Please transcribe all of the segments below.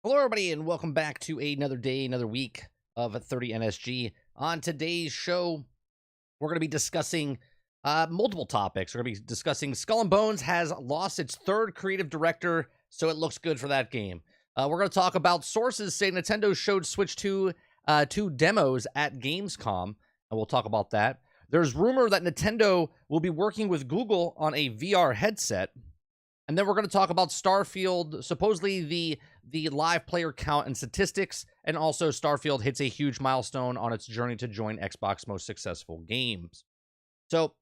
Hello, everybody, and welcome back to another day, another week of 30 NSG. On today's show, we're going to be discussing multiple topics. We're going to be discussing Skull and Bones has lost its third creative director, so it looks good for that game. We're going to talk about sources saying Nintendo showed Switch 2 two demos at Gamescom, and we'll talk about that. There's rumor that Nintendo will be working with Google on a VR headset. And then we're going to talk about Starfield, supposedly the live player count and statistics, and also Starfield hits a huge milestone on its journey to join Xbox's most successful games. So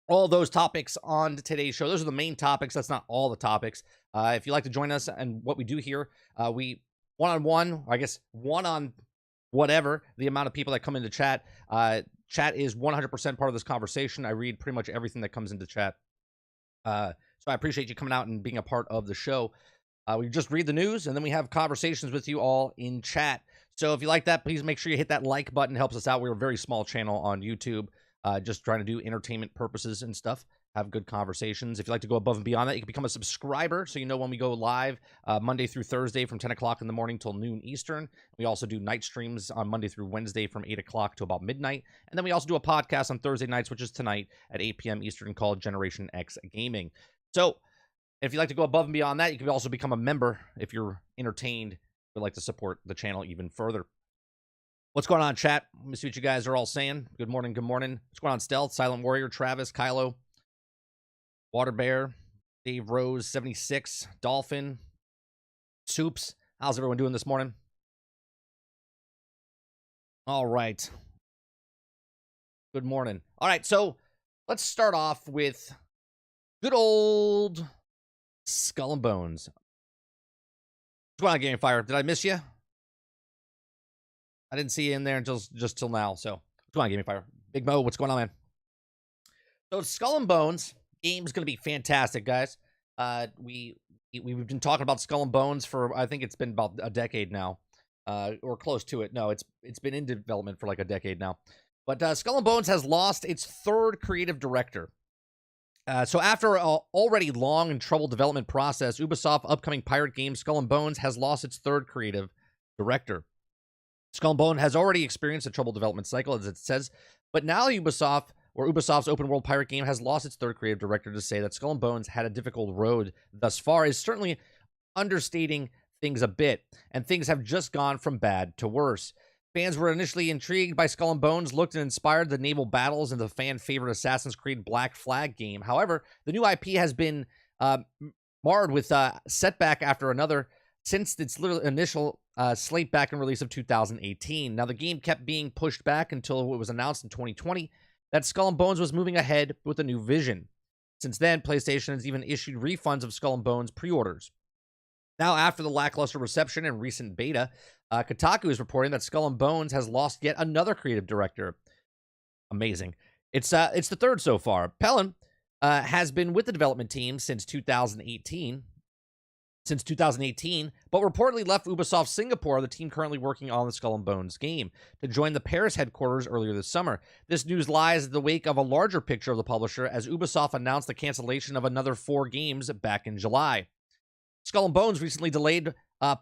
all those topics on today's show, those are the main topics. That's not all the topics. If you'd like to join us and what we do here, we one-on-one, I guess one-on whatever, the amount of people that come into chat. Chat is 100% part of this conversation. I read pretty much everything that comes into chat. So I appreciate you coming out and being a part of the show. We just read the news, and then we have conversations with you all in chat. So if you like that, please make sure you hit that like button. It helps us out. We're a very small channel on YouTube, just trying to do entertainment purposes and stuff. Have good conversations. If you'd like to go above and beyond that, you can become a subscriber so you know when we go live Monday through Thursday from 10 o'clock in the morning till noon Eastern. We also do night streams on Monday through Wednesday from 8 o'clock to about midnight. And then we also do a podcast on Thursday nights, which is tonight at 8 p.m. Eastern, called Generation X Gaming. So if you'd like to go above and beyond that, you can also become a member if you're entertained, would like to support the channel even further. What's going on, chat? Let me see what you guys are all saying. Good morning, good morning. What's going on, Stealth, Silent Warrior, Travis, Kylo, Water Bear, Dave Rose, 76, Dolphin, Soups. How's everyone doing this morning? All right. Good morning. All right, so let's start off with good old Skull and Bones. What's going on, Game Fire? Did I miss you? I didn't see you in there until just till now. So what's going on, Game Fire? Big Mo, what's going on, man? So Skull and Bones game's gonna be fantastic, guys. We've been talking about Skull and Bones for, I think it's been about a decade now, or close to it. No, it's been in development for like a decade now. But Skull and Bones has lost its third creative director. So after an already long and troubled development process, Ubisoft upcoming pirate game Skull and Bones has lost its third creative director. Skull and Bones has already experienced a troubled development cycle, as it says, but now Ubisoft's open world pirate game has lost its third creative director. To say that Skull and Bones had a difficult road thus far is certainly understating things a bit, and things have just gone from bad to worse. Fans were initially intrigued by Skull and Bones, looked and inspired the naval battles in the fan-favorite Assassin's Creed Black Flag game. However, the new IP has been marred with setback after another since its initial slate back and release of 2018. Now, the game kept being pushed back until it was announced in 2020 that Skull and Bones was moving ahead with a new vision. Since then, PlayStation has even issued refunds of Skull and Bones pre-orders. Now, after the lackluster reception and recent beta, Kotaku is reporting that Skull and Bones has lost yet another creative director. Amazing. It's the third so far. Pelin has been with the development team since 2018. But reportedly left Ubisoft Singapore, the team currently working on the Skull and Bones game, to join the Paris headquarters earlier this summer. This news lies in the wake of a larger picture of the publisher, as Ubisoft announced the cancellation of another 4 games back in July. Skull and Bones recently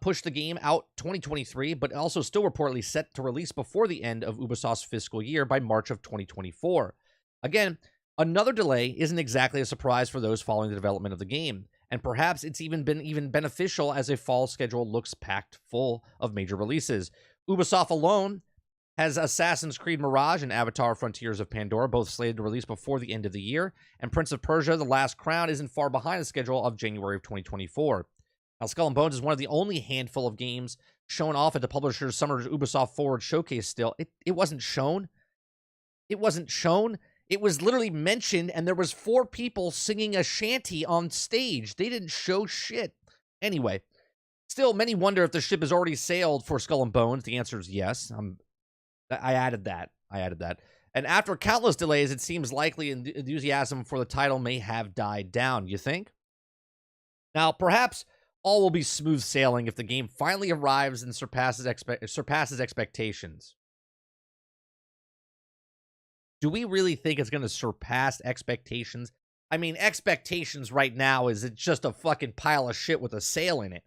pushed the game out 2023, but also still reportedly set to release before the end of Ubisoft's fiscal year by March of 2024. Again, another delay isn't exactly a surprise for those following the development of the game, and perhaps it's even been beneficial as a fall schedule looks packed full of major releases. Ubisoft alone has Assassin's Creed Mirage and Avatar Frontiers of Pandora, both slated to release before the end of the year, and Prince of Persia: The Last Crown isn't far behind the schedule of January of 2024. Now, Skull and Bones is one of the only handful of games shown off at the publisher's Summer Ubisoft Forward showcase still. It wasn't shown. It wasn't shown. It was literally mentioned, and there was 4 people singing a shanty on stage. They didn't show shit. Anyway, still, many wonder if the ship has already sailed for Skull and Bones. The answer is yes. I added that. And after countless delays, it seems likely enthusiasm for the title may have died down. You think? Now, perhaps all will be smooth sailing if the game finally arrives and surpasses expectations. Do we really think it's going to surpass expectations? I mean, expectations right now is it's just a fucking pile of shit with a sail in it.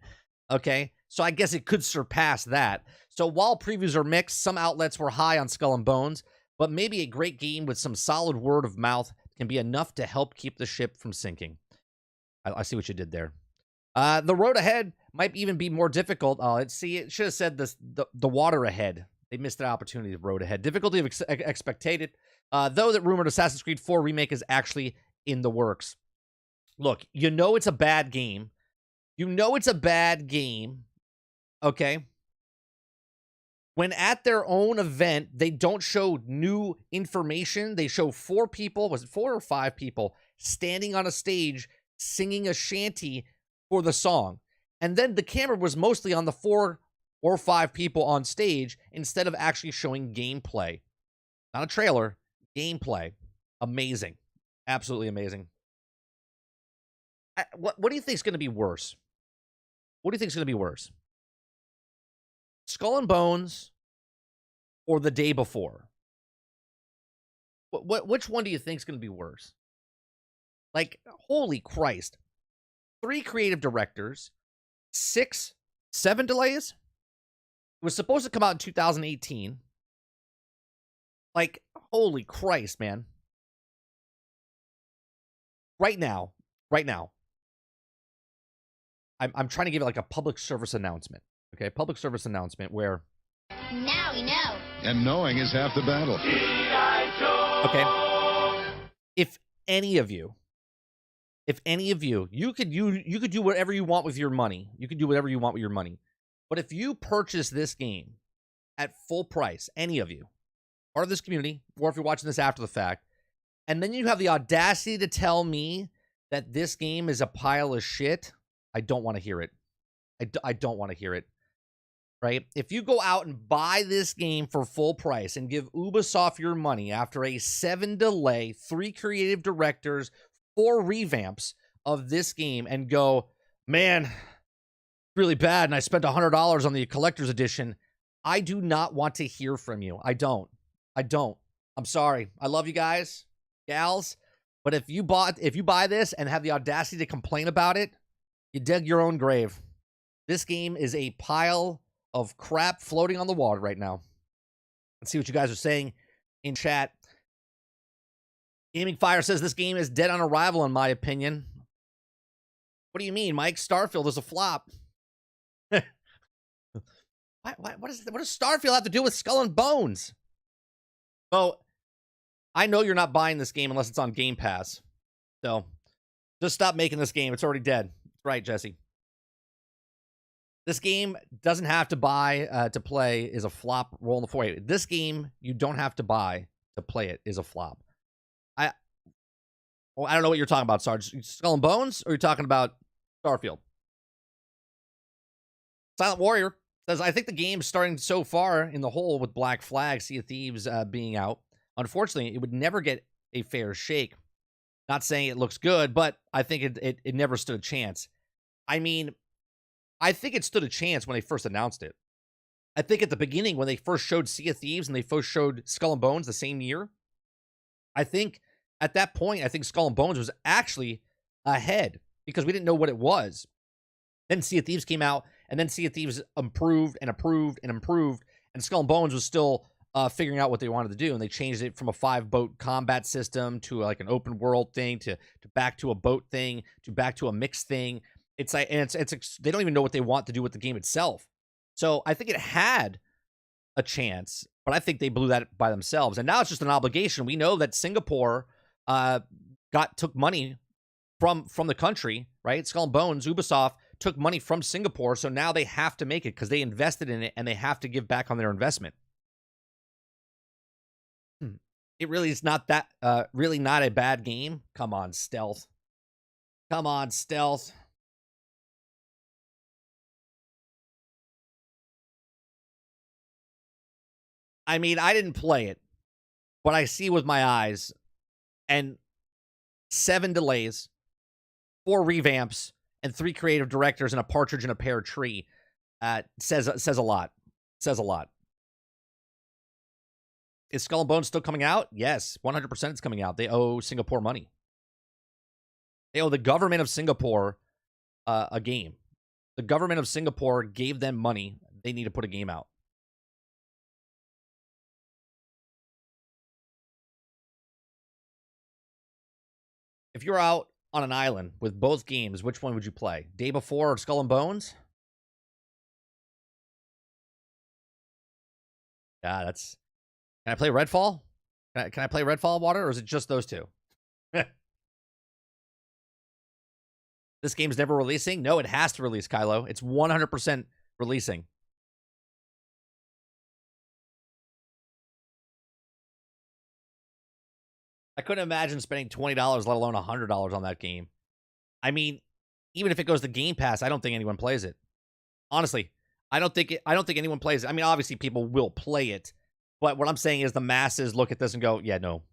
Okay? So I guess it could surpass that. So while previews are mixed, some outlets were high on Skull and Bones, but maybe a great game with some solid word of mouth can be enough to help keep the ship from sinking. I see what you did there. The road ahead might even be more difficult. It should have said this, the water ahead. They missed an opportunity. The road ahead. Difficulty of expected. Though that rumored Assassin's Creed 4 remake is actually in the works. Look, you know it's a bad game. You know it's a bad game. Okay? When at their own event, they don't show new information. They show 4 people, was it 4 or 5 people, standing on a stage singing a shanty for the song. And then the camera was mostly on the 4 or 5 people on stage instead of actually showing gameplay. Not a trailer, gameplay. Amazing. Absolutely amazing. What do you think is going to be worse? What do you think is going to be worse? Skull and Bones or the day before? Which one do you think is going to be worse? Like, holy Christ. 3 creative directors, 7 delays? It was supposed to come out in 2018. Like, holy Christ, man. Right now, I'm trying to give it like a public service announcement. Okay, public service announcement where... Now we know. And knowing is half the battle. Okay. If any of you, you could do whatever you want with your money. You could do whatever you want with your money. But if you purchase this game at full price, any of you, part of this community, or if you're watching this after the fact, and then you have the audacity to tell me that this game is a pile of shit, I don't want to hear it. I don't want to hear it. Right? If you go out and buy this game for full price and give Ubisoft your money after a 7 delay, 3 creative directors, 4 revamps of this game and go, man, really bad, and I spent $100 on the collector's edition, I do not want to hear from you. I don't. I'm sorry. I love you guys, gals, but if you buy this and have the audacity to complain about it, you dug your own grave. This game is a pile of crap floating on the water right now. Let's see what you guys are saying in chat. Gaming Fire says this game is dead on arrival, in my opinion. What do you mean, Mike? Starfield is a flop. What does Starfield have to do with Skull and Bones? Oh, I know you're not buying this game unless it's on Game Pass. So, just stop making this game. It's already dead. That's right, Jesse. This game doesn't have to buy to play is a flop. Roll in the 4 This game you don't have to buy to play it is a flop. I don't know what you're talking about, Sarge. Skull and Bones, or you're talking about Starfield? Silent Warrior says, I think the game's starting so far in the hole with Black Flag, Sea of Thieves being out. Unfortunately, it would never get a fair shake. Not saying it looks good, but I think it never stood a chance. I mean, I think it stood a chance when they first announced it. I think at the beginning, when they first showed Sea of Thieves and they first showed Skull and Bones the same year, I think at that point, I think Skull and Bones was actually ahead because we didn't know what it was. Then Sea of Thieves came out, and then Sea of Thieves improved and improved and improved, and Skull and Bones was still figuring out what they wanted to do, and they changed it from a 5-boat combat system to like an open world thing to back to a boat thing to back to a mixed thing. It's like, and it's they don't even know what they want to do with the game itself. So I think it had a chance, but I think they blew that by themselves. And now it's just an obligation. We know that Singapore took money from the country, right? Skull and Bones, Ubisoft took money from Singapore, so now they have to make it because they invested in it and they have to give back on their investment. It really is not that really not a bad game. Come on, Stealth. Come on, Stealth. I mean, I didn't play it, but I see with my eyes, and 7 delays, 4 revamps, and 3 creative directors and a partridge in a pear tree says a lot. Says a lot. Is Skull and Bones still coming out? Yes, 100% it's coming out. They owe Singapore money. They owe the government of Singapore a game. The government of Singapore gave them money. They need to put a game out. If you're out on an island with both games, which one would you play? Day Before or Skull and Bones? Yeah, that's... Can I play Redfall? Can I play Redfall, Water, or is it just those two? This game's never releasing? No, it has to release, Kylo. It's 100% releasing. I couldn't imagine spending $20, let alone $100 on that game. I mean, even if it goes to Game Pass, I don't think anyone plays it. Honestly, I don't think anyone plays it. I mean, obviously people will play it, but what I'm saying is the masses look at this and go, yeah, no.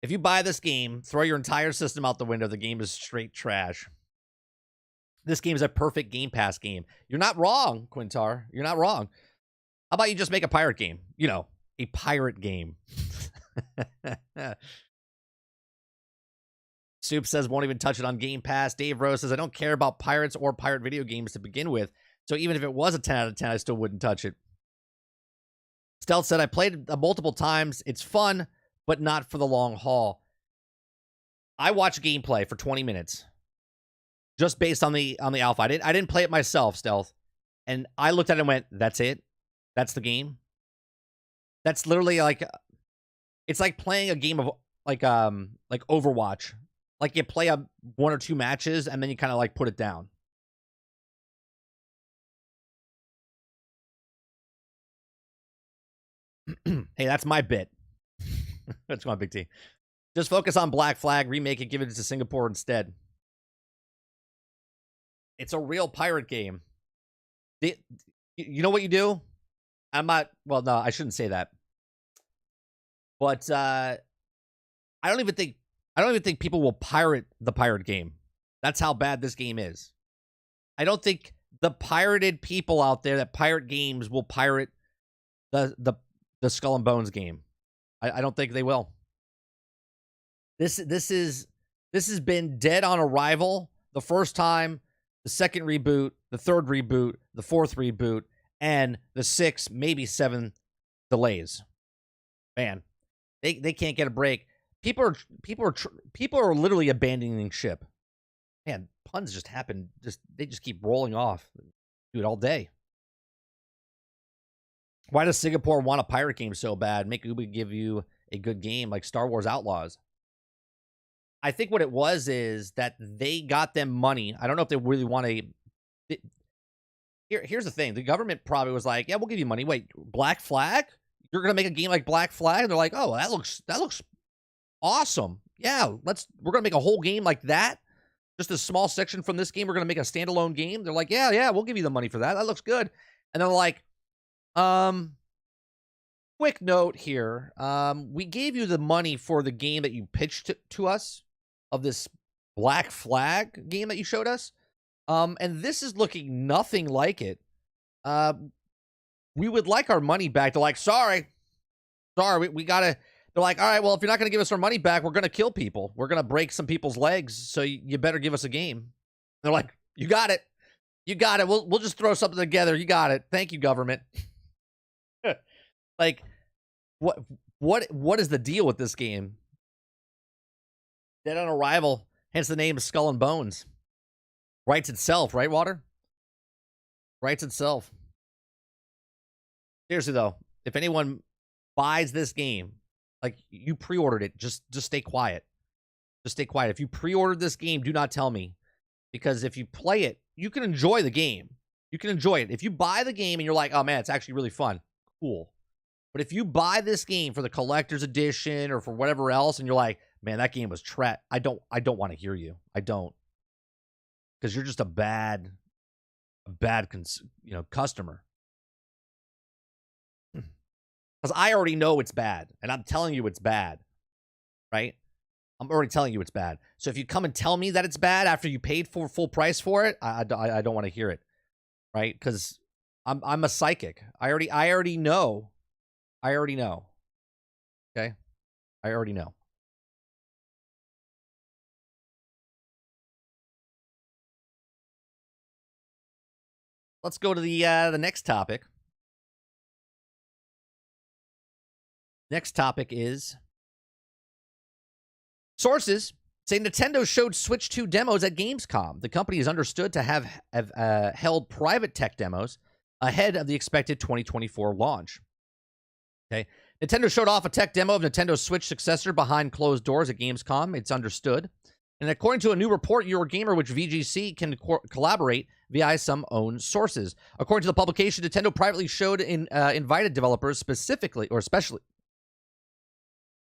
If you buy this game, throw your entire system out the window, the game is straight trash. This game is a perfect Game Pass game. You're not wrong, Quintar. You're not wrong. How about you just make a pirate game? You know, a pirate game. Soup says won't even touch it on Game Pass. Dave Rose says, I don't care about pirates or pirate video games to begin with. So even if it was a 10 out of 10, I still wouldn't touch it. Stealth said, I played it multiple times. It's fun, but not for the long haul. I watched gameplay for 20 minutes. Just based on the alpha. I didn't play it myself, Stealth. And I looked at it and went, that's it? That's the game? That's literally like... It's like playing a game of like Overwatch. Like you play one or two matches and then you kind of like put it down. Hey, that's my bit. That's my big T. Just focus on Black Flag, remake it, give it to Singapore instead. It's a real pirate game. You know what you do? I'm not... Well, no, I shouldn't say that. But I don't even think people will pirate the pirate game. That's how bad this game is. I don't think the pirated people out there that pirate games will pirate the Skull and Bones game. I don't think they will. This has been dead on arrival the first time, the second reboot, the third reboot, the fourth reboot, and the 6, maybe 7 delays. Man, they can't get a break. People are literally abandoning ship. Man, puns just happen. They just keep rolling off. Do it all day. Why does Singapore want a pirate game so bad? Make Ubi give you a good game like Star Wars Outlaws. I think what it was is that they got them money. I don't know if they really want to. Here's the thing. The government probably was like, yeah, we'll give you money. Wait, Black Flag? You're going to make a game like Black Flag? And they're like, oh, that looks awesome. Yeah, we're going to make a whole game like that. Just a small section from this game. We're going to make a standalone game. They're like, yeah, we'll give you the money for that. That looks good. And they're like, quick note here. We gave you the money for the game that you pitched to us of this Black Flag game that you showed us. And this is looking nothing like it. We would like our money back. They're like, sorry, we gotta. They're like, all right, well, if you're not gonna give us our money back, we're gonna kill people. We're gonna break some people's legs. So you better give us a game. They're like, you got it. We'll just throw something together. You got it. Thank you, government. Like, what is the deal with this game? Dead on arrival, hence the name Skull and Bones. Writes itself, right, Water? Writes itself. Seriously, though, if anyone buys this game, like, you pre-ordered it, just stay quiet. Just stay quiet. If you pre-ordered this game, do not tell me. Because if you play it, you can enjoy the game. You can enjoy it. If you buy the game and you're like, oh, man, it's actually really fun. Cool. But if you buy this game for the collector's edition or for whatever else, and you're like, man, that game was trash, I don't want to hear you. I don't. Because you're just a bad customer. Because I already know it's bad, and I'm telling you it's bad, right? I'm already telling you it's bad. So if you come and tell me that it's bad after you paid for full price for it, I don't want to hear it, right? Because I'm a psychic. I already know. I already know. Okay, I already know. Let's go to the next topic. Next topic is sources say Nintendo showed Switch 2 demos at Gamescom. The company is understood to have held private tech demos ahead of the expected 2024 launch. Okay, Nintendo showed off a tech demo of Nintendo's Switch successor behind closed doors at Gamescom. It's understood. And according to a new report, Eurogamer, which VGC can collaborate via some own sources. According to the publication, Nintendo privately showed invited developers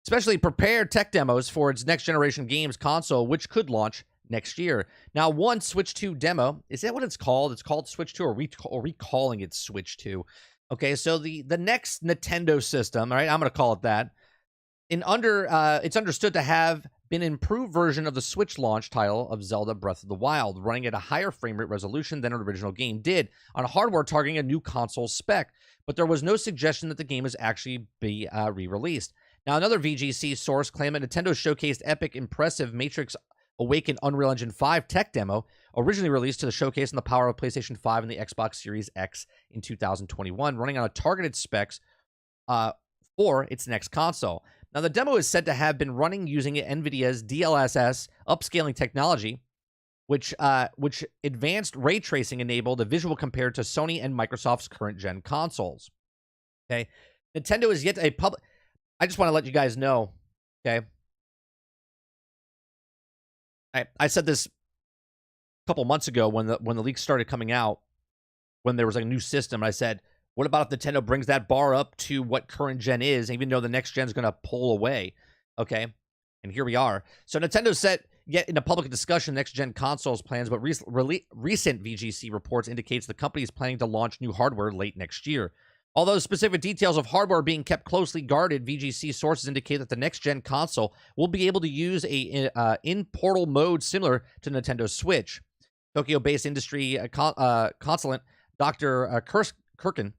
especially prepared tech demos for its next generation games console, which could launch next year. Now, one Switch 2 demo, is that what it's called? It's called Switch 2, or are we calling it Switch 2? Okay, so the next Nintendo system, all right, I'm going to call it that. It's understood to have been an improved version of the Switch launch title of Zelda Breath of the Wild, running at a higher frame rate resolution than an original game did, on hardware targeting a new console spec. But there was no suggestion that the game is actually be re-released. Now, another VGC source claimed that Nintendo showcased Epic impressive Matrix Awaken Unreal Engine 5 tech demo, originally released to the showcase on the power of PlayStation 5 and the Xbox Series X in 2021, running on a targeted specs for its next console. Now, the demo is said to have been running using NVIDIA's DLSS upscaling technology, which advanced ray tracing enabled a visual compared to Sony and Microsoft's current gen consoles. Okay, Nintendo is yet a public. I just want to let you guys know. Okay, I said this a couple months ago when the leaks started coming out, when there was a new system. I said, what about if Nintendo brings that bar up to what current gen is, even though the next gen is going to pull away? Okay, and here we are. So Nintendo said, yet in a public discussion, next gen consoles plans, but recent VGC reports indicates the company is planning to launch new hardware late next year. Although specific details of hardware are being kept closely guarded, VGC sources indicate that the next-gen console will be able to use a in-portal mode similar to Nintendo Switch. Tokyo-based industry consultant Dr. Kirkin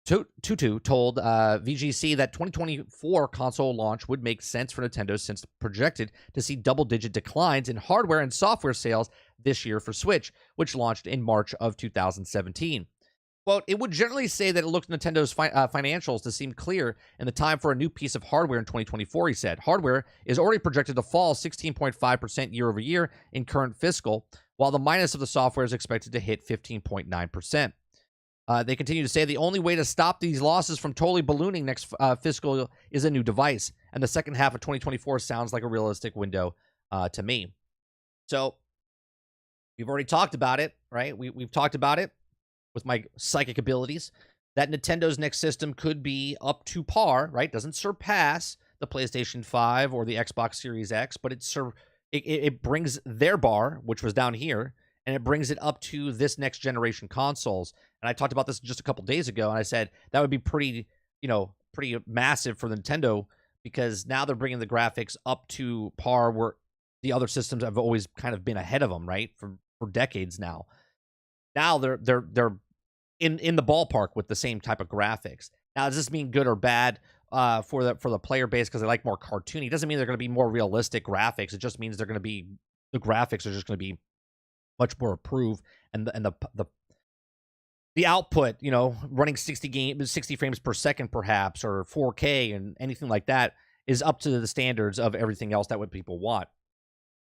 Tutu told VGC that 2024 console launch would make sense for Nintendo since projected to see double-digit declines in hardware and software sales this year for Switch, which launched in March of 2017. Quote, it would generally say that it looks Nintendo's financials to seem clear in the time for a new piece of hardware in 2024, he said. Hardware is already projected to fall 16.5% year over year in current fiscal, while the minus of the software is expected to hit 15.9%. They continue to say the only way to stop these losses from totally ballooning next fiscal is a new device, and the second half of 2024 sounds like a realistic window to me. So, we've already talked about it, right? We've talked about it with my psychic abilities, that Nintendo's next system could be up to par, right? Doesn't surpass the PlayStation 5 or the Xbox Series X, but it brings their bar, which was down here, and it brings it up to this next generation consoles. And I talked about this just a couple days ago, and I said that would be pretty massive for Nintendo, because now they're bringing the graphics up to par where the other systems have always kind of been ahead of them, right? For decades now. Now they're in the ballpark with the same type of graphics. Now, does this mean good or bad for the player base because they like more cartoony? It doesn't mean they're going to be more realistic graphics. It just means the graphics are just going to be much more approved, and the output, running 60 frames per second perhaps, or 4K and anything like that, is up to the standards of everything else that what people want.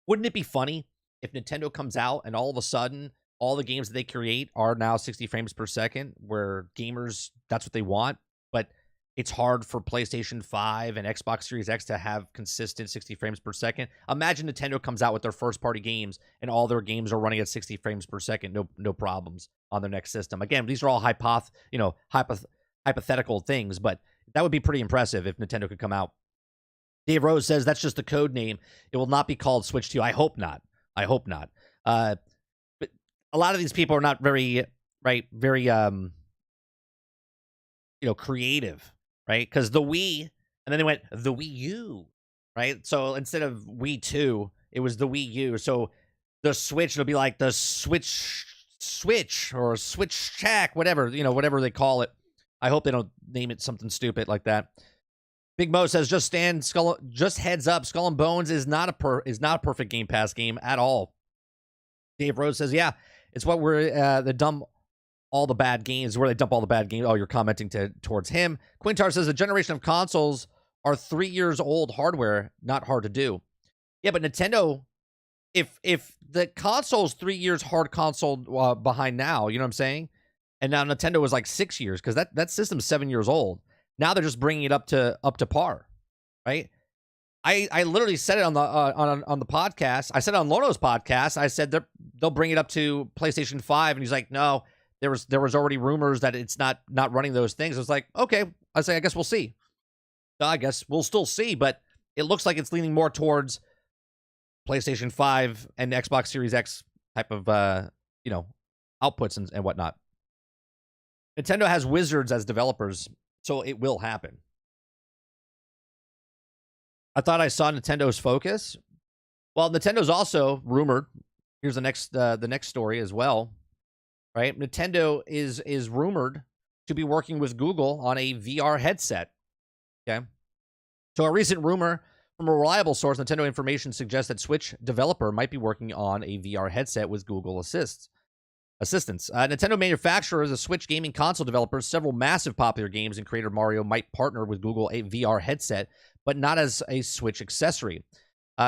Wouldn't it be funny if Nintendo comes out and all of a sudden all the games that they create are now 60 frames per second, where gamers, that's what they want, but it's hard for PlayStation 5 and Xbox Series X to have consistent 60 frames per second. Imagine Nintendo comes out with their first-party games, and all their games are running at 60 frames per second, no problems on their next system. Again, these are all hypothetical things, but that would be pretty impressive if Nintendo could come out. Dave Rose says that's just the code name. It will not be called Switch 2. I hope not. But a lot of these people are not very creative, right? Because the Wii, and then they went the Wii U, right? So instead of Wii 2, it was the Wii U. So the Switch, it'll be like the Switch or Switch Shack, whatever they call it. I hope they don't name it something stupid like that. Big Mo says, just heads up, Skull and Bones is not a perfect Game Pass game at all. Dave Rose says, yeah, it's what we're the dumb all the bad games, where they dump all the bad games. Oh, you're commenting towards him. Quintar says a generation of consoles are 3 years old hardware, not hard to do. Yeah, but Nintendo, if the console's 3 years hard console behind now, you know what I'm saying? And now Nintendo was like 6 years, because that system's 7 years old. Now they're just bringing it up to par, right? I literally said it on the podcast. I said it on Lono's podcast. I said they'll bring it up to PlayStation 5, and he's like, no, there was already rumors that it's not running those things. I was like, okay. I say, I guess we'll see. I guess we'll still see, but it looks like it's leaning more towards PlayStation 5 and Xbox Series X type of outputs and whatnot. Nintendo has wizards as developers, so it will happen. I thought I saw Nintendo's focus. Well, Nintendo's also rumored. Here's the next story as well, right? Nintendo is rumored to be working with Google on a VR headset. Okay, so a recent rumor from a reliable source, Nintendo information suggests that Switch developer might be working on a VR headset with Google assistance. Nintendo manufacturers, a Switch gaming console developers, several massive popular games and creator Mario might partner with Google a VR headset, but not as a Switch accessory.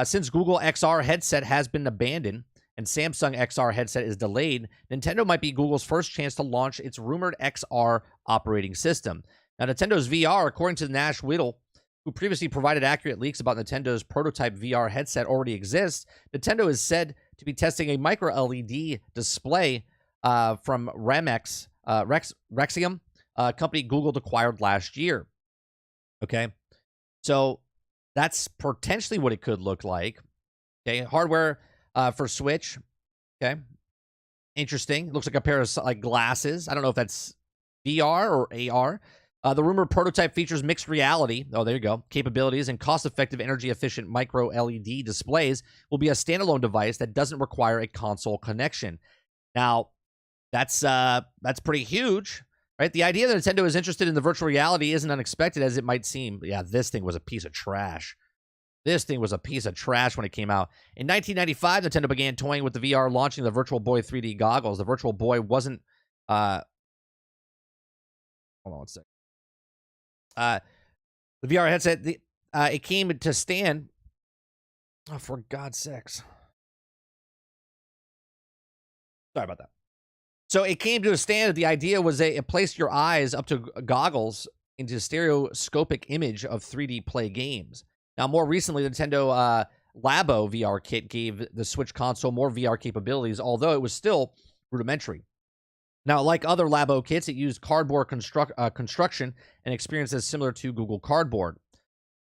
Since Google XR headset has been abandoned and Samsung XR headset is delayed, Nintendo might be Google's first chance to launch its rumored XR operating system. Now, Nintendo's VR, according to Nash Whittle, who previously provided accurate leaks about Nintendo's prototype VR headset, already exists. Nintendo is said to be testing a micro LED display from Rexium, a company Google acquired last year. Okay, so that's potentially what it could look like. Okay, hardware for Switch. Okay, interesting. Looks like a pair of like glasses. I don't know if that's VR or AR. The rumored prototype features mixed reality. Oh, there you go. Capabilities and cost-effective, energy-efficient micro LED displays will be a standalone device that doesn't require a console connection. Now, that's pretty huge, right? The idea that Nintendo is interested in the virtual reality isn't unexpected as it might seem. Yeah, this thing was a piece of trash. This thing was a piece of trash when it came out. In 1995, Nintendo began toying with the VR, launching the Virtual Boy 3D goggles. The Virtual Boy wasn't... hold on one second. The VR headset, it came to stand... Oh, for God's sakes. Sorry about that. So it came to a stand. The idea was it placed your eyes up to goggles into stereoscopic image of 3D play games. Now, more recently, the Nintendo Labo VR kit gave the Switch console more VR capabilities, although it was still rudimentary. Now, like other Labo kits, it used cardboard construction and experiences similar to Google Cardboard.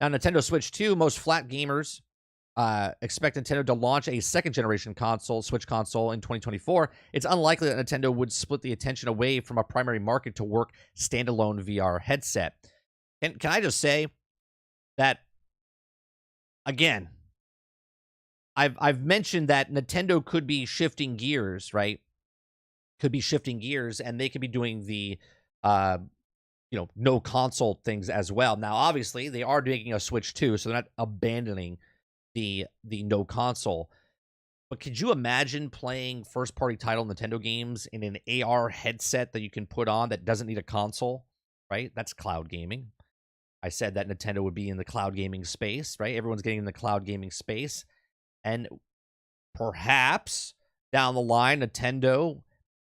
Now, Nintendo Switch 2, most flat gamers expect Nintendo to launch a second-generation console, Switch console, in 2024. It's unlikely that Nintendo would split the attention away from a primary market to work standalone VR headset. And can I just say that, again, I've mentioned that Nintendo could be shifting gears, right? Could be shifting gears, and they could be doing the, no console things as well. Now, obviously, they are making a Switch 2, so they're not abandoning the no console. But could you imagine playing first-party title Nintendo games in an AR headset that you can put on that doesn't need a console, right? That's cloud gaming. I said that Nintendo would be in the cloud gaming space, right? Everyone's getting in the cloud gaming space. And perhaps down the line, Nintendo,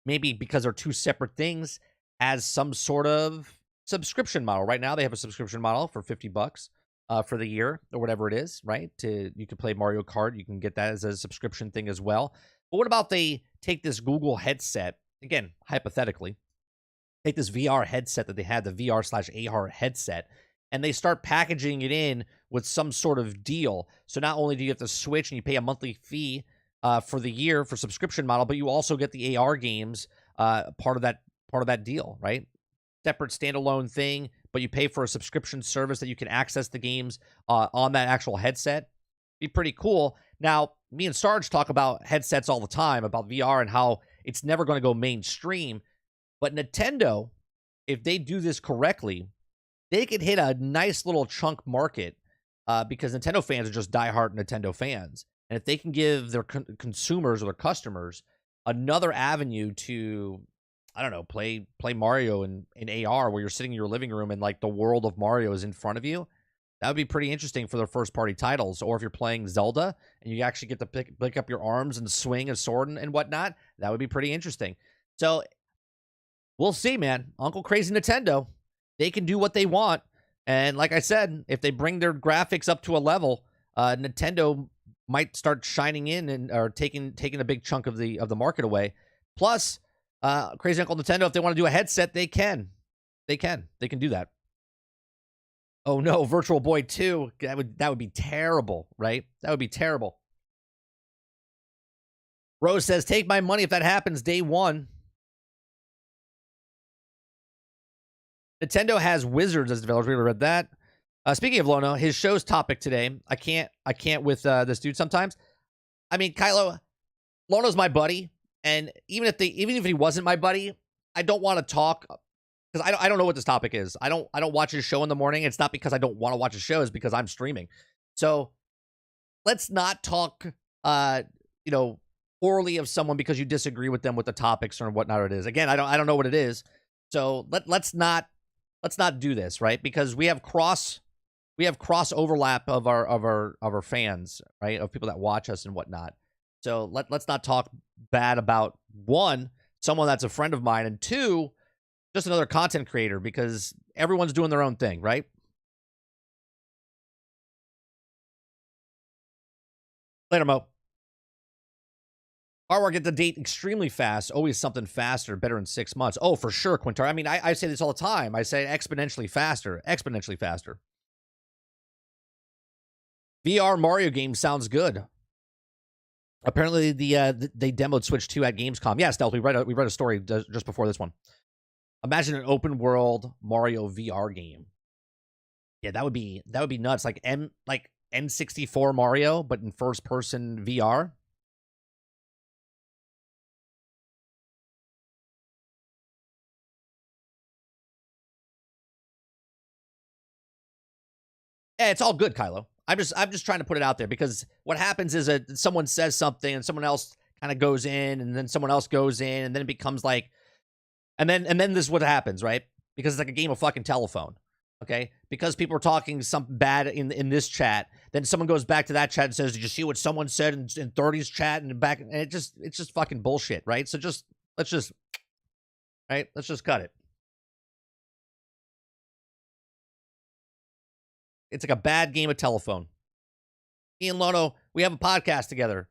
maybe because they're two separate things, has some sort of subscription model. Right now, they have a subscription model for $50 for the year or whatever it is, right? You can play Mario Kart. You can get that as a subscription thing as well. But what about they take this Google headset, again, hypothetically, take this VR headset that they had, the VR/AR headset, and they start packaging it in with some sort of deal. So not only do you have to switch and you pay a monthly fee for the year for subscription model, but you also get the AR games part of that deal, right? Separate standalone thing, but you pay for a subscription service that you can access the games on that actual headset. Be pretty cool. Now, me and Sarge talk about headsets all the time, about VR and how it's never going to go mainstream. But Nintendo, if they do this correctly, they could hit a nice little chunk market because Nintendo fans are just diehard Nintendo fans. And if they can give their consumers or their customers another avenue to I don't know, play Mario in AR where you're sitting in your living room and like the world of Mario is in front of you. That would be pretty interesting for their first party titles. Or if you're playing Zelda and you actually get to pick up your arms and swing a sword and whatnot, that would be pretty interesting. So we'll see, man. Uncle Crazy Nintendo, they can do what they want. And like I said, if they bring their graphics up to a level, Nintendo might start shining in and or taking a big chunk of the market away. Plus, Crazy Uncle Nintendo, if they want to do a headset, they can. They can do that. Oh no, Virtual Boy 2. That would be terrible, right? That would be terrible. Rose says, take my money if that happens day one. Nintendo has Wizards as developers. We read that. Speaking of Lono, his show's topic today. I can't with this dude sometimes. I mean, Kylo, Lono's my buddy, and even if he wasn't my buddy, I don't want to talk because I don't know what this topic is. I don't watch his show in the morning. It's not because I don't want to watch his show. It's because I'm streaming. So let's not talk, poorly of someone because you disagree with them with the topics or whatnot it is. Again, I don't know what it is. So let's not do this, right? Because we have cross overlap of our fans, right? Of people that watch us and whatnot. So let's not talk bad about one, someone that's a friend of mine, and two, just another content creator, because everyone's doing their own thing, right? Later, Mo. Artwork get the date extremely fast. Always something faster, better in 6 months. Oh, for sure, Quintar. I mean, I say this all the time. I say exponentially faster. Exponentially faster. VR Mario game sounds good. Apparently, they demoed Switch 2 at Gamescom. Yeah, Stealth, we read a story just before this one. Imagine an open world Mario VR game. Yeah, that would be nuts. Like N64 Mario, but in first person VR. Yeah, it's all good, Kylo. I'm just trying to put it out there because what happens is that someone says something and someone else kind of goes in and then someone else goes in and then it becomes like, and then this is what happens, right? Because it's like a game of fucking telephone, okay? Because people are talking something bad in this chat, then someone goes back to that chat and says, "Did you see what someone said in 30's chat?" And back, and it's just fucking bullshit, right? So let's just cut it. It's like a bad game of telephone. Me and Lono, we have a podcast together.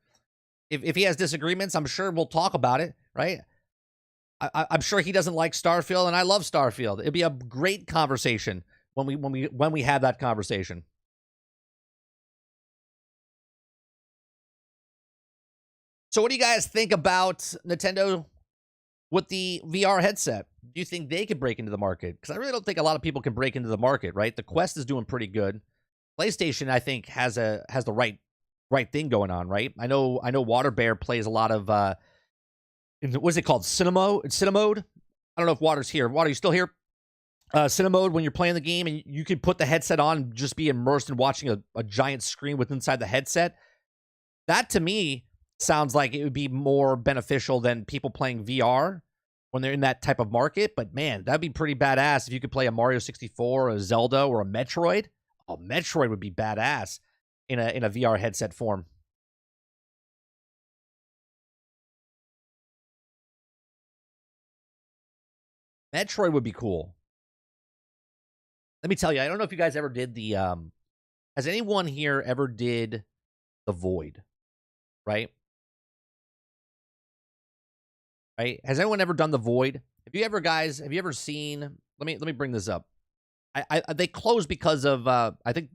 If he has disagreements, I'm sure we'll talk about it, right? I'm sure he doesn't like Starfield, and I love Starfield. It'd be a great conversation when we have that conversation. So what do you guys think about Nintendo with the VR headset? Do you think they could break into the market? Because I really don't think a lot of people can break into the market, right? The Quest is doing pretty good. PlayStation, I think, has the right thing going on, right? I know Water Bear plays a lot of what is it called? Cinemode? I don't know if Water's here. Water, you still here? Cinemode, when you're playing the game and you could put the headset on and just be immersed in watching a giant screen with inside the headset. That to me sounds like it would be more beneficial than people playing VR when they're in that type of market. But man, that'd be pretty badass if you could play a Mario 64, a Zelda, or a Metroid. Oh, Metroid would be badass in a VR headset form. Metroid would be cool. Let me tell you, I don't know if you guys ever did the has anyone here ever did the Void? Right? Right? Has anyone ever done the Void? Have you ever seen, let me bring this up. They closed because of I think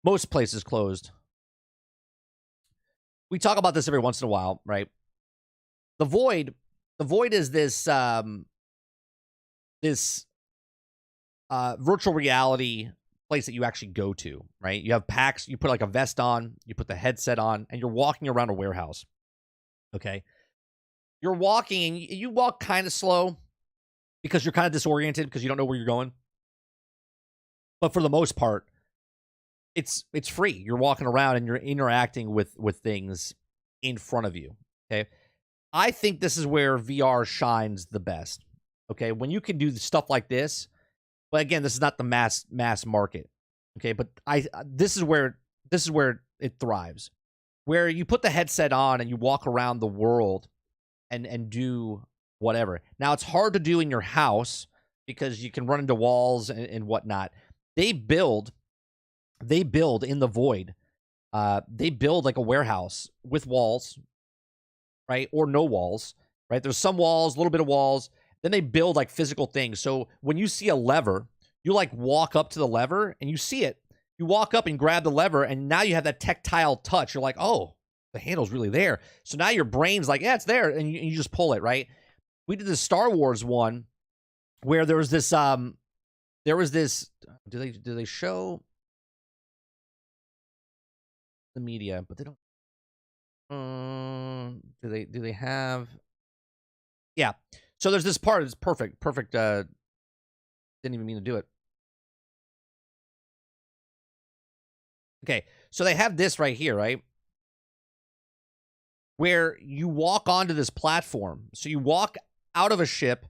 most places closed. We talk about this every once in a while, right? The Void is this virtual reality place that you actually go to, right? You have packs, you put like a vest on, you put the headset on, and you're walking around a warehouse. Okay? You're walking, and you walk kind of slow because you're kind of disoriented because you don't know where you're going. But for the most part, it's free. You're walking around and you're interacting with things in front of you. Okay? I think this is where VR shines the best. Okay, when you can do stuff like this, but again, this is not the mass market. Okay, but this is where it thrives. Where you put the headset on and you walk around the world and do whatever. Now it's hard to do in your house because you can run into walls and whatnot. They build in the void. They build like a warehouse with walls, right? Or no walls, right? There's some walls, a little bit of walls. Then they build like physical things. So when you see a lever, you like walk up to the lever and you see it. You walk up and grab the lever, and now you have that tactile touch. You're like, oh, the handle's really there. So now your brain's like, yeah, it's there, and you just pull it, right? We did the Star Wars one where there was this do they show the media, but they don't do they have yeah. So there's this part, it's perfect. Didn't even mean to do it. Okay, so they have this right here, right? Where you walk onto this platform. So you walk out of a ship,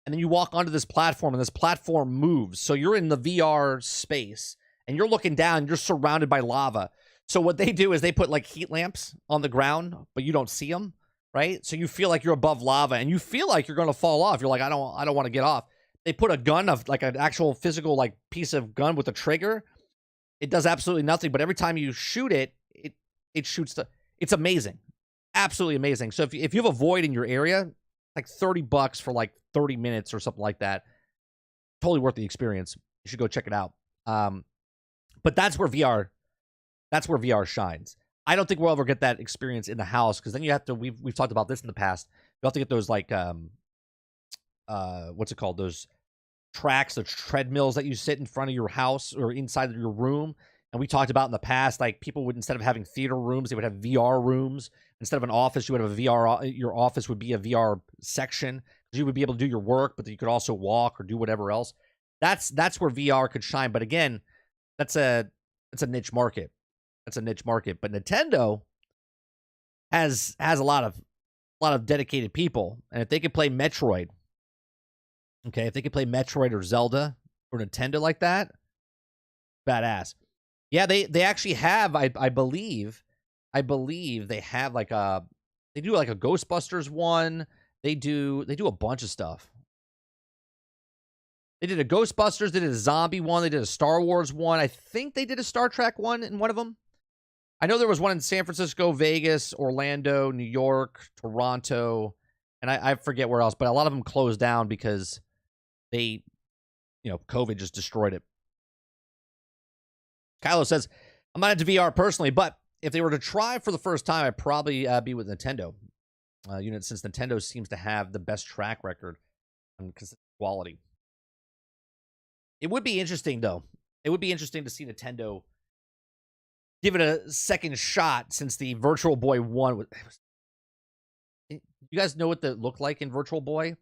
and then you walk onto this platform, and this platform moves. So you're in the VR space, and you're looking down, you're surrounded by lava. So what they do is they put like heat lamps on the ground, but you don't see them, right? So you feel like you're above lava, and you feel like you're going to fall off. You're like, I don't want to get off. They put a gun of like an actual physical like piece of gun with a trigger. It does absolutely nothing, but every time you shoot it, it shoots it's amazing. Absolutely amazing. So if you have a void in your area, like $30 for like 30 minutes or something like that, totally worth the experience. You should go check it out. But that's where VR shines. I don't think we'll ever get that experience in the house, because then you have to, we've talked about this in the past. You have to get those like what's it called? Those tracks, the treadmills that you sit in front of your house or inside of your room. And we talked about in the past, like people would, instead of having theater rooms, they would have VR rooms. Instead of an office, you would have a VR, your office would be a VR section. You would be able to do your work, but you could also walk or do whatever else. That's where VR could shine. But again, that's a niche market. That's a niche market. But Nintendo has a lot of dedicated people. And if they could play Metroid, okay, if they could play Metroid or Zelda or Nintendo like that, badass. Yeah, they actually have, I believe they have like they do like a Ghostbusters one. They do a bunch of stuff. They did a Ghostbusters, they did a zombie one, they did a Star Wars one. I think they did a Star Trek one in one of them. I know there was one in San Francisco, Vegas, Orlando, New York, Toronto, and I forget where else, but a lot of them closed down because they, COVID just destroyed it. Kylo says, I'm not into VR personally, but if they were to try for the first time, I'd probably be with Nintendo. Since Nintendo seems to have the best track record on consistent quality. It would be interesting, though. It would be interesting to see Nintendo give it a second shot, since the Virtual Boy 1 was... You guys know what that looked like in Virtual Boy?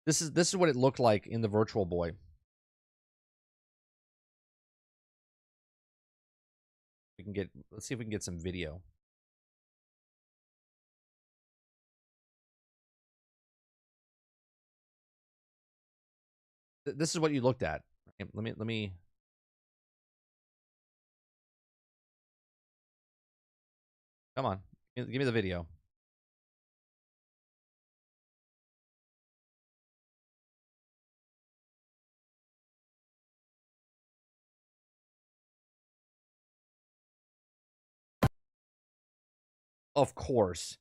This is what it looked like in the Virtual Boy. Let's see if we can get some video. This is what you looked at. Let me. Come on, give me the video. Of course,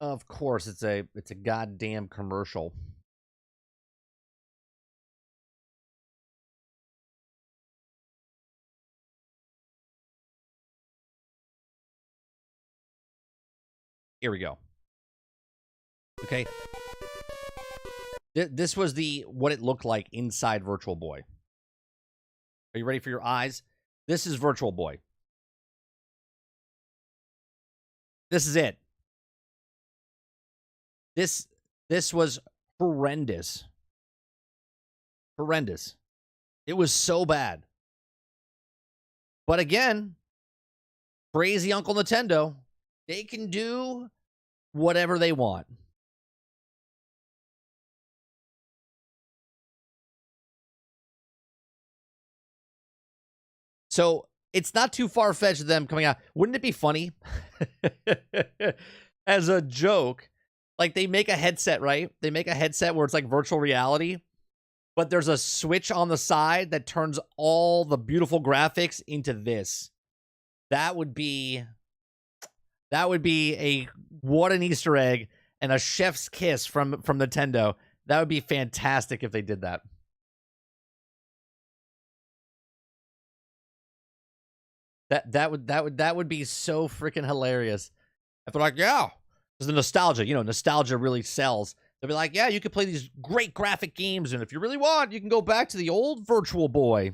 it's a goddamn commercial. Here we go. Okay. This was what it looked like inside Virtual Boy. Are you ready for your eyes? This is Virtual Boy. This is it. This was horrendous. Horrendous. It was so bad. But again, crazy Uncle Nintendo, they can do whatever they want. So it's not too far-fetched of them coming out. Wouldn't it be funny as a joke? Like they make a headset, right? They make a headset where it's like virtual reality, but there's a switch on the side that turns all the beautiful graphics into this. That would be what an Easter egg and a chef's kiss from Nintendo. That would be fantastic if they did that. That would be so freaking hilarious. If they're like, yeah, because the nostalgia, nostalgia really sells. They'll be like, yeah, you can play these great graphic games, and if you really want, you can go back to the old Virtual Boy.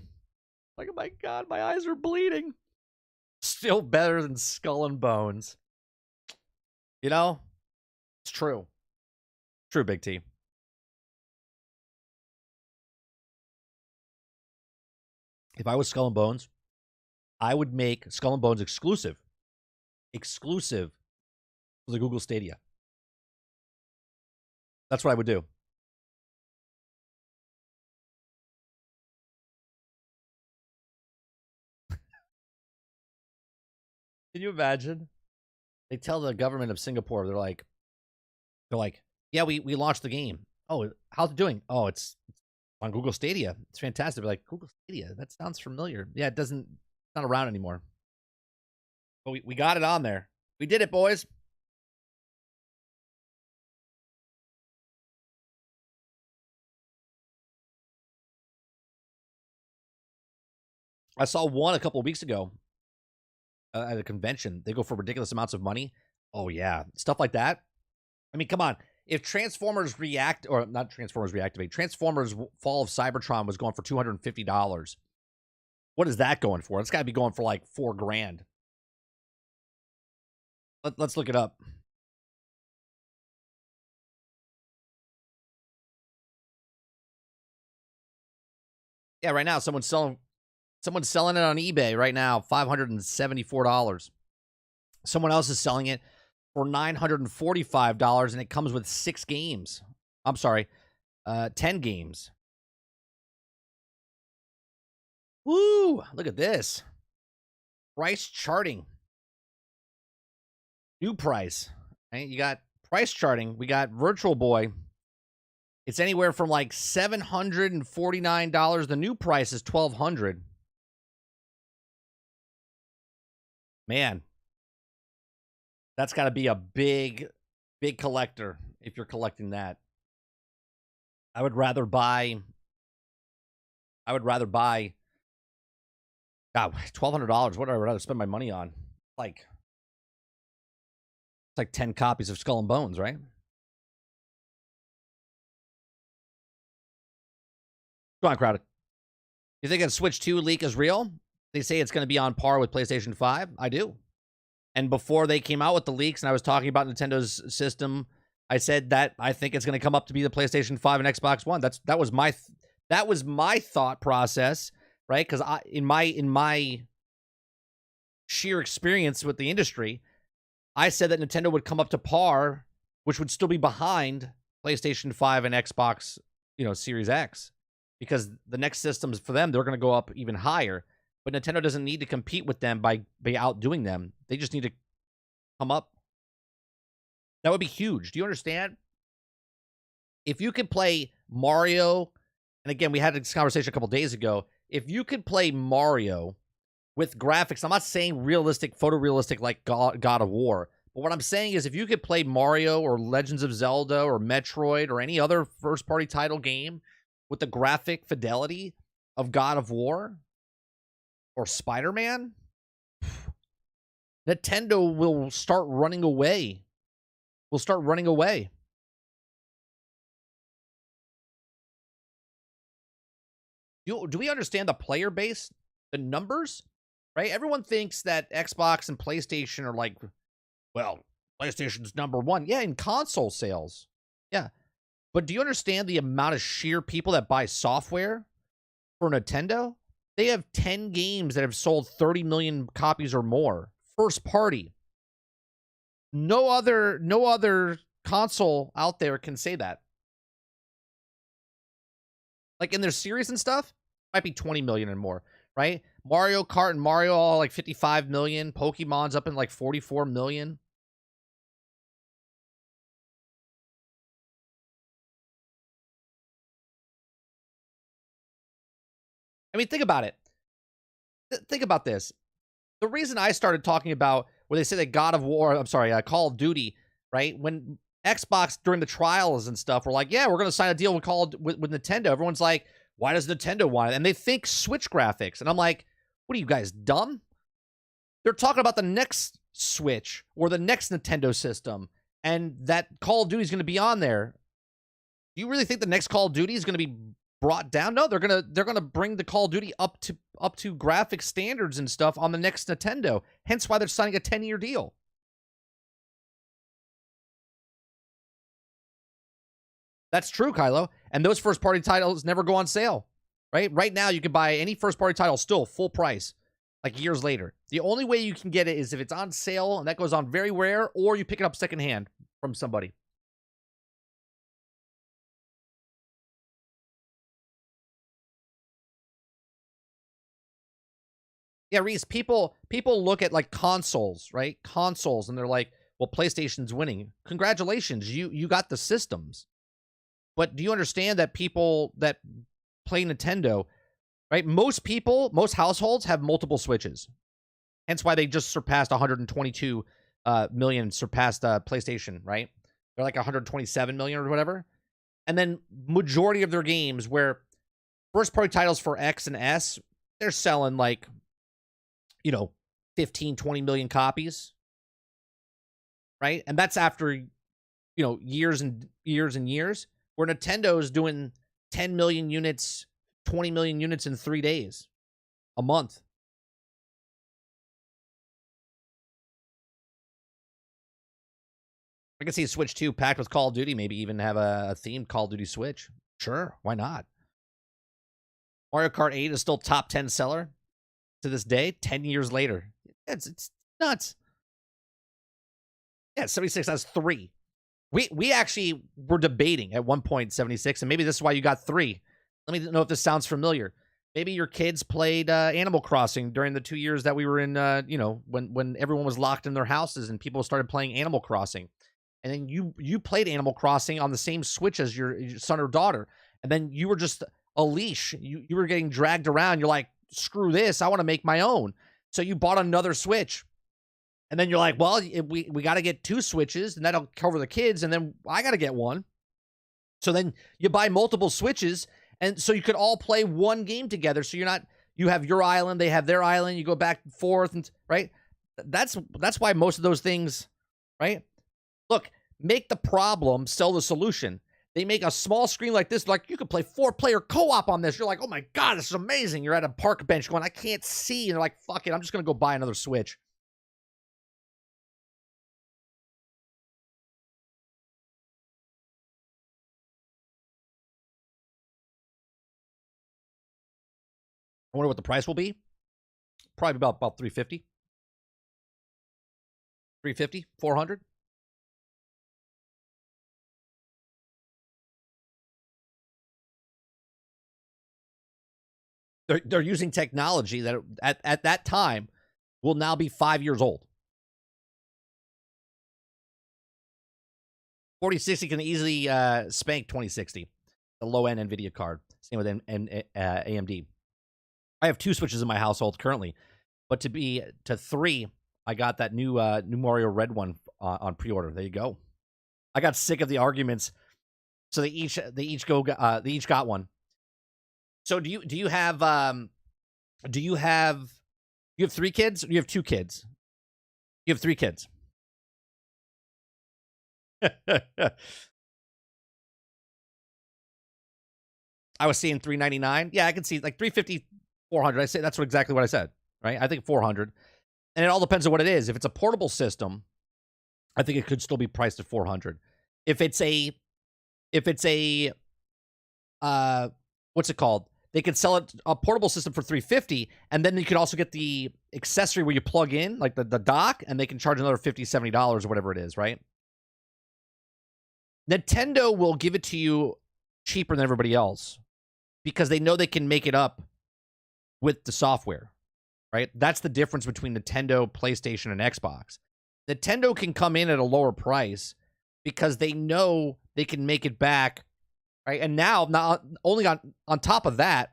Like, oh my God, my eyes are bleeding. Still better than Skull and Bones. It's true. True, Big T. If I was Skull and Bones, I would make Skull and Bones exclusive to the Google Stadia. That's what I would do. Can you imagine? They tell the government of Singapore, they're like, yeah, we launched the game. Oh, how's it doing? Oh, it's on Google Stadia. It's fantastic. They're like, Google Stadia? That sounds familiar. Yeah, it's not around anymore. But we got it on there. We did it, boys. I saw one a couple of weeks ago at a convention. They go for ridiculous amounts of money. Oh, yeah. Stuff like that. I mean, come on. If Transformers Reactivate, Transformers Fall of Cybertron was going for $250. What is that going for? It's got to be going for like $4,000. Let's look it up. Yeah, right now someone's selling it on eBay right now, $574. Someone else is selling it for $945, and it comes with 6 games. I'm sorry, 10 games. Woo! Look at this. Price charting. New price. Right? You got price charting. We got Virtual Boy. It's anywhere from like $749. The new price is $1,200. Man, that's got to be a big collector if you're collecting that. I would rather buy. God, $1,200. What would I rather spend my money on? It's like 10 copies of Skull and Bones, right? Go on, crowd. You think a Switch 2 leak is real? They say it's going to be on par with PlayStation 5. I do. And before they came out with the leaks and I was talking about Nintendo's system, I said that I think it's going to come up to be the PlayStation 5 and Xbox One. That was my thought process, right? Because in my sheer experience with the industry, I said that Nintendo would come up to par, which would still be behind PlayStation 5 and Xbox, Series X, because the next systems for them, they're going to go up even higher. But Nintendo doesn't need to compete with them by outdoing them. They just need to come up. That would be huge. Do you understand? If you could play Mario, and again, we had this conversation a couple days ago. If you could play Mario with graphics, I'm not saying realistic, photorealistic like God of War. But what I'm saying is if you could play Mario or Legends of Zelda or Metroid or any other first-party title game with the graphic fidelity of God of War or Spider-Man, Nintendo will start running away. Do we understand the player base? The numbers? Right? Everyone thinks that Xbox and PlayStation are like, well, PlayStation's number one. Yeah, in console sales. Yeah. But do you understand the amount of sheer people that buy software for Nintendo? They have 10 games that have sold 30 million copies or more. First party. No other console out there can say that. Like in their series and stuff, might be 20 million and more, right? Mario Kart and Mario all like 55 million. Pokemon's up in like 44 million. I mean, think about it. Think about this. The reason I started talking about where they say that God of War, I'm sorry, Call of Duty, right? When Xbox during the trials and stuff were like, yeah, we're going to sign a deal with Nintendo. Everyone's like, why does Nintendo want it? And they think Switch graphics. And I'm like, what are you guys, dumb? They're talking about the next Switch or the next Nintendo system, and that Call of Duty is going to be on there. Do you really think the next Call of Duty is going to be brought down? No, they're gonna bring the Call of Duty up to graphic standards and stuff on the next Nintendo. Hence why they're signing a 10-year deal. That's true, Kylo. And those first-party titles never go on sale, right? Right now, you can buy any first-party title still full price, like years later. The only way you can get it is if it's on sale, and that goes on very rare, or you pick it up secondhand from somebody. Yeah, Reese, people look at like consoles, right? Consoles, and they're like, well, PlayStation's winning. Congratulations, you got the systems. But do you understand that people that play Nintendo, right? Most households have multiple Switches. Hence why they just surpassed 122 million, surpassed PlayStation, right? They're like 127 million or whatever. And then majority of their games where first-party titles for X and S, they're selling like, 15, 20 million copies, right? And that's after, years and years and years, where Nintendo is doing 10 million units, 20 million units in 3 days, a month. I can see a Switch 2 packed with Call of Duty, maybe even have a themed Call of Duty Switch. Sure, why not? Mario Kart 8 is still top 10 seller to this day, 10 years later. It's nuts. Yeah, 76 has 3. We actually were debating at one point 76, and maybe this is why you got 3. Let me know if this sounds familiar. Maybe your kids played Animal Crossing during the 2 years that we were in, when everyone was locked in their houses and people started playing Animal Crossing. And then you played Animal Crossing on the same Switch as your son or daughter. And then you were just a leash. You were getting dragged around. You're like, screw this, I want to make my own. So you bought another Switch. And then you're like, well, we got to get 2 Switches, and that'll cover the kids, and then I got to get one. So then you buy multiple Switches, and so you could all play one game together. So you have your island, they have their island, you go back and forth, and right? That's why most of those things, right? Look, make the problem, sell the solution. They make a small screen like this, like you could play 4-player co-op on this. You're like, oh my God, this is amazing. You're at a park bench going, I can't see. And you're like, fuck it, I'm just going to go buy another Switch. I wonder what the price will be. Probably about 350. 350, 400. They're using technology that at that time will now be 5 years old. 4060 can easily spank 2060, the low end NVIDIA card. Same with AMD. I have 2 Switches in my household currently, but to 3, I got that new Mario Red one on pre-order. There you go. I got sick of the arguments, so they each got one. So do you have 3 kids? Or do you have 2 kids? You have 3 kids. I was seeing $399. Yeah, I can see like 350, 400. I say that's exactly what I said, right? I think 400, and it all depends on what it is. If it's a portable system, I think it could still be priced at 400. If it's a what's it called? They could sell it a portable system for 350, and then you could also get the accessory where you plug in, like the dock, and they can charge another $50, $70 or whatever it is, right? Nintendo will give it to you cheaper than everybody else because they know they can make it up with the software. right? That's the difference between Nintendo, PlayStation, and Xbox. Nintendo can come in at a lower price because they know they can make it back, right? And now, not only on top of that,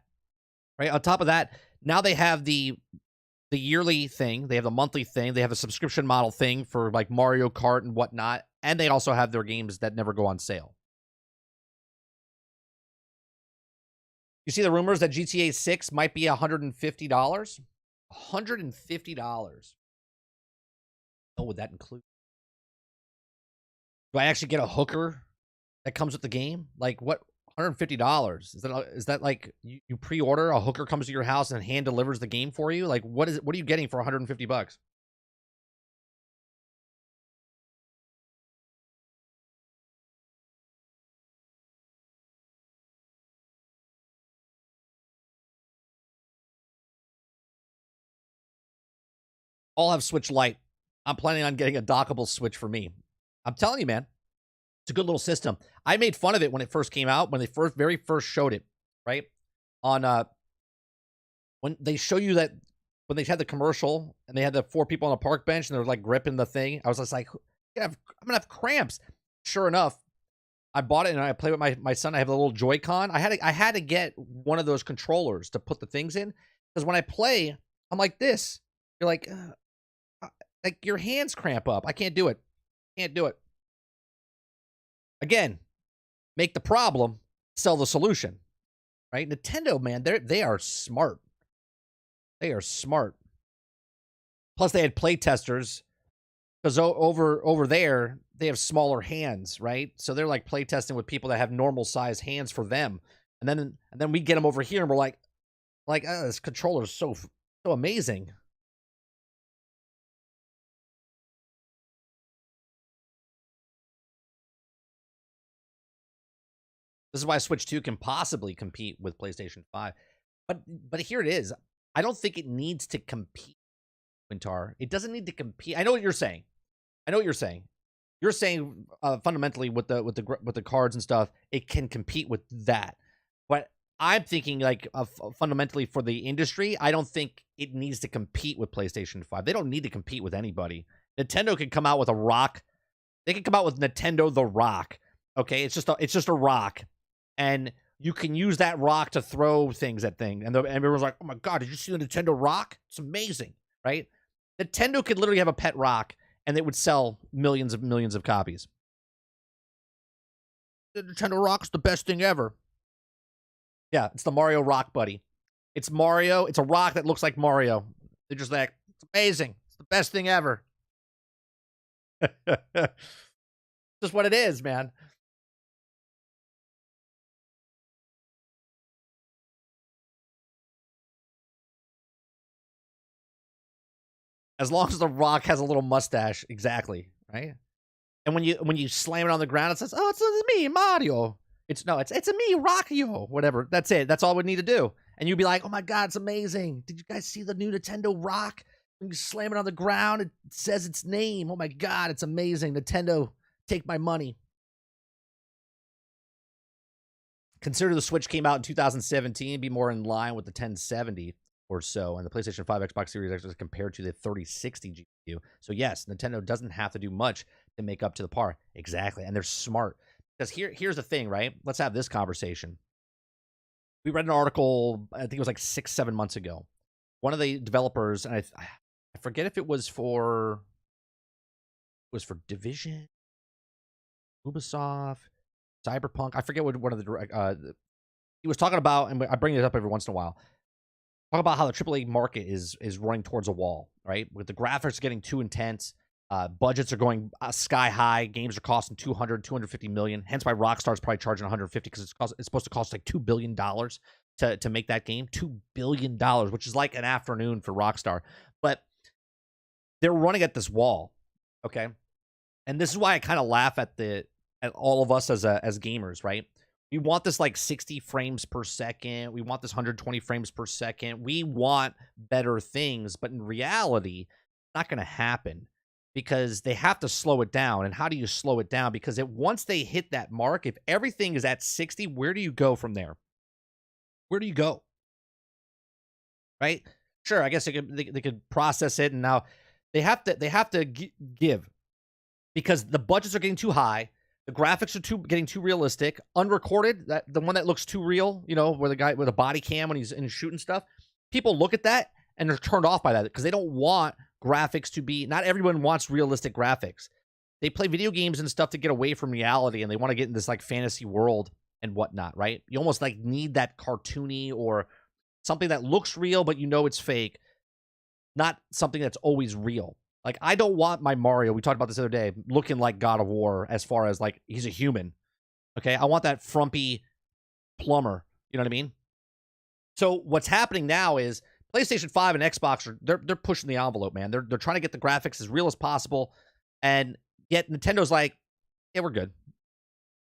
right? On top of that, now they have the yearly thing, they have the monthly thing, they have a subscription model thing for like Mario Kart and whatnot, and they also have their games that never go on sale. You see the rumors that GTA 6 might be $150? $150. What would that include? Do I actually get a hooker that comes with the game? Like, what? $150. Is that like you pre-order, a hooker comes to your house and hand delivers the game for you? Like, what are you getting for $150? I'll have Switch Lite. I'm planning on getting a dockable Switch for me. I'm telling you, man, it's a good little system. I made fun of it when it first came out, when they very first showed it, right? On when they show you that, when they had the commercial and they had the 4 people on a park bench and they're like gripping the thing, I was just like, I'm gonna have cramps. Sure enough, I bought it and I play with my son. I have a little Joy-Con. I had to get one of those controllers to put the things in, because when I play, I'm like this. You're like your hands cramp up. I can't do it. Can't do it. Again, make the problem, sell the solution, right? Nintendo, man, they are smart. They are smart. Plus, they had play testers, because over there they have smaller hands, right? So they're like play testing with people that have normal size hands for them, and then we get them over here and we're like, this controller is so amazing. This is why Switch 2 can possibly compete with PlayStation 5. But here it is. I don't think it needs to compete, Quintar. It doesn't need to compete. I know what you're saying. You're saying fundamentally with the cards and stuff, it can compete with that. But I'm thinking like fundamentally for the industry, I don't think it needs to compete with PlayStation 5. They don't need to compete with anybody. Nintendo can come out with a rock. They can come out with Nintendo the Rock. Okay, it's just a rock. And you can use that rock to throw things at things. And everyone's like, oh my God, did you see the Nintendo rock? It's amazing, right? Nintendo could literally have a pet rock and it would sell millions of copies. The Nintendo rock's the best thing ever. Yeah, it's the Mario rock, buddy. It's Mario. It's a rock that looks like Mario. They're just like, it's amazing. It's the best thing ever. Just what it is, man. As long as the rock has a little mustache, exactly, right? And when you slam it on the ground, it says, "Oh, it's me, Mario." It's a me, Rockio, whatever. That's it. That's all we need to do. And you'd be like, "Oh my God, it's amazing! Did you guys see the new Nintendo Rock? When you slam it on the ground, it says its name. Oh my God, it's amazing! Nintendo, take my money." Consider the Switch came out in 2017, be more in line with the 1070 or so, and the PlayStation 5, Xbox Series X is compared to the 3060 GPU. So yes, Nintendo doesn't have to do much to make up to the par. Exactly, and they're smart. Because here's the thing, right? Let's have this conversation. We read an article, I think it was like 6-7 months ago. One of the developers, and I forget if it was for Division, Ubisoft, Cyberpunk. I forget what one of the he was talking about, and I bring it up every once in a while. Talk about how the AAA market is running towards a wall, right? With the graphics getting too intense, budgets are going sky high. Games are costing 250 million. Hence why Rockstar's probably charging 150, because it's supposed to cost like $2 billion to make that game. $2 billion, which is like an afternoon for Rockstar. But they're running at this wall, okay? And this is why I kind of laugh at all of us as gamers, right? We want this like 60 frames per second. We want this 120 frames per second. We want better things, but in reality, it's not going to happen, because they have to slow it down. And how do you slow it down? Because once they hit that mark, if everything is at 60, where do you go from there? Where do you go? Right? Sure, I guess they could process it, and now they have to give, because the budgets are getting too high, the graphics are getting too realistic, unrecorded, that the one that looks too real, you know, where the guy with a body cam when he's in shooting stuff, people look at that and they're turned off by that because they don't want graphics to be. Not everyone wants realistic graphics. They play video games and stuff to get away from reality, and they want to get in this like fantasy world and whatnot, right? You almost like need that cartoony or something that looks real, but you know it's fake, not something that's always real. Like, I don't want my Mario, we talked about this the other day, looking like God of War as far as, like, he's a human. Okay? I want that frumpy plumber. You know what I mean? So what's happening now is PlayStation 5 and Xbox, they're pushing the envelope, man. They're trying to get the graphics as real as possible, and yet Nintendo's like, yeah, we're good.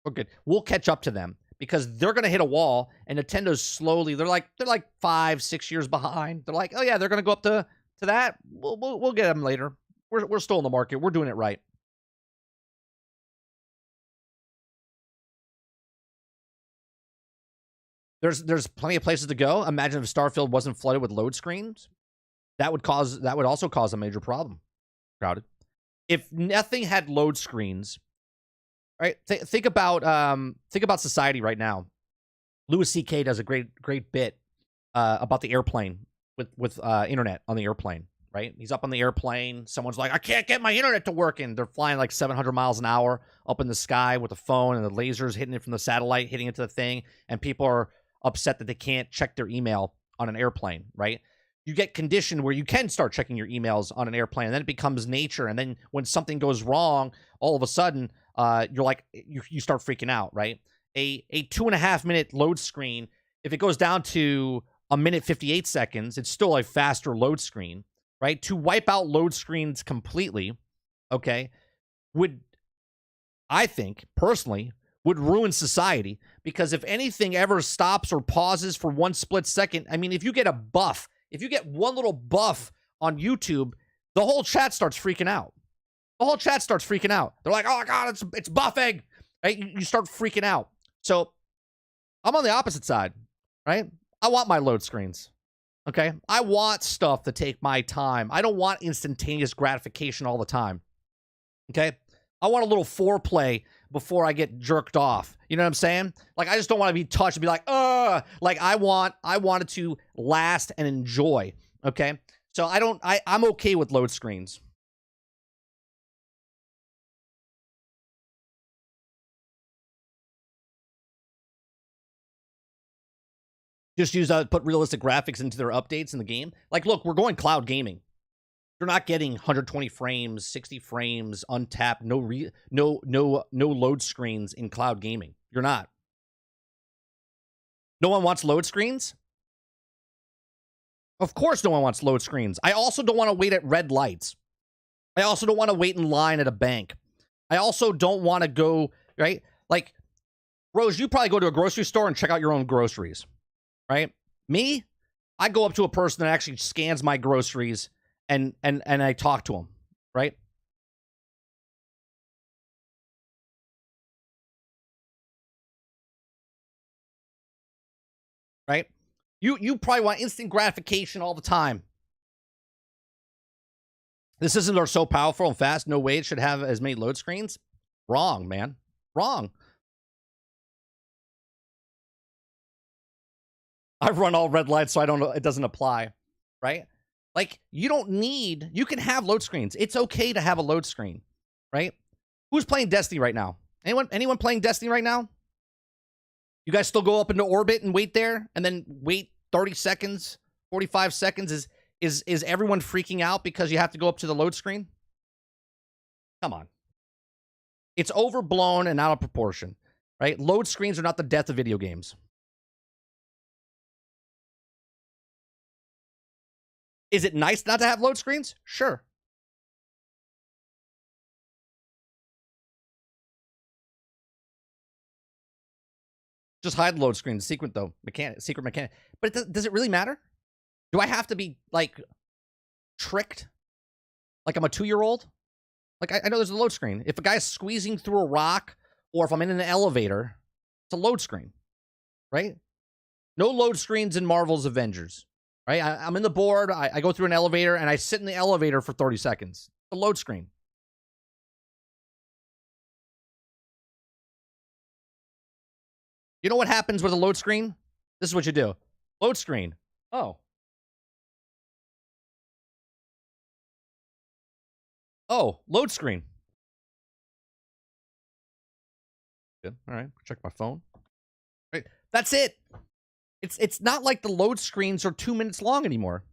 We're good. We'll catch up to them, because they're going to hit a wall, and Nintendo's slowly, they're like 5-6 years behind. They're like, oh yeah, they're going to go up to that. We'll get them later. We're still in the market. We're doing it right. There's plenty of places to go. Imagine if Starfield wasn't flooded with load screens. That would also cause a major problem. Crowded. If nothing had load screens, right? Think about society right now. Louis C.K. does a great bit about the airplane with internet on the airplane. Right? He's up on the airplane. Someone's like, I can't get my internet to work. And they're flying like 700 miles an hour up in the sky with a phone, and the lasers hitting it from the satellite, hitting into the thing. And people are upset that they can't check their email on an airplane, right? You get conditioned where you can start checking your emails on an airplane, and then it becomes nature. And then when something goes wrong, all of a sudden, you're like, you start freaking out, right? A 2.5 minute load screen, if it goes down to 1 minute 58 seconds, it's still a faster load screen. Right? To wipe out load screens completely, okay, I think, personally, would ruin society, because if anything ever stops or pauses for 1 split second, I mean, if you get one little buff on YouTube, the whole chat starts freaking out. They're like, oh my God, it's buffing, right? You start freaking out. So I'm on the opposite side, right? I want my load screens. Okay? I want stuff to take my time. I don't want instantaneous gratification all the time. Okay? I want a little foreplay before I get jerked off. You know what I'm saying? Like, I just don't want to be touched and be like, ugh. Like, I want it to last and enjoy. Okay? So I'm okay with load screens. Just put realistic graphics into their updates in the game. Like, look, we're going cloud gaming. You're not getting 120 frames, 60 frames, untapped, no load screens in cloud gaming. You're not. No one wants load screens? Of course no one wants load screens. I also don't want to wait at red lights. I also don't want to wait in line at a bank. I also don't want to go, right? Like, Rose, you probably go to a grocery store and check out your own groceries. Right? Me, I go up to a person that actually scans my groceries and I talk to them, right? Right? You probably want instant gratification all the time. The systems are so powerful and fast, no way it should have as many load screens. Wrong, man. Wrong. I run all red lights, so I don't know. It doesn't apply, right? Like, you can have load screens. It's okay to have a load screen, right? Who's playing Destiny right now? Anyone playing Destiny right now? You guys still go up into orbit and wait there, and then wait 30 seconds, 45 seconds? Is everyone freaking out because you have to go up to the load screen? Come on. It's overblown and out of proportion, right? Load screens are not the death of video games. Is it nice not to have load screens? Sure. Just hide load screens. Secret mechanic. But does it really matter? Do I have to be, like, tricked? Like I'm a 2-year-old? Like, I know there's a load screen. If a guy's squeezing through a rock, or if I'm in an elevator, it's a load screen. Right? No load screens in Marvel's Avengers. right? I'm in the board. I go through an elevator, and I sit in the elevator for 30 seconds. The load screen. You know what happens with a load screen? This is what you do. Load screen. Oh. Oh, load screen. Good. All right. Check my phone. Right. That's it. It's not like the load screens are 2 minutes long anymore.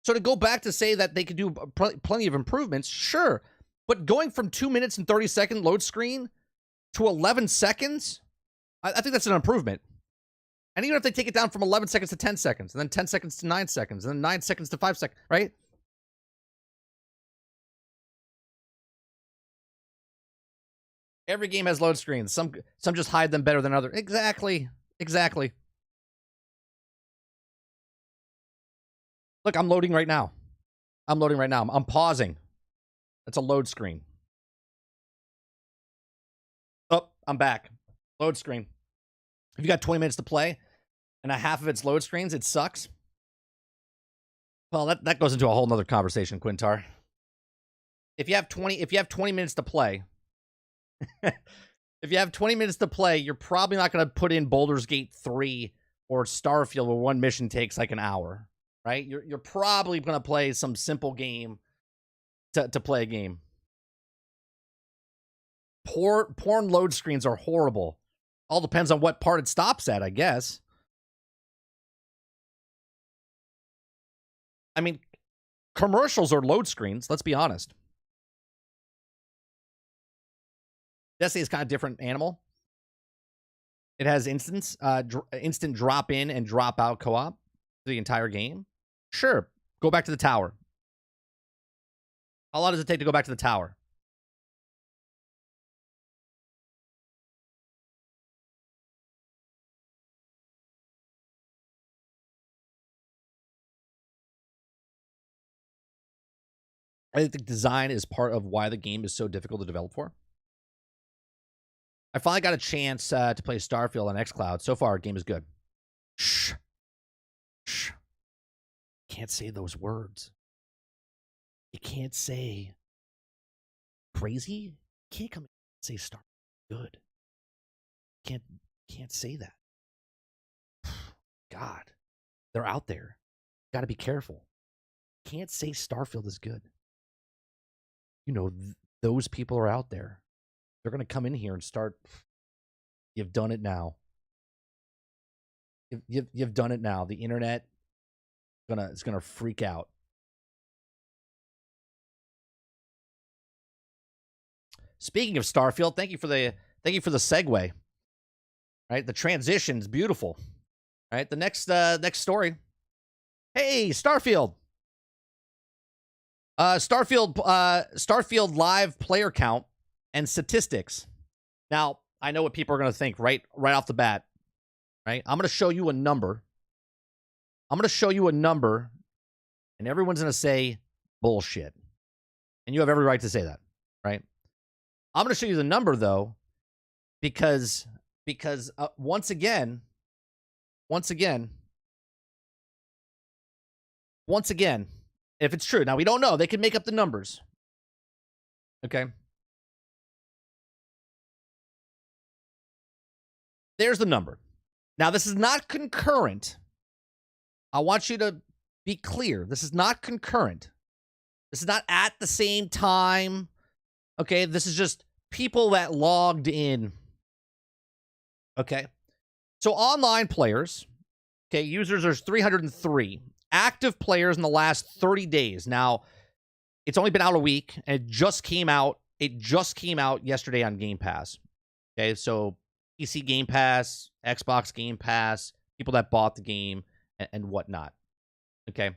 So to go back to say that they could do plenty of improvements, sure. But going from 2 minutes and 30-second load screen to 11 seconds, I think that's an improvement. And even if they take it down from 11 seconds to 10 seconds, and then 10 seconds to 9 seconds, and then 9 seconds to 5 seconds, right? Every game has load screens. Some just hide them better than others. Exactly. Exactly. Look, I'm loading right now. I'm loading right now. I'm pausing. That's a load screen. Oh, I'm back. Load screen. If you got 20 minutes to play and a half of it's load screens, it sucks. Well, that goes into a whole nother conversation, Quintar. If you have 20 minutes to play, if you have 20 minutes to play, you're probably not going to put in Baldur's Gate 3 or Starfield where one mission takes like an hour, right? You're probably going to play some simple game to play a game. Porn load screens are horrible. All depends on what part it stops at, I guess. I mean, commercials are load screens, let's be honest. Destiny is kind of different animal. It has instant drop in and drop out co-op the entire game. Sure, go back to the tower. How long does it take to go back to the tower? I think design is part of why the game is so difficult to develop for. I finally got a chance to play Starfield on xCloud. So far, the game is good. Shh. Shh. Can't say those words. You can't say crazy. You can't come and say Starfield good. Can't say that. God, they're out there. Got to be careful. Can't say Starfield is good. You know, those people are out there. They're going to come in here and start. You've done it now. You've done it now. The internet is gonna freak out. Speaking of Starfield, thank you for the segue. Right, the transition's beautiful. Right, the next story. Hey, Starfield. Starfield live player count and statistics. Now, I know what people are going to think right off the bat. Right? I'm going to show you a number. And everyone's going to say bullshit. And you have every right to say that, right? I'm going to show you the number though, because once again, if it's true, now we don't know, they can make up the numbers. Okay. There's the number. Now, this is not concurrent. I want you to be clear. This is not concurrent. This is not at the same time. Okay, this is just people that logged in. Okay. So online players, okay, users, there's 303. Active players in the last 30 days. Now, it's only been out a week, and it just came out yesterday on Game Pass. Okay, so PC Game Pass, Xbox Game Pass, people that bought the game, and whatnot. Okay.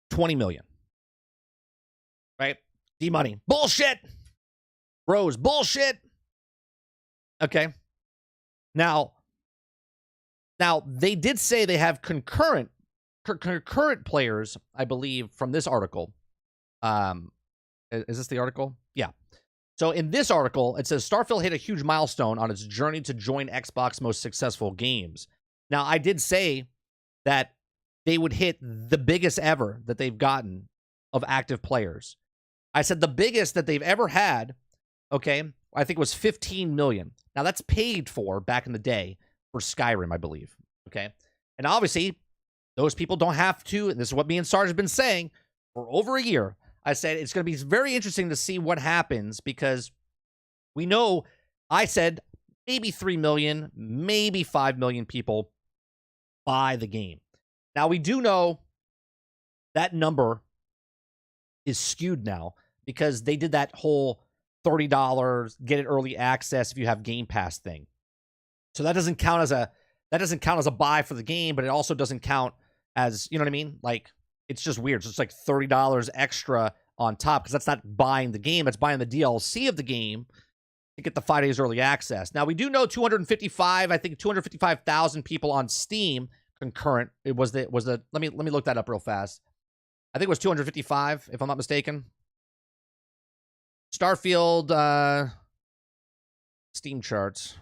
20 million. Right? D-money. Bullshit! Bros, bullshit! Okay. Now, they did say they have concurrent players, I believe, from this article. Is this the article? Yeah. So in this article, it says Starfield hit a huge milestone on its journey to join Xbox's most successful games. Now, I did say that they would hit the biggest ever that they've gotten of active players. I said the biggest that they've ever had, okay, I think was 15 million. Now, that's paid for back in the day for Skyrim, I believe, okay? And obviously, those people don't have to, and this is what me and Sarge have been saying for over a year. I said it's going to be very interesting to see what happens because we know, I said maybe 3 million, maybe 5 million people buy the game. Now, we do know that number is skewed now because they did that whole $30 get it early access if you have Game Pass thing. So that doesn't count as a buy for the game, but it also doesn't count as, you know what I mean? Like, it's just weird. So it's like $30 extra on top because that's not buying the game. It's buying the DLC of the game to get the 5 days early access. Now, we do know 255,000 people on Steam concurrent. It was the let me look that up real fast. I think it was 255, if I'm not mistaken. Starfield Steam charts.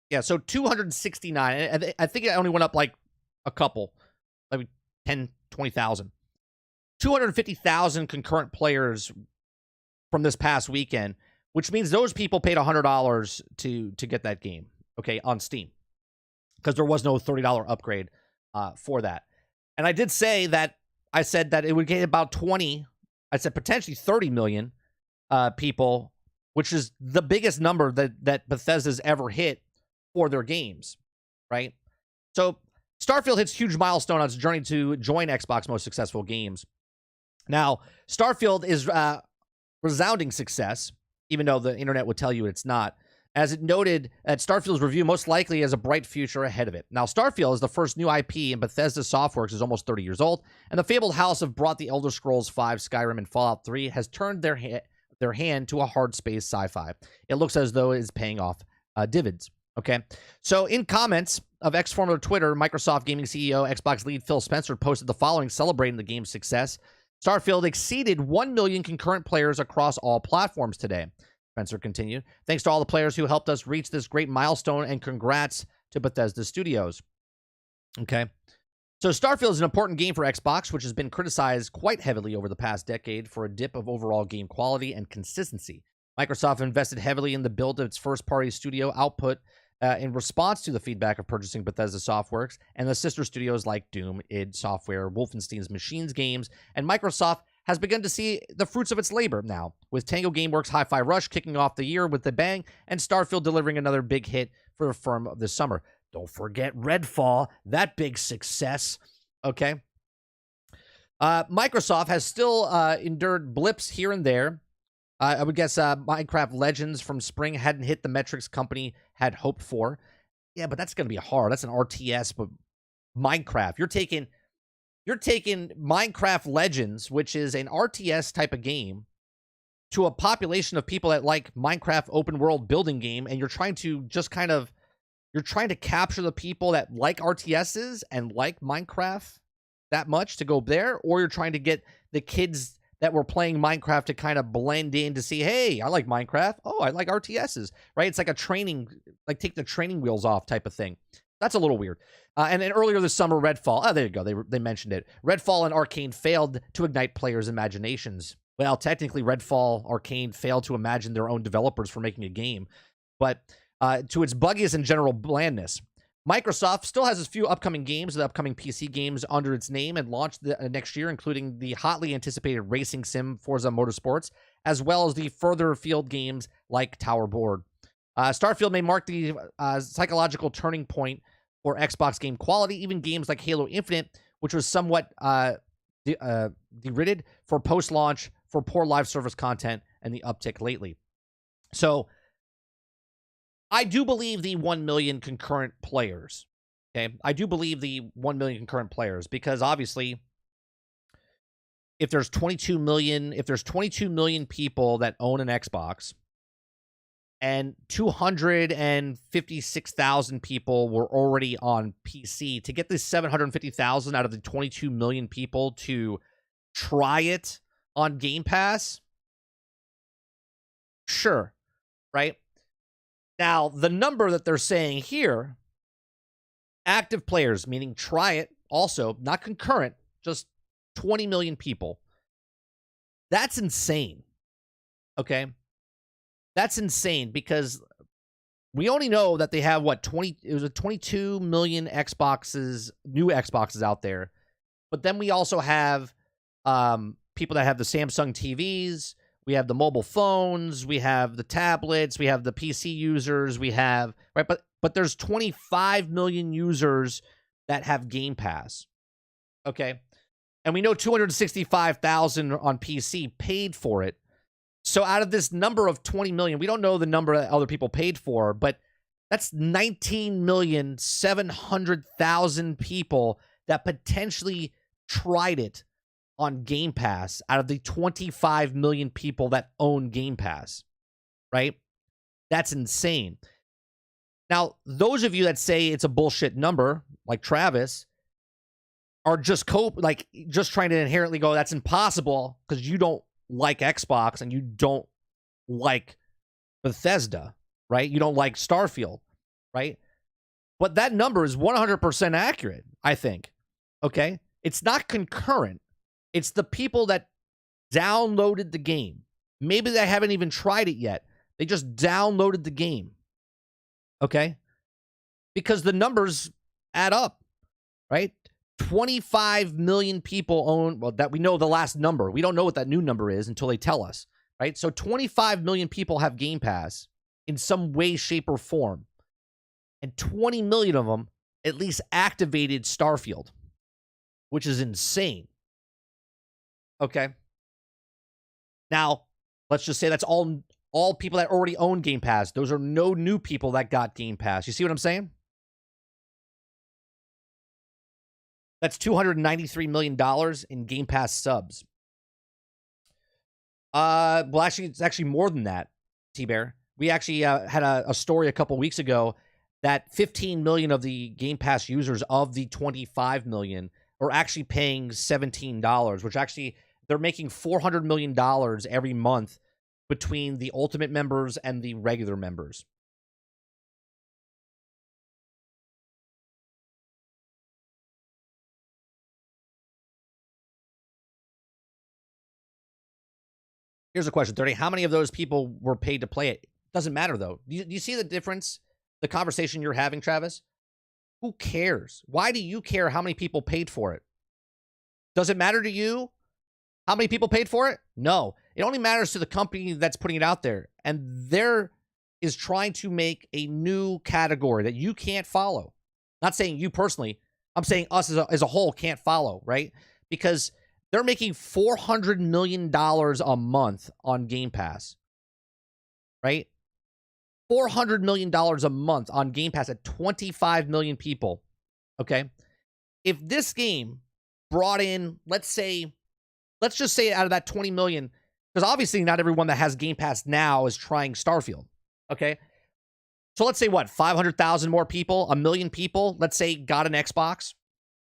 Yeah, so 269. I think it only went up like a couple, maybe 10, 20,000. 250,000 concurrent players from this past weekend, which means those people paid $100 to get that game, okay, on Steam, because there was no $30 upgrade for that. And I did say that, I said that it would get about 20, I said potentially 30 million people, which is the biggest number that Bethesda's ever hit for their games, right? So Starfield hits huge milestone on its journey to join Xbox most successful games. Now, Starfield is resounding success, even though the internet would tell you it's not. As it noted at Starfield's review, most likely has a bright future ahead of it. Now, Starfield is the first new IP, and Bethesda Softworks is almost 30 years old, and the fabled house have brought the Elder Scrolls V, Skyrim, and Fallout 3 has turned their hand to a hard space sci-fi. It looks as though it is paying off dividends. Okay, so in comments of ex-former Twitter, Microsoft Gaming CEO, Xbox lead Phil Spencer posted the following celebrating the game's success. Starfield exceeded 1 million concurrent players across all platforms today. Spencer continued, thanks to all the players who helped us reach this great milestone, and congrats to Bethesda Studios. Okay, so Starfield is an important game for Xbox, which has been criticized quite heavily over the past decade for a dip of overall game quality and consistency. Microsoft invested heavily in the build of its first-party studio output in response to the feedback of purchasing Bethesda Softworks and the sister studios like Doom, id Software, Wolfenstein's Machines games, and Microsoft has begun to see the fruits of its labor now, with Tango Gameworks' Hi-Fi Rush kicking off the year with a bang, and Starfield delivering another big hit for the firm this summer. Don't forget Redfall, that big success, okay? Microsoft has still endured blips here and there. I would guess Minecraft Legends from spring hadn't hit the metrics company had hoped for. Yeah, but that's going to be hard. That's an RTS, but Minecraft. You're taking Minecraft Legends, which is an RTS type of game, to a population of people that like Minecraft open world building game, and you're trying to capture the people that like RTSs and like Minecraft that much to go there, or you're trying to get the kids that were playing Minecraft to kind of blend in to see, hey, I like Minecraft. Oh, I like RTSs, right? It's like a training, like take the training wheels off type of thing. That's a little weird. And then earlier this summer, Redfall. Oh, there you go. They mentioned it. Redfall and Arcane failed to ignite players' imaginations. Well, technically, Redfall, Arcane failed to imagine their own developers for making a game. But to its bugginess and general blandness, Microsoft still has a few upcoming games, the upcoming PC games under its name, and launched next year, including the hotly anticipated racing sim Forza Motorsports, as well as the further afield games like Tower Board. Starfield may mark the psychological turning point for Xbox game quality. Even games like Halo Infinite, which was somewhat derided for post-launch for poor live service content and the uptick lately. So I do believe the 1 million concurrent players. Okay, I do believe the 1 million concurrent players because obviously, if there's 22 million people that own an Xbox, and 256,000 people were already on PC, to get this 750,000 out of the 22 million people to try it on Game Pass, sure, right? Now, the number that they're saying here, active players, meaning try it also, not concurrent, just 20 million people. That's insane. Okay? That's insane because we only know that they have, what, 22 million Xboxes, new Xboxes out there. But then we also have people that have the Samsung TVs, we have the mobile phones, we have the tablets, we have the PC users, we have, right? But there's 25 million users that have Game Pass. Okay? And we know 265,000 on PC paid for it. So out of this number of 20 million, we don't know the number that other people paid for, but that's 19,700,000 people that potentially tried it on Game Pass out of the 25 million people that own Game Pass, right? That's insane. Now, those of you that say it's a bullshit number, like Travis, are just trying to inherently go, that's impossible because you don't like Xbox and you don't like Bethesda, right? You don't like Starfield, right? But that number is 100% accurate, I think. Okay? It's not concurrent. It's the people that downloaded the game. Maybe they haven't even tried it yet. They just downloaded the game. Okay? Because the numbers add up, right? 25 million people own, well, that we know the last number. We don't know what that new number is until they tell us, right? So 25 million people have Game Pass in some way, shape, or form. And 20 million of them at least activated Starfield, which is insane. Okay. Now, let's just say that's all people that already own Game Pass. Those are no new people that got Game Pass. You see what I'm saying? That's $293 million in Game Pass subs. Well, actually, it's actually more than that, T-Bear. We actually had a story a couple weeks ago that 15 million of the Game Pass users of the 25 million are actually paying $17, which actually they're making $400 million every month between the Ultimate members and the regular members. Here's a question, 30. How many of those people were paid to play it? Doesn't matter, though. Do you see the difference? The conversation you're having, Travis? Who cares? Why do you care how many people paid for it? Does it matter to you how many people paid for it? No. It only matters to the company that's putting it out there. And there is trying to make a new category that you can't follow. Not saying you personally. I'm saying us as a whole can't follow, right? Because they're making $400 million a month on Game Pass, right? $400 million a month on Game Pass at 25 million people, okay? If this game brought in, let's just say out of that 20 million, because obviously not everyone that has Game Pass now is trying Starfield, okay? So let's say what, 500,000 more people, 1 million people, let's say got an Xbox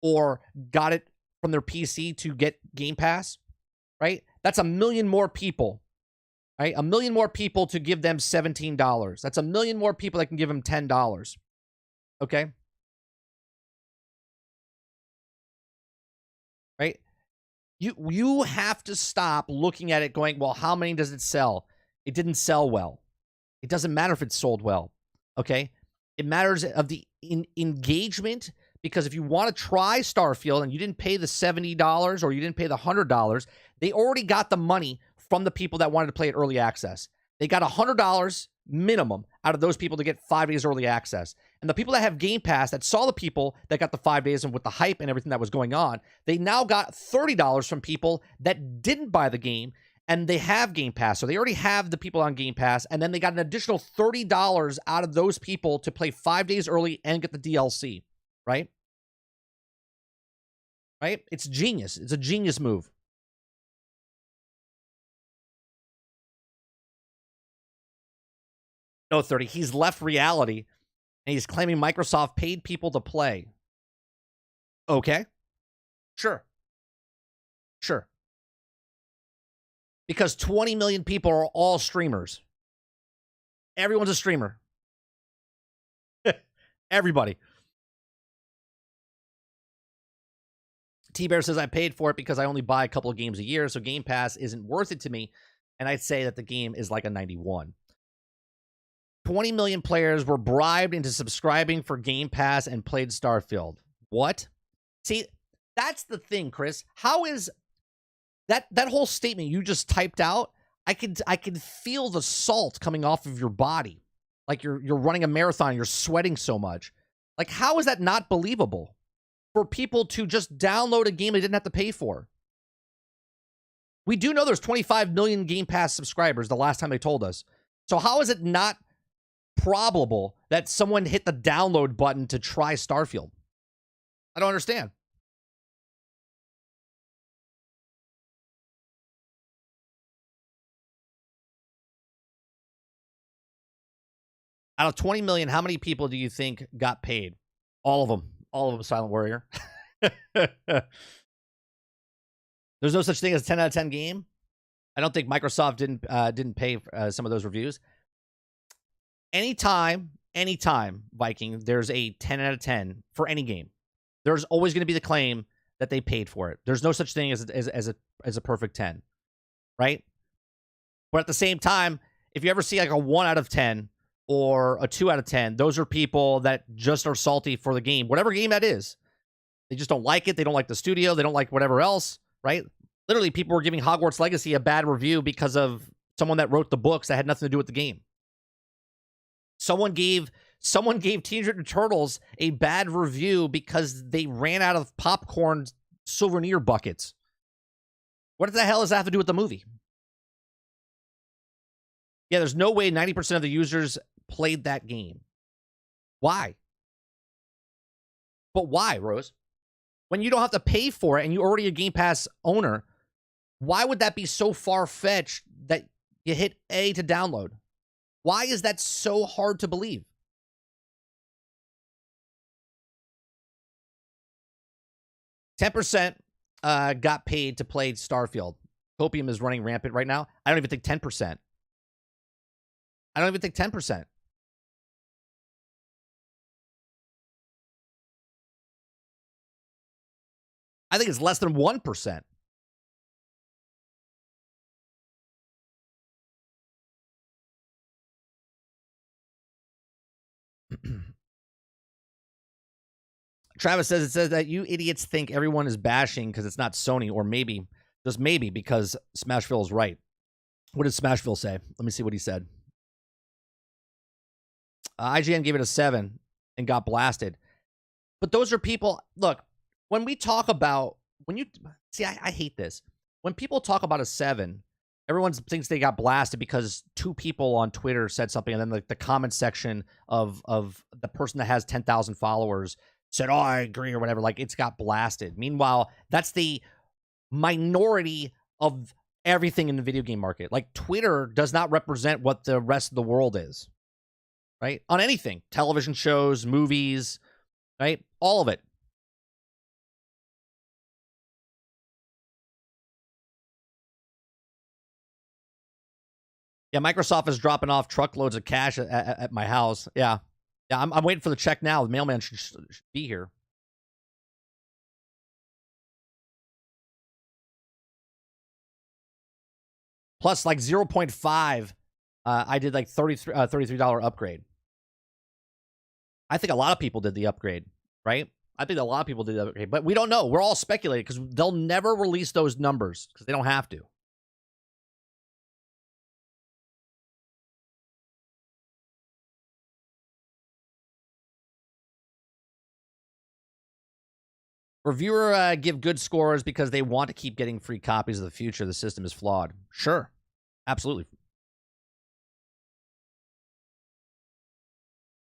or got it from their PC to get Game Pass, right? That's 1 million more people, right? 1 million more people to give them $17. That's 1 million more people that can give them $10, okay? Right? You have to stop looking at it going, well, how many does it sell? It didn't sell well. It doesn't matter if it sold well, okay? It matters of the engagement, because if you want to try Starfield and you didn't pay the $70 or you didn't pay the $100, they already got the money from the people that wanted to play it early access. They got $100 minimum out of those people to get 5 days early access. And the people that have Game Pass that saw the people that got the 5 days and with the hype and everything that was going on, they now got $30 from people that didn't buy the game and they have Game Pass. So they already have the people on Game Pass, and then they got an additional $30 out of those people to play 5 days early and get the DLC, right? Right? It's genius. It's a genius move. No, 30. He's left reality, and he's claiming Microsoft paid people to play. Okay. Sure. Sure. Because 20 million people are all streamers. Everyone's a streamer. Everybody. T-Bear says, I paid for it because I only buy a couple of games a year, so Game Pass isn't worth it to me. And I'd say that the game is like a 91. 20 million players were bribed into subscribing for Game Pass and played Starfield. What? See, that's the thing, Chris. How is that whole statement you just typed out? I could feel the salt coming off of your body. Like you're running a marathon, you're sweating so much. Like, how is that not believable for people to just download a game they didn't have to pay for? We do know there's 25 million Game Pass subscribers the last time they told us. So how is it not probable that someone hit the download button to try Starfield? I don't understand. Out of 20 million, how many people do you think got paid? All of them. All of them, Silent Warrior. There's no such thing as a 10 out of 10 game. I don't think Microsoft didn't pay some of those reviews. Anytime, Viking, there's a 10 out of 10 for any game. There's always going to be the claim that they paid for it. There's no such thing as a perfect 10, right? But at the same time, if you ever see like a 1 out of 10 or a 2 out of 10, those are people that just are salty for the game, whatever game that is. They just don't like it. They don't like the studio. They don't like whatever else, right? Literally, people were giving Hogwarts Legacy a bad review because of someone that wrote the books that had nothing to do with the game. Someone gave Teenage Mutant Turtles a bad review because they ran out of popcorn souvenir buckets. What the hell does that have to do with the movie? Yeah, there's no way 90% of the users played that game. Why? But why, Rose? When you don't have to pay for it and you're already a Game Pass owner, why would that be so far-fetched that you hit A to download? Why is that so hard to believe? %, got paid to play Starfield. Copium is running rampant right now. I don't even think 10%. I don't even think 10%. I think it's less than 1%. Travis says, it says that you idiots think everyone is bashing because it's not Sony, or maybe, just maybe, because Smashville is right. What did Smashville say? Let me see what he said. IGN gave it a 7 and got blasted. But those are people, look, when we talk about, I hate this. When people talk about a 7, everyone thinks they got blasted because 2 people on Twitter said something, and then the comment section of the person that has 10,000 followers said, oh, I agree, or whatever. Like, it's got blasted. Meanwhile, that's the minority of everything in the video game market. Like, Twitter does not represent what the rest of the world is, right? On anything. Television shows, movies, right? All of it. Yeah, Microsoft is dropping off truckloads of cash at my house. Yeah. Yeah, I'm waiting for the check now. The mailman should be here. Plus, like 0.5, I did like $33 upgrade. I think a lot of people did the upgrade, right? I think a lot of people did the upgrade, but we don't know. We're all speculating because they'll never release those numbers because they don't have to. Reviewer give good scores because they want to keep getting free copies of the future. The system is flawed. Sure. Absolutely.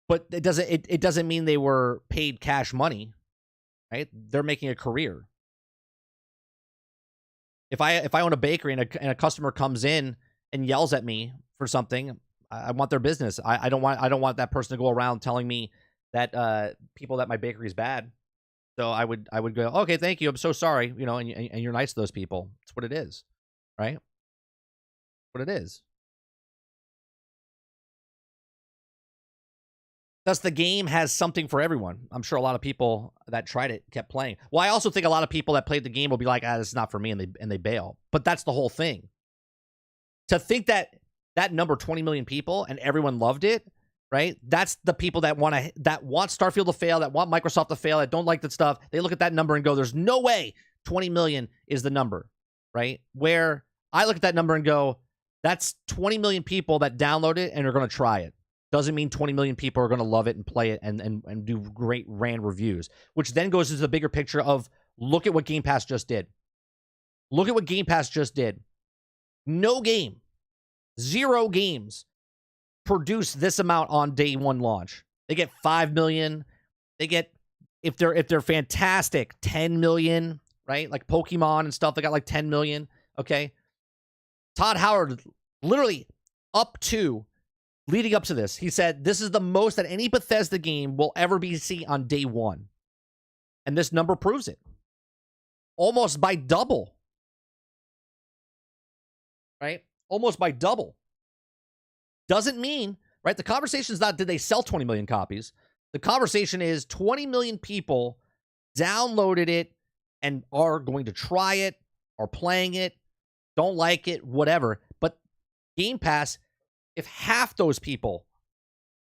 But it doesn't mean they were paid cash money, right? They're making a career. If I own a bakery and a customer comes in and yells at me for something, I want their business. I don't want that person to go around telling me that people that my bakery is bad. So I would go, okay, thank you. I'm so sorry, and you're nice to those people. That's what it is, right? What it is. Thus, the game has something for everyone. I'm sure a lot of people that tried it kept playing. Well, I also think a lot of people that played the game will be like, this is not for me, and they bail. But that's the whole thing. To think that number, 20 million people, and everyone loved it, right? That's the people that want Starfield to fail, that want Microsoft to fail, that don't like that stuff. They look at that number and go, there's no way 20 million is the number, right? Where I look at that number and go, that's 20 million people that download it and are going to try it. Doesn't mean 20 million people are going to love it and play it and do great rand reviews, which then goes into the bigger picture of look at what Game Pass just did. Look at what Game Pass just did. No game, 0 games produce this amount on day one launch. They get 5 million. They get, if they're fantastic, 10 million, right? Like Pokemon and stuff, they got like 10 million. Okay. Todd Howard, literally leading up to this, he said, this is the most that any Bethesda game will ever be seen on day one. And this number proves it. Almost by double. Right? Almost by double. Doesn't mean, right? The conversation is not, did they sell 20 million copies? The conversation is 20 million people downloaded it and are going to try it, are playing it, don't like it, whatever. But Game Pass, if half those people,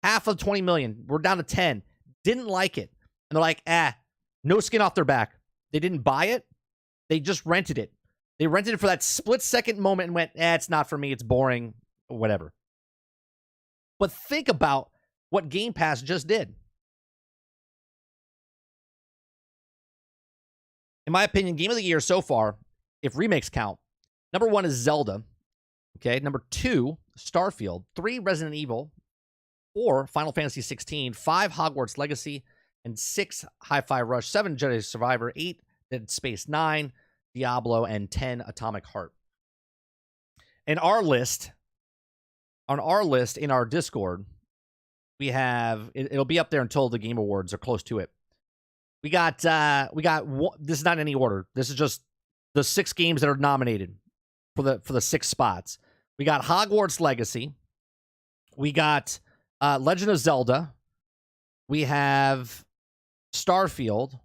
half of 20 million, we're down to 10, didn't like it, and they're like, no skin off their back. They didn't buy it. They just rented it. They rented it for that split-second moment and went, it's not for me. It's boring, whatever. But think about what Game Pass just did. In my opinion, Game of the Year so far, if remakes count, number 1 is Zelda. Okay, number 2, Starfield. 3, Resident Evil. 4, Final Fantasy 16. 5, Hogwarts Legacy. And 6, Hi-Fi Rush. 7, Jedi Survivor. 8, Dead Space. 9, Diablo. And 10, Atomic Heart. In our list, in our Discord, we have, it'll be up there until the Game Awards are close to it. We got, this is not in any order. This is just the 6 games that are nominated for the 6 spots. We got Hogwarts Legacy. We got Legend of Zelda. We have Starfield.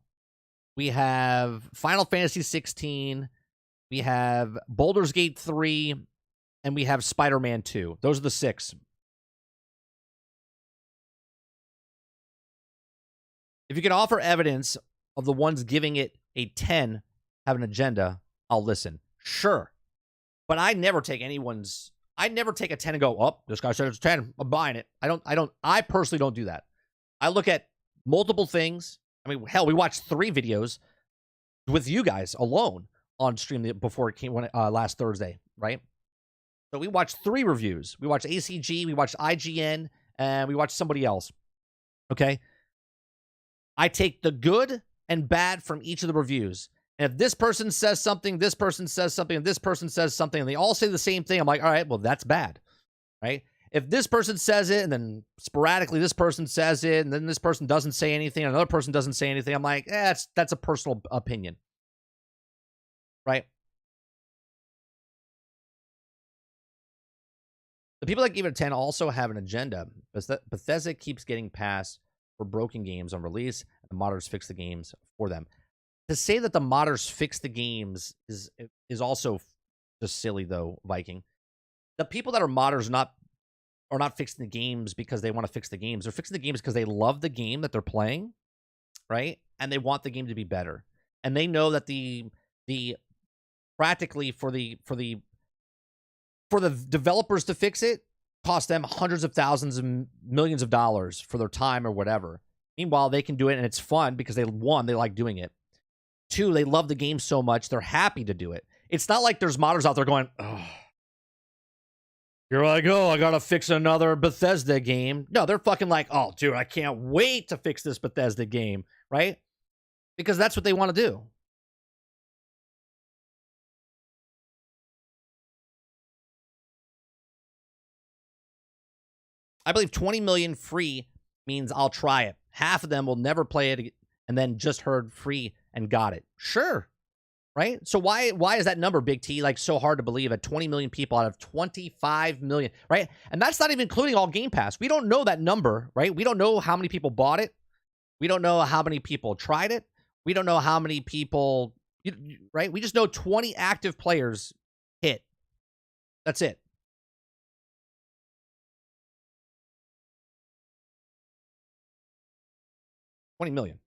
We have Final Fantasy 16. We have Baldur's Gate 3. And we have Spider-Man 2. Those are the 6. If you can offer evidence of the ones giving it a 10 have an agenda, I'll listen. Sure. But I never take a 10 and go, this guy said it's 10. I'm buying it. I personally don't do that. I look at multiple things. I mean, hell, we watched 3 videos with you guys alone on stream before it came last Thursday, right? So we watched 3 reviews. We watched ACG, we watched IGN, and we watched somebody else. Okay? I take the good and bad from each of the reviews. And if this person says something, this person says something, and this person says something, and they all say the same thing, I'm like, all right, well, that's bad, right? If this person says it, and then sporadically this person says it, and then this person doesn't say anything, and another person doesn't say anything, I'm like, that's a personal opinion, right? The people that give it a 10 also have an agenda. Bethesda keeps getting passed for broken games on release, and the modders fix the games for them. To say that the modders fix the games is also just silly, though, Viking. The people that are modders are not fixing the games because they want to fix the games. They're fixing the games because they love the game that they're playing, right? And they want the game to be better. And they know that the practically for the developers to fix it cost them hundreds of thousands and millions of dollars for their time or whatever. Meanwhile, they can do it and it's fun because they like doing it. 2, they love the game so much, they're happy to do it. It's not like there's modders out there going, you're like, I gotta fix another Bethesda game. No, they're fucking like, dude, I can't wait to fix this Bethesda game, right? Because that's what they want to do. I believe 20 million free means I'll try it. Half of them will never play it and then just heard free and got it. Sure. right? So why is that number, Big T, like so hard to believe at 20 million people out of 25 million, right? And that's not even including all Game Pass. We don't know that number, right? We don't know how many people bought it. We don't know how many people tried it. We don't know how many people, right? We just know 20 active players hit. That's it. $20 million.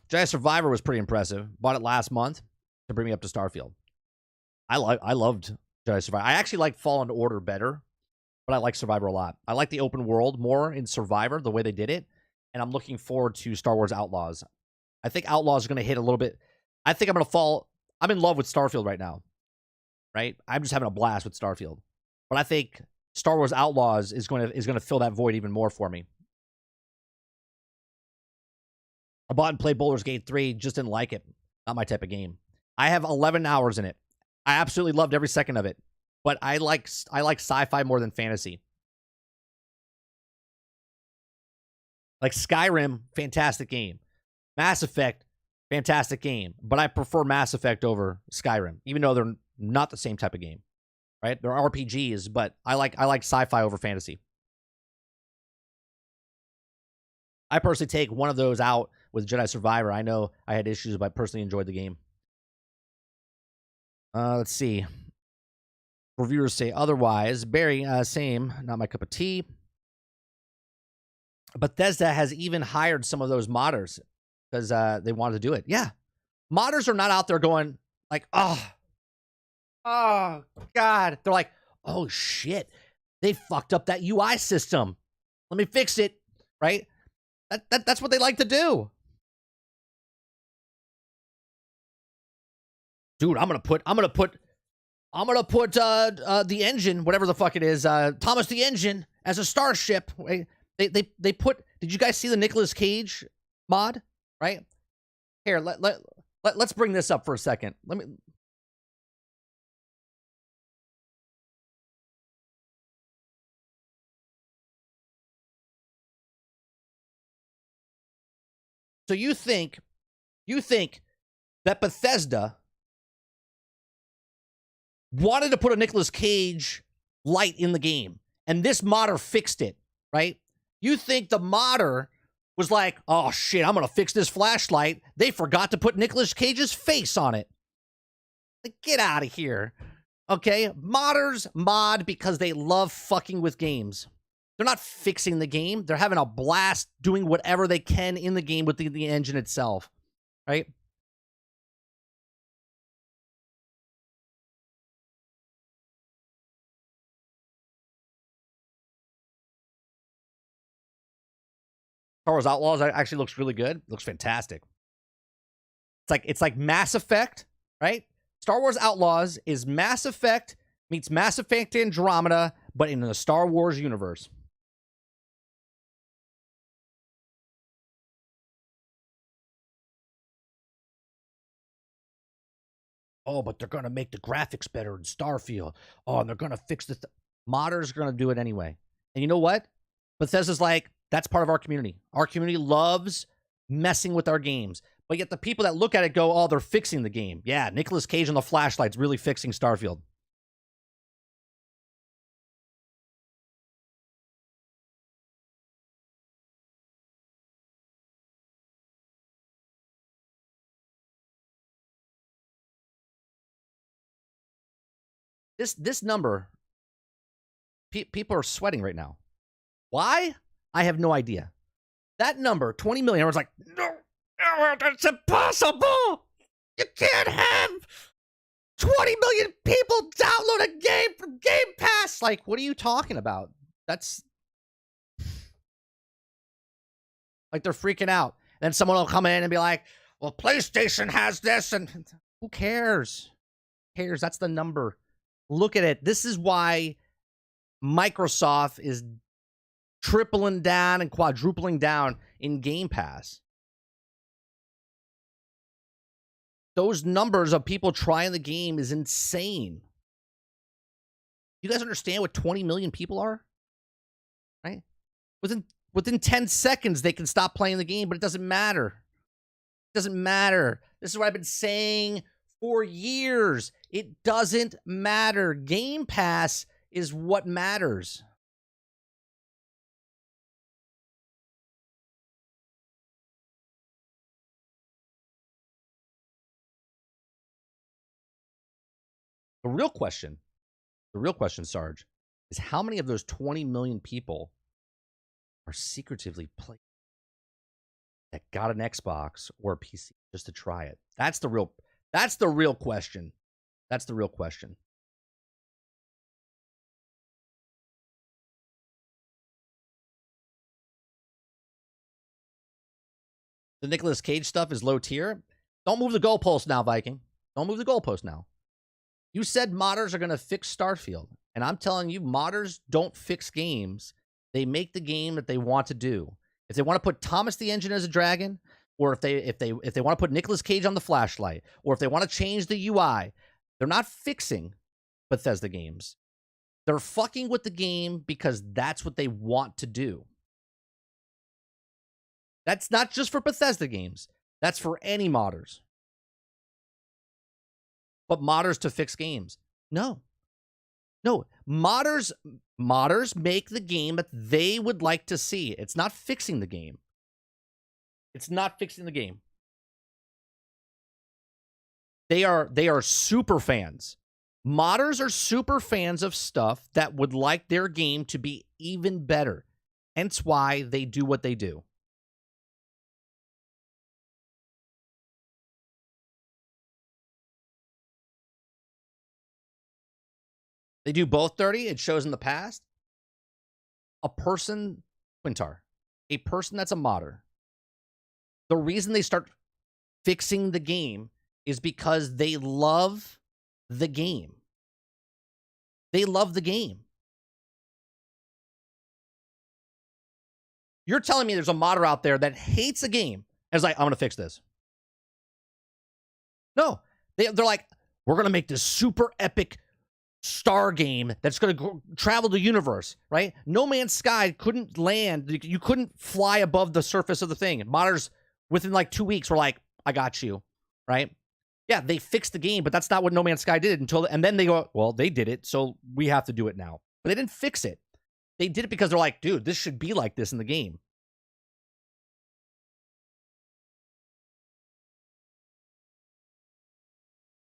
Jedi Survivor was pretty impressive. Bought it last month to bring me up to Starfield. I loved Jedi Survivor. I actually like Fallen Order better, but I like Survivor a lot. I like the open world more in Survivor, the way they did it, and I'm looking forward to Star Wars Outlaws. I think Outlaws is going to hit a little bit. I think I'm going to fall. I'm in love with Starfield right now, right? I'm just having a blast with Starfield, but I think Star Wars Outlaws is going to fill that void even more for me. I bought and played Baldur's Gate 3, just didn't like it. Not my type of game. I have 11 hours in it. I absolutely loved every second of it, but I like sci-fi more than fantasy. Like Skyrim, fantastic game. Mass Effect, fantastic game, but I prefer Mass Effect over Skyrim, even though they're not the same type of game, right? They're RPGs, but I like sci-fi over fantasy. I personally take one of those out with Jedi Survivor. I know I had issues, but I personally enjoyed the game. Let's see. Reviewers say otherwise. Barry, same. Not my cup of tea. Bethesda has even hired some of those modders because they wanted to do it. Yeah. Modders are not out there going like, oh, God. They're like, oh, shit. They fucked up that UI system. Let me fix it, right? That's what they like to do. Dude, I'm gonna put the engine, whatever the fuck it is, Thomas the Engine as a starship. They put. Did you guys see the Nicolas Cage mod? Right here, let's bring this up for a second. Let me. So you think that Bethesda wanted to put a Nicolas Cage light in the game, and this modder fixed it, right? You think the modder was like, oh shit, I'm gonna fix this flashlight. They forgot to put Nicolas Cage's face on it. Like, get out of here. Okay? Modders mod because they love fucking with games. They're not fixing the game. They're having a blast doing whatever they can in the game with the engine itself, right? Star Wars Outlaws actually looks really good. Looks fantastic. It's like Mass Effect, right? Star Wars Outlaws is Mass Effect meets Mass Effect Andromeda, but in the Star Wars universe. Oh, but they're gonna make the graphics better in Starfield. Oh, and they're gonna fix the modders are gonna do it anyway. And you know what? Bethesda's like, that's part of our community. Our community loves messing with our games. But yet the people that look at it go, oh, they're fixing the game. Yeah, Nicolas Cage on the flashlight's really fixing Starfield. This number, people are sweating right now. Why? I have no idea. That number, 20 million, I was like, no, that's impossible. You can't have 20 million people download a game from Game Pass. Like, what are you talking about? That's like they're freaking out. Then someone will come in and be like, well, PlayStation has this, and who cares? Who cares? That's the number. Look at it. This is why Microsoft is tripling down and quadrupling down in Game Pass. Those numbers of people trying the game is insane. You guys understand what 20 million people are? Right? Within 10 seconds, they can stop playing the game, but it doesn't matter. It doesn't matter. This is what I've been saying for years. It doesn't matter. Game Pass is what matters. The real question, Sarge, is how many of those 20 million people are secretively playing that got an Xbox or a PC just to try it? That's the real question. That's the real question. The Nicolas Cage stuff is low tier. Don't move the goalpost now, Viking. Don't move the goalpost now. You said modders are going to fix Starfield, and I'm telling you, modders don't fix games. They make the game that they want to do. If they want to put Thomas the Engine as a dragon, or if they want to put Nicolas Cage on the flashlight, or if they want to change the UI, they're not fixing Bethesda games. They're fucking with the game because that's what they want to do. That's not just for Bethesda games. That's for any modders. But modders to fix games. No. Modders make the game that they would like to see. It's not fixing the game. It's not fixing the game. They are super fans. Modders are super fans of stuff that would like their game to be even better. Hence why they do what they do. They do both dirty. It shows in the past. A person, Quintar, a person that's a modder, the reason they start fixing the game is because they love the game. They love the game. You're telling me there's a modder out there that hates a game and is like, I'm going to fix this. No, they're like, we're going to make this super epic star game that's going to travel the universe, right? No Man's Sky couldn't land. You couldn't fly above the surface of the thing. Modders, within like 2 weeks, were like, I got you, right? Yeah, they fixed the game, but that's not what No Man's Sky did and then they go, well, they did it, so we have to do it now. But they didn't fix it. They did it because they're like, dude, this should be like this in the game.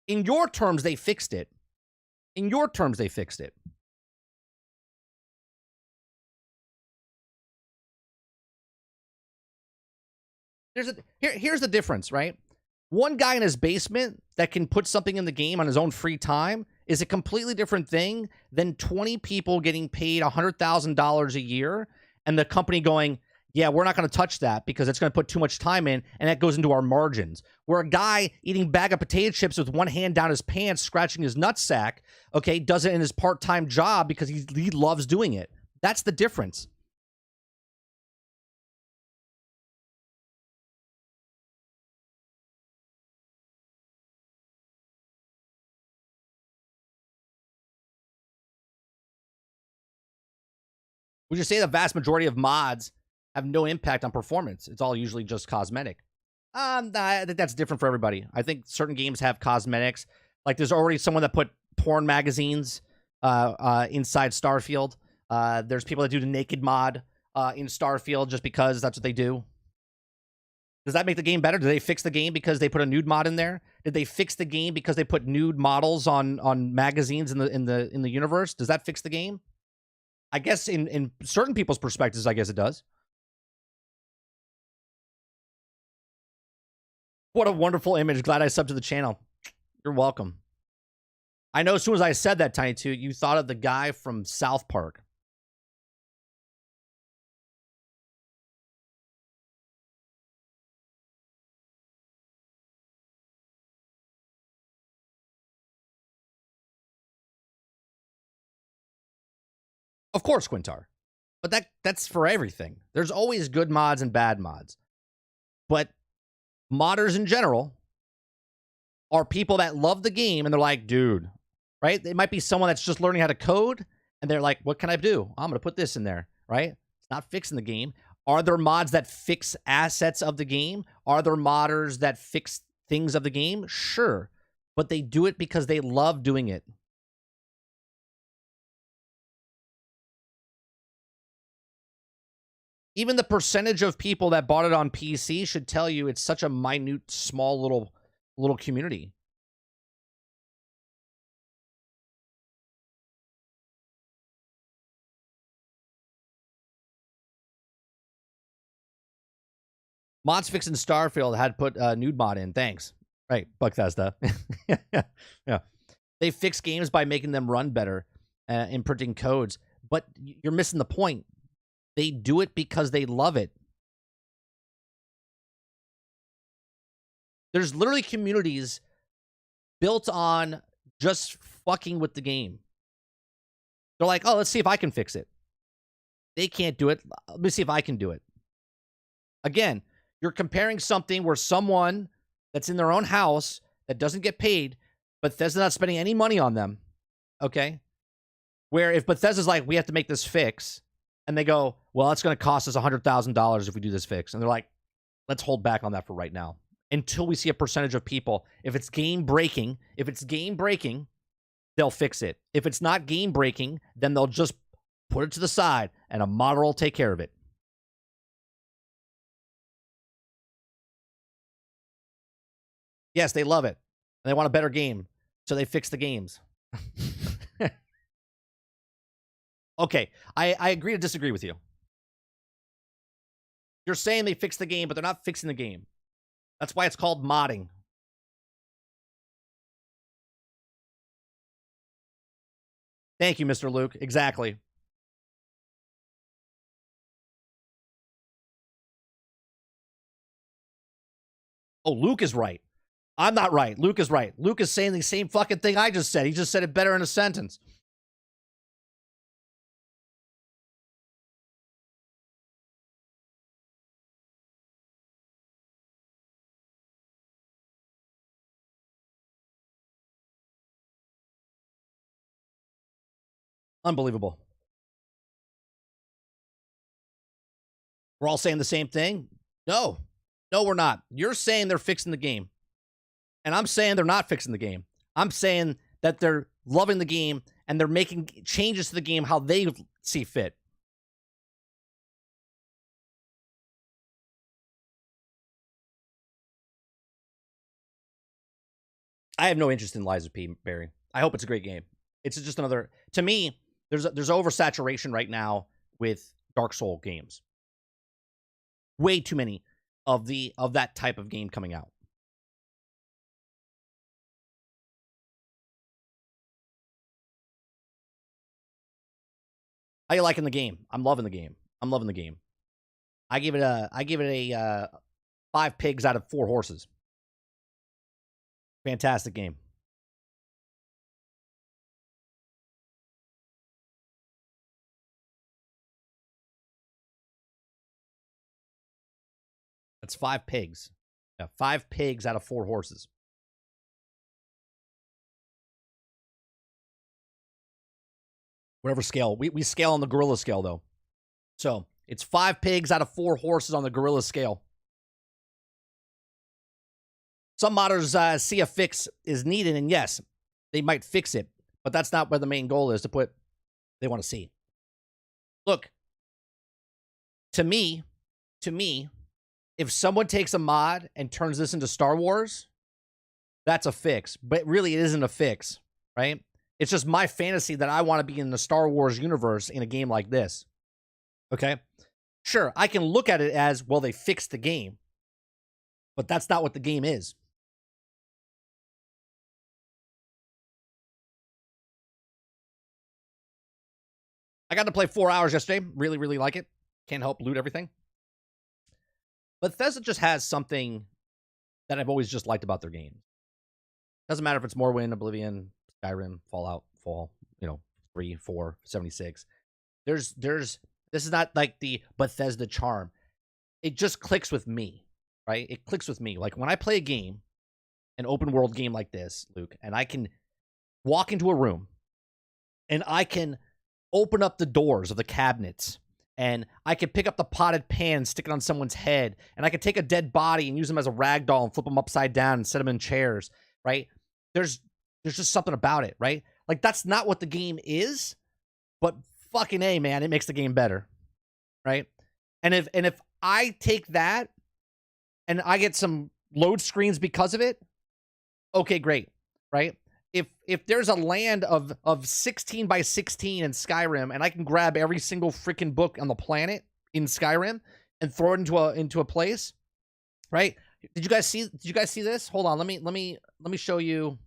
In your terms, they fixed it. In your terms, they fixed it. Here's the difference, right? One guy in his basement that can put something in the game on his own free time is a completely different thing than 20 people getting paid $100,000 a year and the company going, yeah, we're not going to touch that because it's going to put too much time in, and that goes into our margins. Where a guy eating bag of potato chips with one hand down his pants, scratching his nutsack, okay, does it in his part-time job because he loves doing it. That's the difference. Would you say the vast majority of mods have no impact on performance? It's all usually just cosmetic. I think that's different for everybody. I think certain games have cosmetics. Like there's already someone that put porn magazines inside Starfield. There's people that do the naked mod in Starfield just because that's what they do. Does that make the game better? Did they fix the game because they put a nude mod in there? Did they fix the game because they put nude models on magazines in the universe? Does that fix the game? I guess in certain people's perspectives, I guess it does. What a wonderful image. Glad I subbed to the channel. You're welcome. I know as soon as I said that, Tiny Two, you thought of the guy from South Park. Of course, Quintar. But that's for everything. There's always good mods and bad mods. But modders in general are people that love the game and they're like, dude, right? It might be someone that's just learning how to code and they're like, what can I do? I'm going to put this in there, right? It's not fixing the game. Are there mods that fix assets of the game? Are there modders that fix things of the game? Sure. But they do it because they love doing it. Even the percentage of people that bought it on PC should tell you it's such a minute, small little community. Mods fixing Starfield had put a nude mod in. Thanks. Right, Bethesda. Yeah. They fix games by making them run better and printing codes. But you're missing the point. They do it because they love it. There's literally communities built on just fucking with the game. They're like, oh, let's see if I can fix it. They can't do it. Let me see if I can do it. Again, you're comparing something where someone that's in their own house that doesn't get paid, Bethesda's not spending any money on them, okay? Where if Bethesda's like, we have to make this fix, and they go, well, it's going to cost us $100,000 if we do this fix. And they're like, let's hold back on that for right now until we see a percentage of people. If it's game breaking, they'll fix it. If it's not game breaking, then they'll just put it to the side and a modder will take care of it. Yes, they love it. And they want a better game, so they fix the games. Okay, I agree to disagree with you. You're saying they fix the game, but they're not fixing the game. That's why it's called modding. Thank you, Mr. Luke. Exactly. Oh, Luke is right. I'm not right. Luke is right. Luke is saying the same fucking thing I just said. He just said it better in a sentence. Unbelievable. We're all saying the same thing? No. No, we're not. You're saying they're fixing the game. And I'm saying they're not fixing the game. I'm saying that they're loving the game and they're making changes to the game how they see fit. I have no interest in Lies of P, Barry. I hope it's a great game. It's just another... To me, there's oversaturation right now with Dark Souls games. Way too many of that type of game coming out. How you liking the game? I'm loving the game. I'm loving the game. I give it a 5 pigs out of 4 horses. Fantastic game. That's 5 pigs. Yeah, 5 pigs out of 4 horses. Whatever scale. We scale on the gorilla scale, though. So, it's 5 pigs out of 4 horses on the gorilla scale. Some modders see a fix is needed, and yes, they might fix it. But that's not where the main goal is, to put they want to see. Look, to me, if someone takes a mod and turns this into Star Wars, that's a fix. But really, it isn't a fix, right? It's just my fantasy that I want to be in the Star Wars universe in a game like this. Okay? Sure, I can look at it as, well, they fixed the game. But that's not what the game is. I got to play 4 hours yesterday. Really, really like it. Can't help loot everything. Bethesda just has something that I've always just liked about their games. Doesn't matter if it's Morrowind, Oblivion, Skyrim, Fallout, Fall, 3, 4, 76. This is not like the Bethesda charm. It just clicks with me, right? It clicks with me. Like when I play a game, an open world game like this, Luke, and I can walk into a room and I can open up the doors of the cabinets and I could pick up the potted pan and stick it on someone's head, and I could take a dead body and use them as a rag doll and flip them upside down and set them in chairs, right? There's just something about it, right? Like, that's not what the game is, but fucking A, man, it makes the game better, right? And if I take that and I get some load screens because of it, okay, great, right? If there's a land of 16 by 16 in Skyrim, and I can grab every single freaking book on the planet in Skyrim and throw it into a place, right? Did you guys see this? Hold on, let me show you.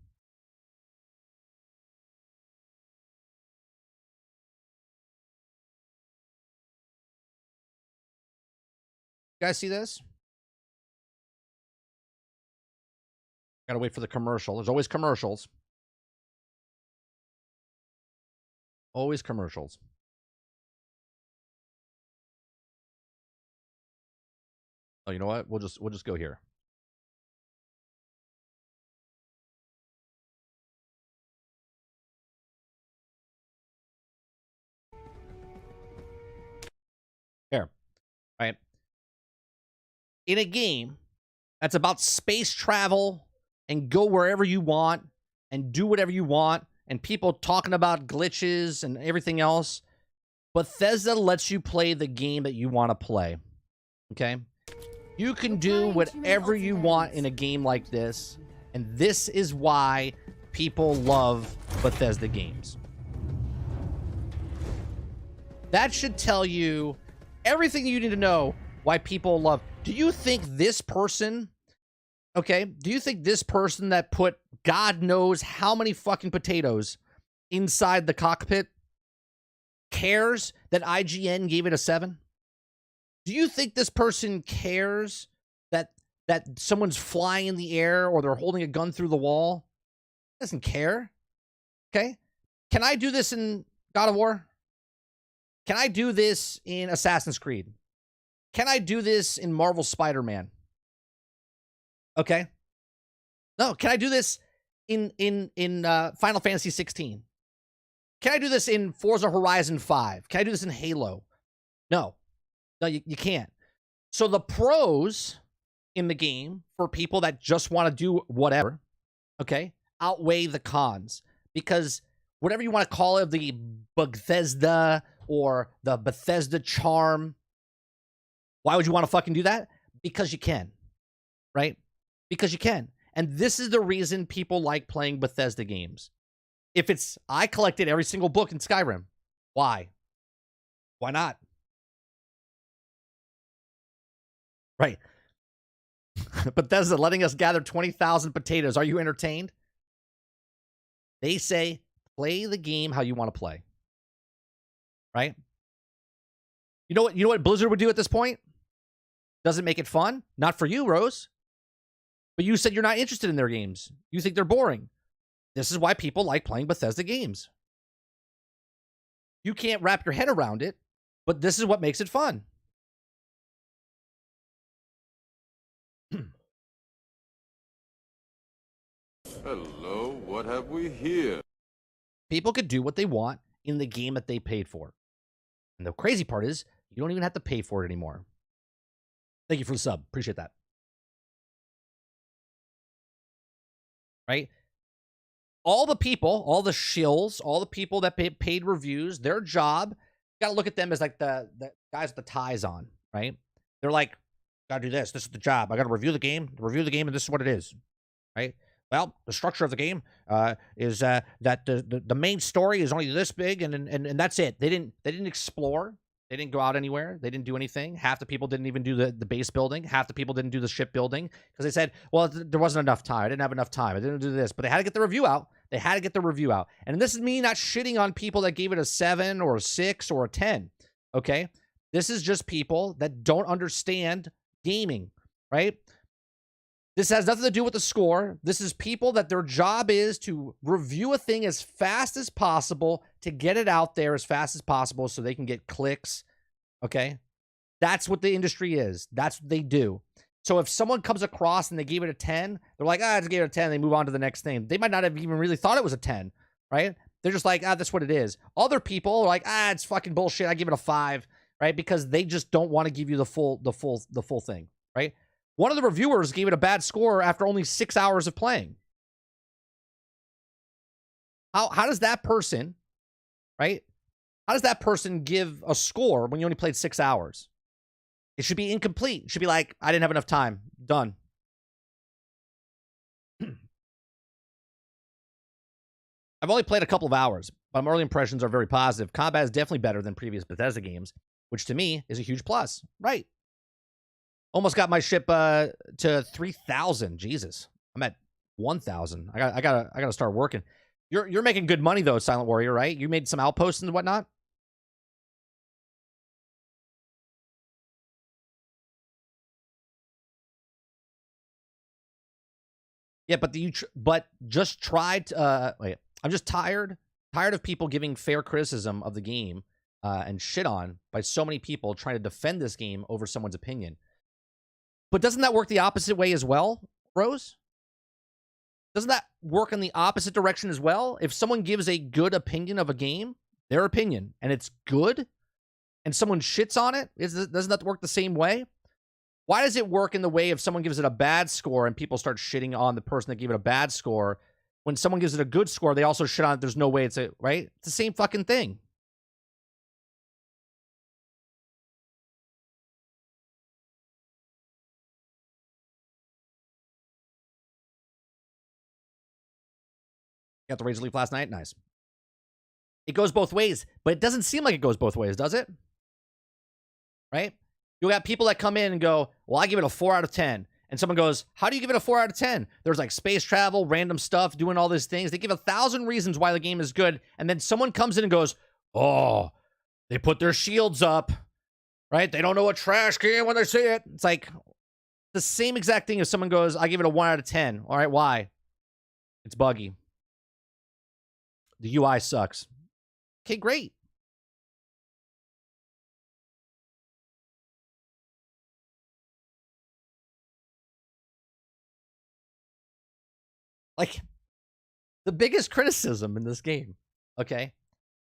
You guys see this? Gotta wait for the commercial. There's always commercials. Always commercials. Oh, you know what? We'll just go here. Here. Right. In a game that's about space travel and go wherever you want and do whatever you want, and people talking about glitches and everything else, Bethesda lets you play the game that you want to play. Okay? You can do whatever you want in a game like this, and this is why people love Bethesda games. That should tell you everything you need to know why people love. Do you think this person, okay, do you think this person that put God knows how many fucking potatoes inside the cockpit cares that IGN gave it a 7? Do you think this person cares that someone's flying in the air or they're holding a gun through the wall? Doesn't care. Okay? Can I do this in God of War? Can I do this in Assassin's Creed? Can I do this in Marvel Spider-Man? Okay. No, can I do this in Final Fantasy 16? Can I do this in Forza Horizon 5? Can I do this in Halo? No. No, you can't. So the pros in the game for people that just want to do whatever, okay, outweigh the cons. Because whatever you want to call it, the Bethesda or the Bethesda charm, why would you want to fucking do that? Because you can, right? Because you can. And this is the reason people like playing Bethesda games. If it's, I collected every single book in Skyrim. Why? Why not? Right. Bethesda letting us gather 20,000 potatoes. Are you entertained? They say, play the game how you want to play. Right? You know what Blizzard would do at this point? Doesn't make it fun? Not for you, Rose. But you said you're not interested in their games. You think they're boring. This is why people like playing Bethesda games. You can't wrap your head around it, but this is what makes it fun. Hello, what have we here? People could do what they want in the game that they paid for. And the crazy part is, you don't even have to pay for it anymore. Thank you for the sub. Appreciate that. Right? All the people, all the shills, all the people that paid reviews, their job, you got to look at them as like the guys with the ties on, right? They're like, got to do this. This is the job. I got to review the game, and this is what it is, right? Well, the structure of the game is that the main story is only this big, and that's it. They didn't explore. They didn't go out anywhere. They didn't do anything. Half the people didn't even do the base building. Half the people didn't do the ship building because they said, well, there wasn't enough time. I didn't have enough time. I didn't do this. But they had to get the review out. They had to get the review out. And this is me not shitting on people that gave it a 7 or a 6 or a 10. Okay? This is just people that don't understand gaming, right? This has nothing to do with the score. This is people that their job is to review a thing as fast as possible to get it out there as fast as possible so they can get clicks. Okay? That's what the industry is. That's what they do. So if someone comes across and they gave it a 10, they're like, I just gave it a 10. They move on to the next thing. They might not have even really thought it was a 10, right? They're just like, that's what it is. Other people are like, it's fucking bullshit. I give it a 5. right? Because they just don't want to give you the full thing, right? One of the reviewers gave it a bad score after only 6 hours of playing. How does that person, right? How does that person give a score when you only played 6 hours? It should be incomplete. It should be like, I didn't have enough time. Done. I've only played a couple of hours, but my early impressions are very positive. Combat is definitely better than previous Bethesda games, which to me is a huge plus. Right. Almost got my ship to 3,000. Jesus. I'm at 1,000. I gotta start working. You're making good money though, Silent Warrior, right? You made some outposts and whatnot. Yeah, but just tried. Wait, I'm just tired of people giving fair criticism of the game and shit on by so many people trying to defend this game over someone's opinion. But doesn't that work the opposite way as well, Rose? Doesn't that work in the opposite direction as well? If someone gives a good opinion of a game, their opinion, and it's good, and someone shits on it, doesn't that work the same way? Why does it work in the way if someone gives it a bad score and people start shitting on the person that gave it a bad score? When someone gives it a good score, they also shit on it. There's no way it's right? It's the same fucking thing. Got the Razor Leaf last night? Nice. It goes both ways, but it doesn't seem like it goes both ways, does it? Right? You got people that come in and go, well, I give it a 4 out of 10. And someone goes, how do you give it a 4 out of 10? There's like space travel, random stuff, doing all these things. They give 1,000 reasons why the game is good. And then someone comes in and goes, oh, they put their shields up, right? They don't know a trash can when they see it. It's like the same exact thing if someone goes, I give it a 1 out of 10. All right, why? It's buggy. The UI sucks. Okay, great. Like, the biggest criticism in this game, okay,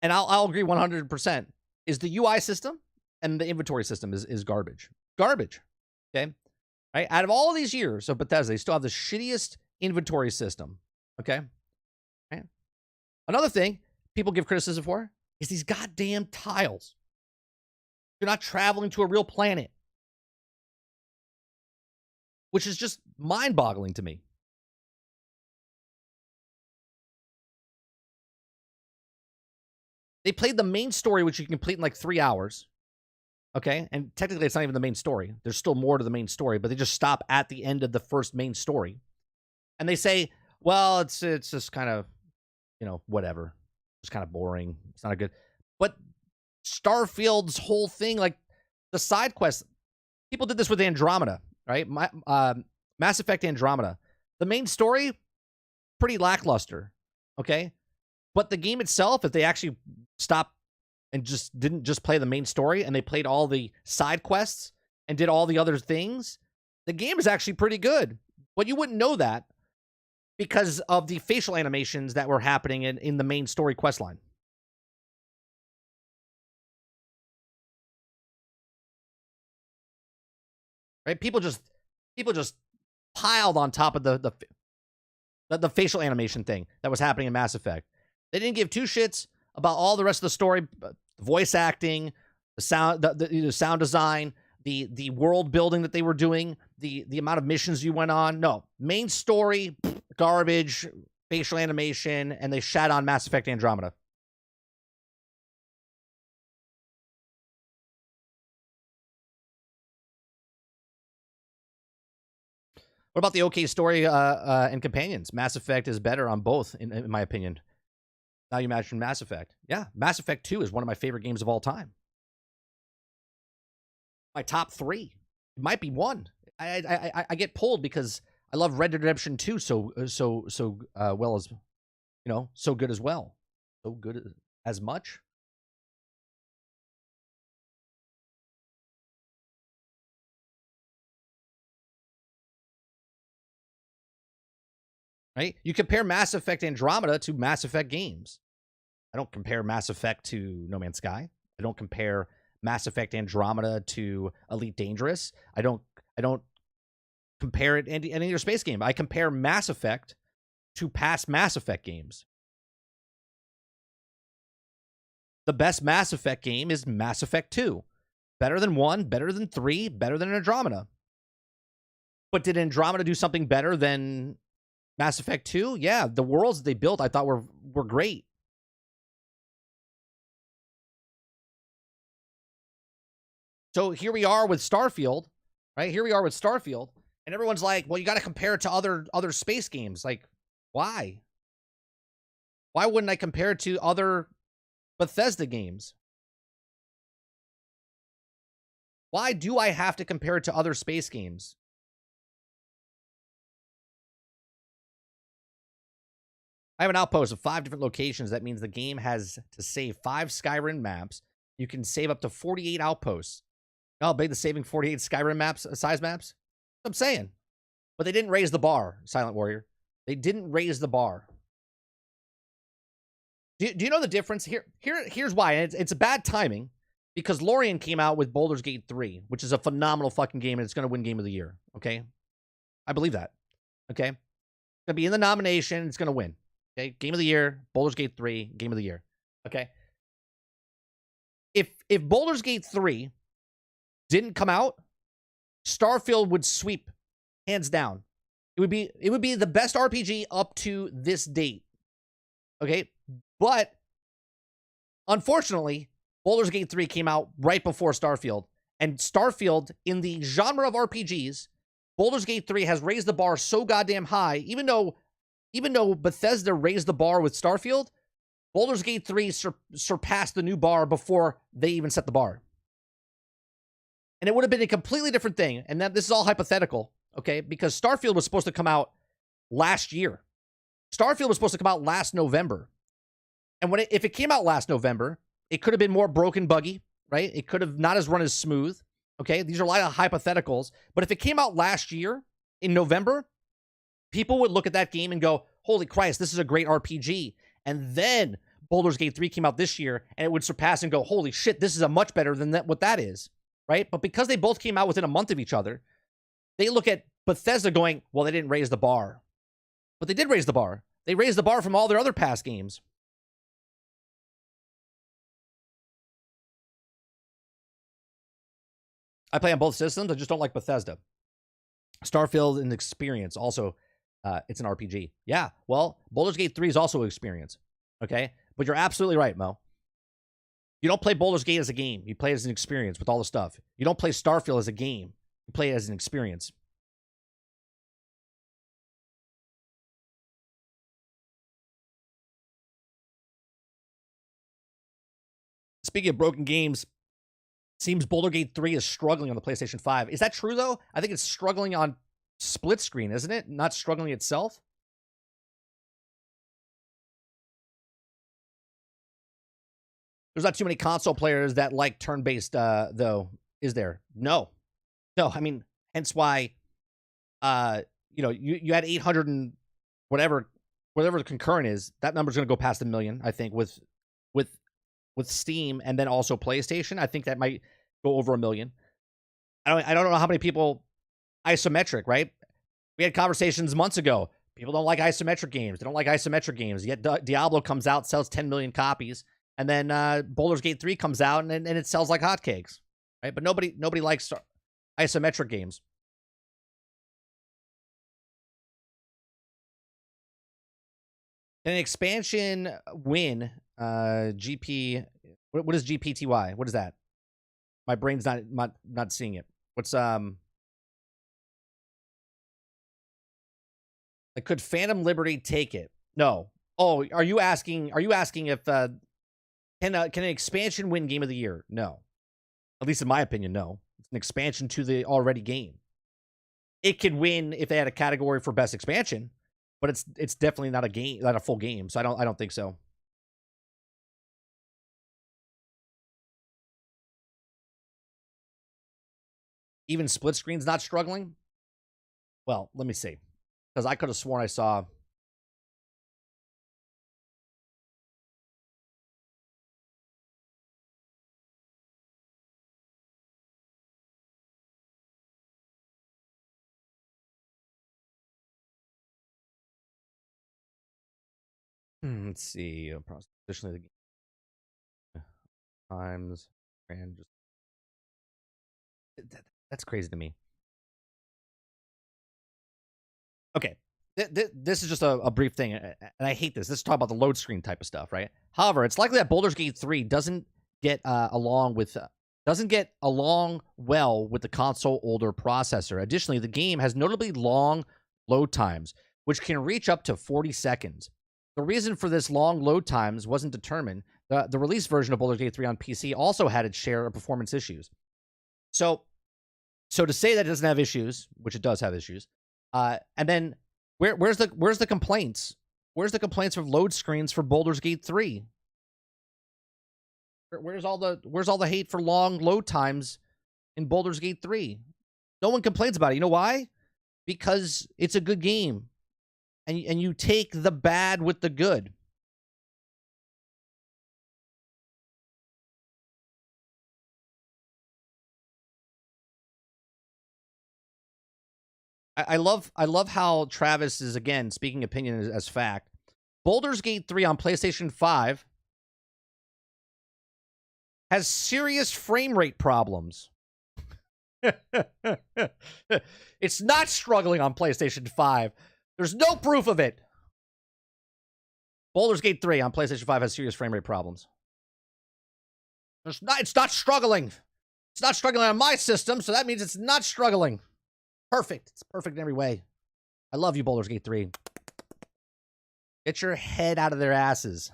and I'll agree 100%, is the UI system and the inventory system is garbage. Garbage, okay? Right? Out of all these years of Bethesda, they still have the shittiest inventory system, okay? Right? Another thing people give criticism for is these goddamn tiles. You're not traveling to a real planet, which is just mind-boggling to me. They played the main story, which you can complete in like 3 hours. Okay? And technically, it's not even the main story. There's still more to the main story, but they just stop at the end of the first main story. And they say, well, it's just kind of, whatever. It's kind of boring. It's not good. But Starfield's whole thing, like the side quests, people did this with Andromeda, right? Mass Effect Andromeda. The main story, pretty lackluster. Okay? But the game itself, if they actually stopped and just didn't just play the main story and they played all the side quests and did all the other things, the game is actually pretty good. But you wouldn't know that because of the facial animations that were happening in the main story quest line. Right? People just piled on top of the facial animation thing that was happening in Mass Effect. They didn't give two shits about all the rest of the story, voice acting, the sound, the sound design, the world building that they were doing, the amount of missions you went on. No, main story, garbage, facial animation, and they shat on Mass Effect Andromeda. What about the okay story and companions? Mass Effect is better on both, in my opinion. Now you mentioned Mass Effect. Yeah, Mass Effect 2 is one of my favorite games of all time. My top 3. It might be 1. I get pulled because I love Red Dead Redemption 2 so well as, so good as well. So good as much. Right? You compare Mass Effect Andromeda to Mass Effect games. I don't compare Mass Effect to No Man's Sky. I don't compare Mass Effect Andromeda to Elite Dangerous. I don't compare it any other space game. I compare Mass Effect to past Mass Effect games. The best Mass Effect game is Mass Effect 2. Better than 1, better than 3, better than Andromeda. But did Andromeda do something better than Mass Effect 2? Yeah, the worlds they built I thought were great. So here we are with Starfield, right? Here we are with Starfield, and everyone's like, well, you got to compare it to other space games. Like, why? Why wouldn't I compare it to other Bethesda games? Why do I have to compare it to other space games? I have an outpost of 5 different locations. That means the game has to save 5 Skyrim maps. You can save up to 48 outposts. How big the saving 48 Skyrim maps, size maps? That's what I'm saying. But they didn't raise the bar, Silent Warrior. They didn't raise the bar. Do you know the difference? Here's why. And it's a bad timing because Lorien came out with Baldur's Gate 3, which is a phenomenal fucking game, and it's going to win Game of the Year. Okay? I believe that. Okay? It's going to be in the nomination. It's going to win. Okay? Game of the Year, Baldur's Gate 3, Game of the Year. Okay? If Baldur's Gate 3 didn't come out, Starfield would sweep hands down. It would be the best RPG up to this date. Okay? But unfortunately, Baldur's Gate 3 came out right before Starfield. And Starfield, in the genre of RPGs, Baldur's Gate 3 has raised the bar so goddamn high. Even though Bethesda raised the bar with Starfield, Baldur's Gate 3 surpassed the new bar before they even set the bar. And it would have been a completely different thing. And this is all hypothetical, okay? Because Starfield was supposed to come out last year. Starfield was supposed to come out last November. And if it came out last November, it could have been more broken, buggy, right? It could have not run as smooth, okay? These are a lot of hypotheticals. But if it came out last year in November, people would look at that game and go, holy Christ, this is a great RPG. And then Baldur's Gate 3 came out this year, and it would surpass and go, holy shit, this is a much better than what that is, right? But because they both came out within a month of each other, they look at Bethesda going, well, they didn't raise the bar. But they did raise the bar. They raised the bar from all their other past games. I play on both systems. I just don't like Bethesda. Starfield and experience. Also, it's an RPG. Yeah, well, Baldur's Gate 3 is also an experience. Okay? But you're absolutely right, Mo. You don't play Baldur's Gate as a game. You play it as an experience with all the stuff. You don't play Starfield as a game. You play it as an experience. Speaking of broken games, seems Baldur's Gate 3 is struggling on the PlayStation 5. Is that true, though? I think it's struggling on split screen, isn't it? Not struggling itself? There's not too many console players that like turn-based, though, is there? No. I mean, hence why, you had 800 and whatever the concurrent is. That number's going to go past 1 million, I think, with Steam and then also PlayStation. I think that might go over 1 million. I don't know how many people isometric, right? We had conversations months ago. People don't like isometric games. They don't like isometric games. Yet Diablo comes out, sells 10 million copies, and then Baldur's Gate 3 comes out and it sells like hotcakes, right? But nobody likes isometric games. An expansion win, GP. What is GPTY? What is that? My brain's not seeing it. What's like, could Phantom Liberty take it? No. Oh, are you asking if can an expansion win Game of the Year? No. At least in my opinion, no. It's an expansion to the already game. It could win if they had a category for best expansion, but it's definitely not a game, not a full game. So I don't think so. Even split screen's not struggling? Well, let me see. Because I could have sworn I saw. Let's see. Additionally, the game times and just that's crazy to me. Okay. This is just a brief thing, and I hate this. This is talking about the load screen type of stuff, right? However, it's likely that Baldur's Gate 3 doesn't get along well with the console older processor. Additionally, the game has notably long load times, which can reach up to 40 seconds. The reason for this long load times wasn't determined. The release version of Baldur's Gate 3 on PC also had its share of performance issues. So to say that it doesn't have issues, which it does have issues, and then where's the complaints? Where's the complaints of load screens for Baldur's Gate 3? Where's all the hate for long load times in Baldur's Gate 3? No one complains about it. You know why? Because it's a good game. And you take the bad with the good. I love how Travis is, again, speaking opinion as fact. Baldur's Gate 3 on PlayStation 5 has serious frame rate problems. It's not struggling on PlayStation 5. There's no proof of it. Baldur's Gate 3 on PlayStation 5 has serious frame rate problems. It's not struggling. It's not struggling on my system, so that means it's not struggling. Perfect. It's perfect in every way. I love you, Baldur's Gate 3. Get your head out of their asses.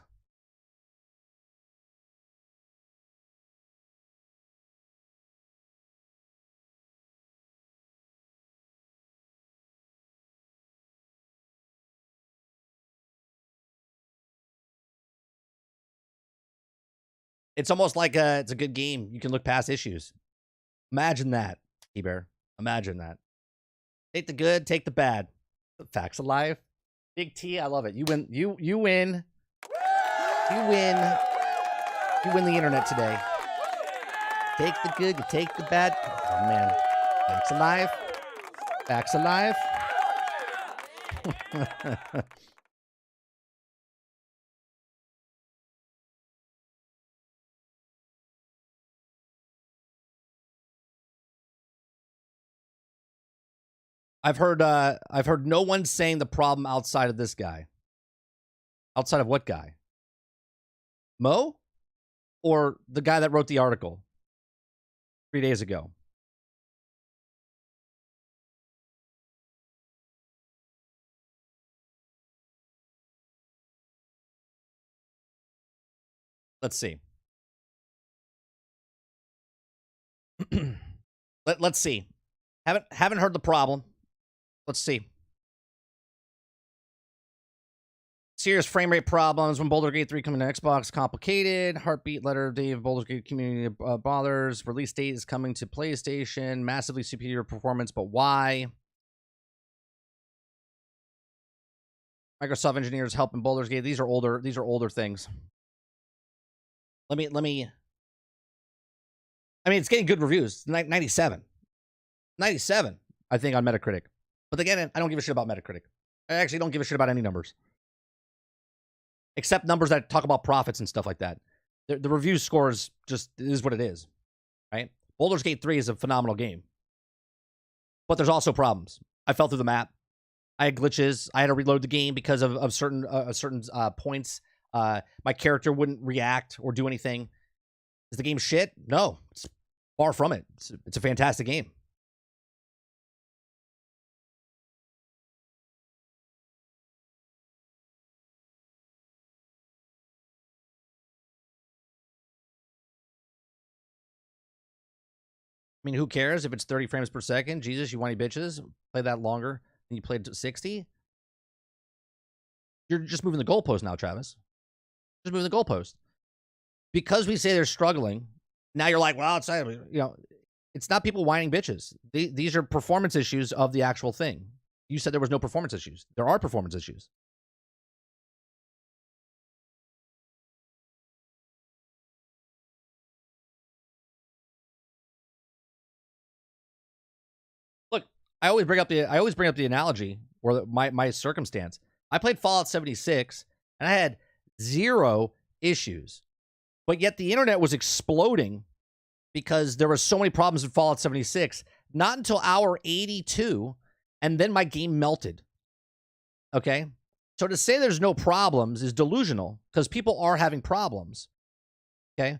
It's almost like it's a good game. You can look past issues. Imagine that, T-Bear. Imagine that. Take the good, take the bad. The facts of life. Big T, I love it. You win. You win. You win. You win the internet today. Take the good, you take the bad. Oh man. Facts of life. Facts of life. I've heard no one saying the problem outside of this guy. Outside of what guy? Mo? Or the guy that wrote the article 3 days ago? Let's see. Let's see. Haven't heard the problem. Let's see. Serious frame rate problems when Baldur's Gate 3 coming to Xbox. Complicated. Heartbeat letter Dave Baldur's Gate community bothers. Release date is coming to PlayStation. Massively superior performance, but why? Microsoft engineers helping Baldur's Gate. These are older things. Let me. I mean, it's getting good reviews. 97. 97, I think, on Metacritic. But again, I don't give a shit about Metacritic. I actually don't give a shit about any numbers. Except numbers that talk about profits and stuff like that. The review scores just is what it is. Right? Baldur's Gate 3 is a phenomenal game. But there's also problems. I fell through the map. I had glitches. I had to reload the game because of certain points. My character wouldn't react or do anything. Is the game shit? No. It's far from it. It's a fantastic game. I mean, who cares if it's 30 frames per second? Jesus, you whiny bitches. Play that longer than you played to 60? You're just moving the goalpost now, Travis. Just moving the goalpost. Because we say they're struggling, now you're like, well, it's, it's not people whining bitches. These are performance issues of the actual thing. You said there was no performance issues. There are performance issues. Look, I always bring up the analogy or my circumstance. I played Fallout 76 And I had 0 issues. But yet the internet was exploding because there were so many problems in Fallout 76. Not until hour 82, and then my game melted. Okay? So to say there's no problems is delusional because people are having problems. Okay?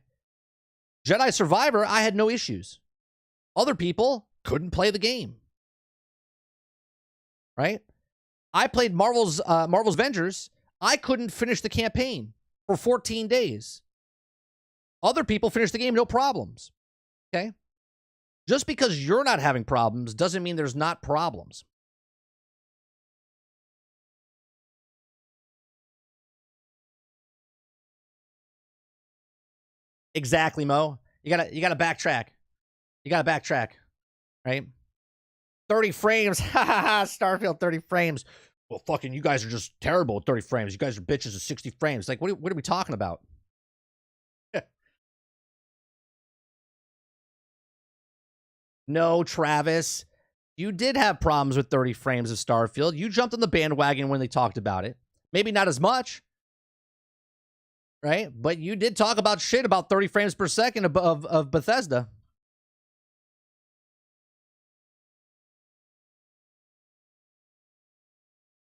Jedi Survivor, I had no issues. Other people couldn't play the game. Right? I played Marvel's Avengers. I couldn't finish the campaign for 14 days. Other people finished the game, no problems. Okay? Just because you're not having problems doesn't mean there's not problems. Exactly, Mo. You gotta backtrack. You gotta backtrack. Right? 30 frames. Starfield 30 frames. Well, fucking you guys are just terrible at 30 frames. You guys are bitches at 60 frames. Like, what are we talking about? No, Travis. You did have problems with 30 frames of Starfield. You jumped on the bandwagon when they talked about it. Maybe not as much. Right? But you did talk about shit about 30 frames per second of Bethesda.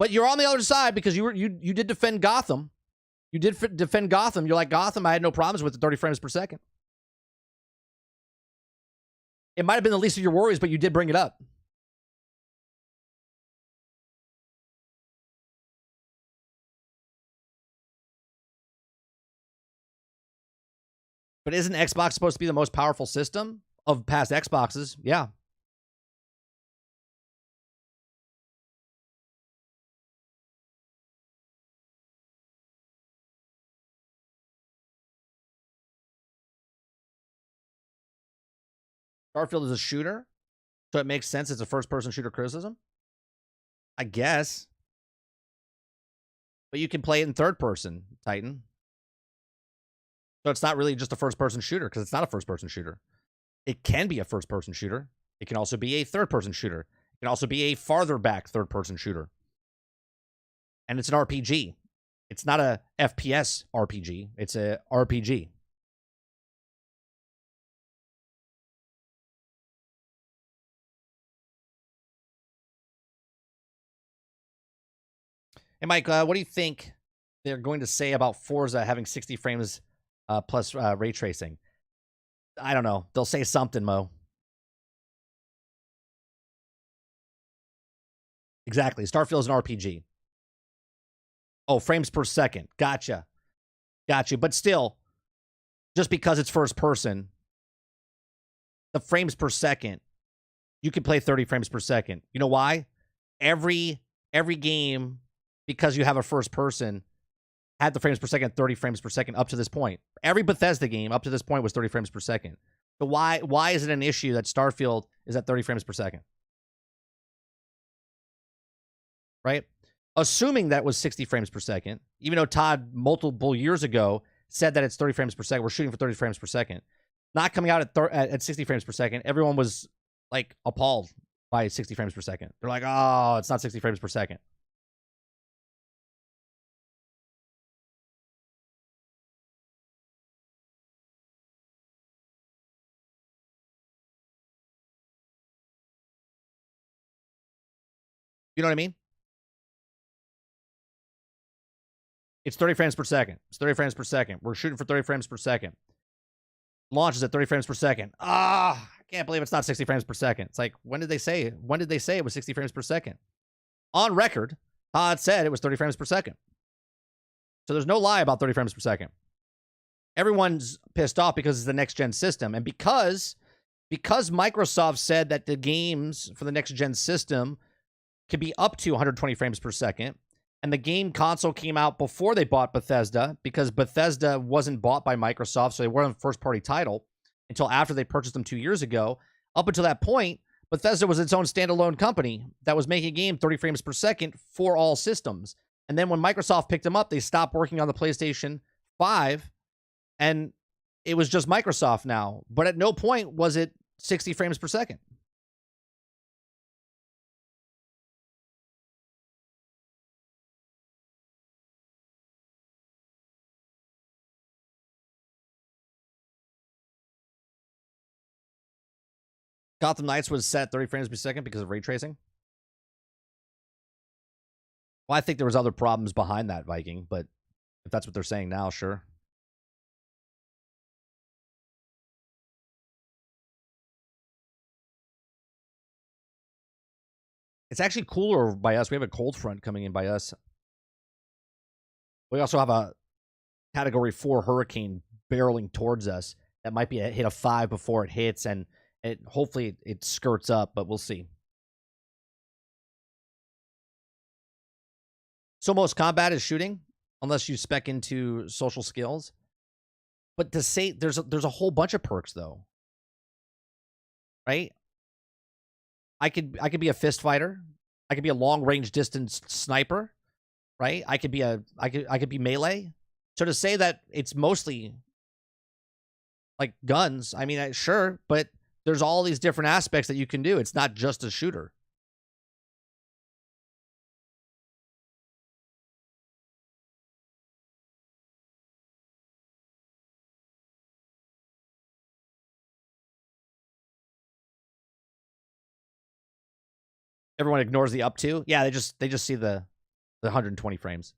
But you're on the other side because you did defend Gotham. You did defend Gotham. You're like, Gotham, I had no problems with the 30 frames per second. It might have been the least of your worries, but you did bring it up. But isn't Xbox supposed to be the most powerful system of past Xboxes? Yeah. Starfield is a shooter, so it makes sense it's a first-person shooter criticism. I guess. But you can play it in third person, Titan. So it's not really just a first-person shooter, because it's not a first-person shooter. It can be a first-person shooter. It can also be a third-person shooter. It can also be a farther back third-person shooter. And it's an RPG. It's not a FPS RPG. It's a RPG. Hey, Mike, what do you think they're going to say about Forza having 60 frames plus ray tracing? I don't know. They'll say something, Mo. Exactly. Starfield's an RPG. Oh, frames per second. Gotcha. But still, just because it's first person, the frames per second, you can play 30 frames per second. You know why? Every game, because you have a first person, had the frames per second 30 frames per second up to this point. Every Bethesda game up to this point was 30 frames per second. So why is it an issue that Starfield is at 30 frames per second? Right? Assuming that was 60 frames per second, even though Todd multiple years ago said that it's 30 frames per second, we're shooting for 30 frames per second. Not coming out at 60 frames per second, everyone was like appalled by 60 frames per second. They're like, oh, it's not 60 frames per second. You know what I mean? It's 30 frames per second. It's 30 frames per second. We're shooting for 30 frames per second. Launches at 30 frames per second. I can't believe it's not 60 frames per second. It's like, when did they say it was 60 frames per second? On record, Todd said it was 30 frames per second. So there's no lie about 30 frames per second. Everyone's pissed off because it's the next gen system. And because Microsoft said that the games for the next gen system could be up to 120 frames per second, and the game console came out before they bought Bethesda, because Bethesda wasn't bought by Microsoft, so they weren't a first-party title until after they purchased them 2 years ago. Up until that point, Bethesda was its own standalone company that was making a game 30 frames per second for all systems. And then when Microsoft picked them up, they stopped working on the PlayStation 5, and it was just Microsoft now. But at no point was it 60 frames per second. Gotham Knights was set 30 frames per second because of ray tracing. Well, I think there was other problems behind that, Viking, but if that's what they're saying now, sure. It's actually cooler by us. We have a cold front coming in by us. We also have a Category 4 hurricane barreling towards us that might be a hit of 5 before it hits, and hopefully it skirts up, but we'll see. So most combat is shooting, unless you spec into social skills. But to say there's a whole bunch of perks though, right? I could be a fist fighter. I could be a long range distance sniper, right? I could be melee. So to say that it's mostly like guns, I mean, sure, but there's all these different aspects that you can do. It's not just a shooter. Everyone ignores the up to. Yeah, they just see the 120 frames.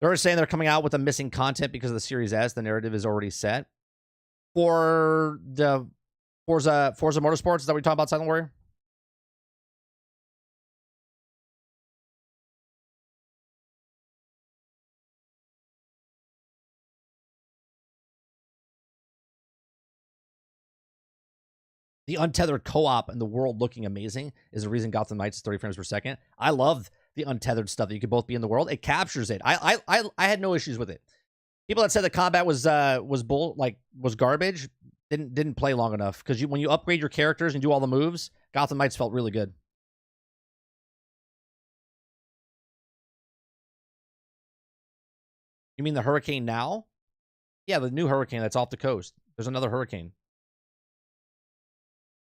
They're saying they're coming out with a missing content because of the Series S. The narrative is already set. For the Forza Motorsports, is that what we're talking about, Silent Warrior? The untethered co-op and the world looking amazing is the reason Gotham Knights is 30 frames per second. I love the untethered stuff that you could both be in the world. It captures it. I had no issues with it. People that said the combat was garbage didn't play long enough, because when you upgrade your characters and do all the moves, Gotham Knights felt really good. You mean the hurricane now? Yeah, the new hurricane that's off the coast. There's another hurricane.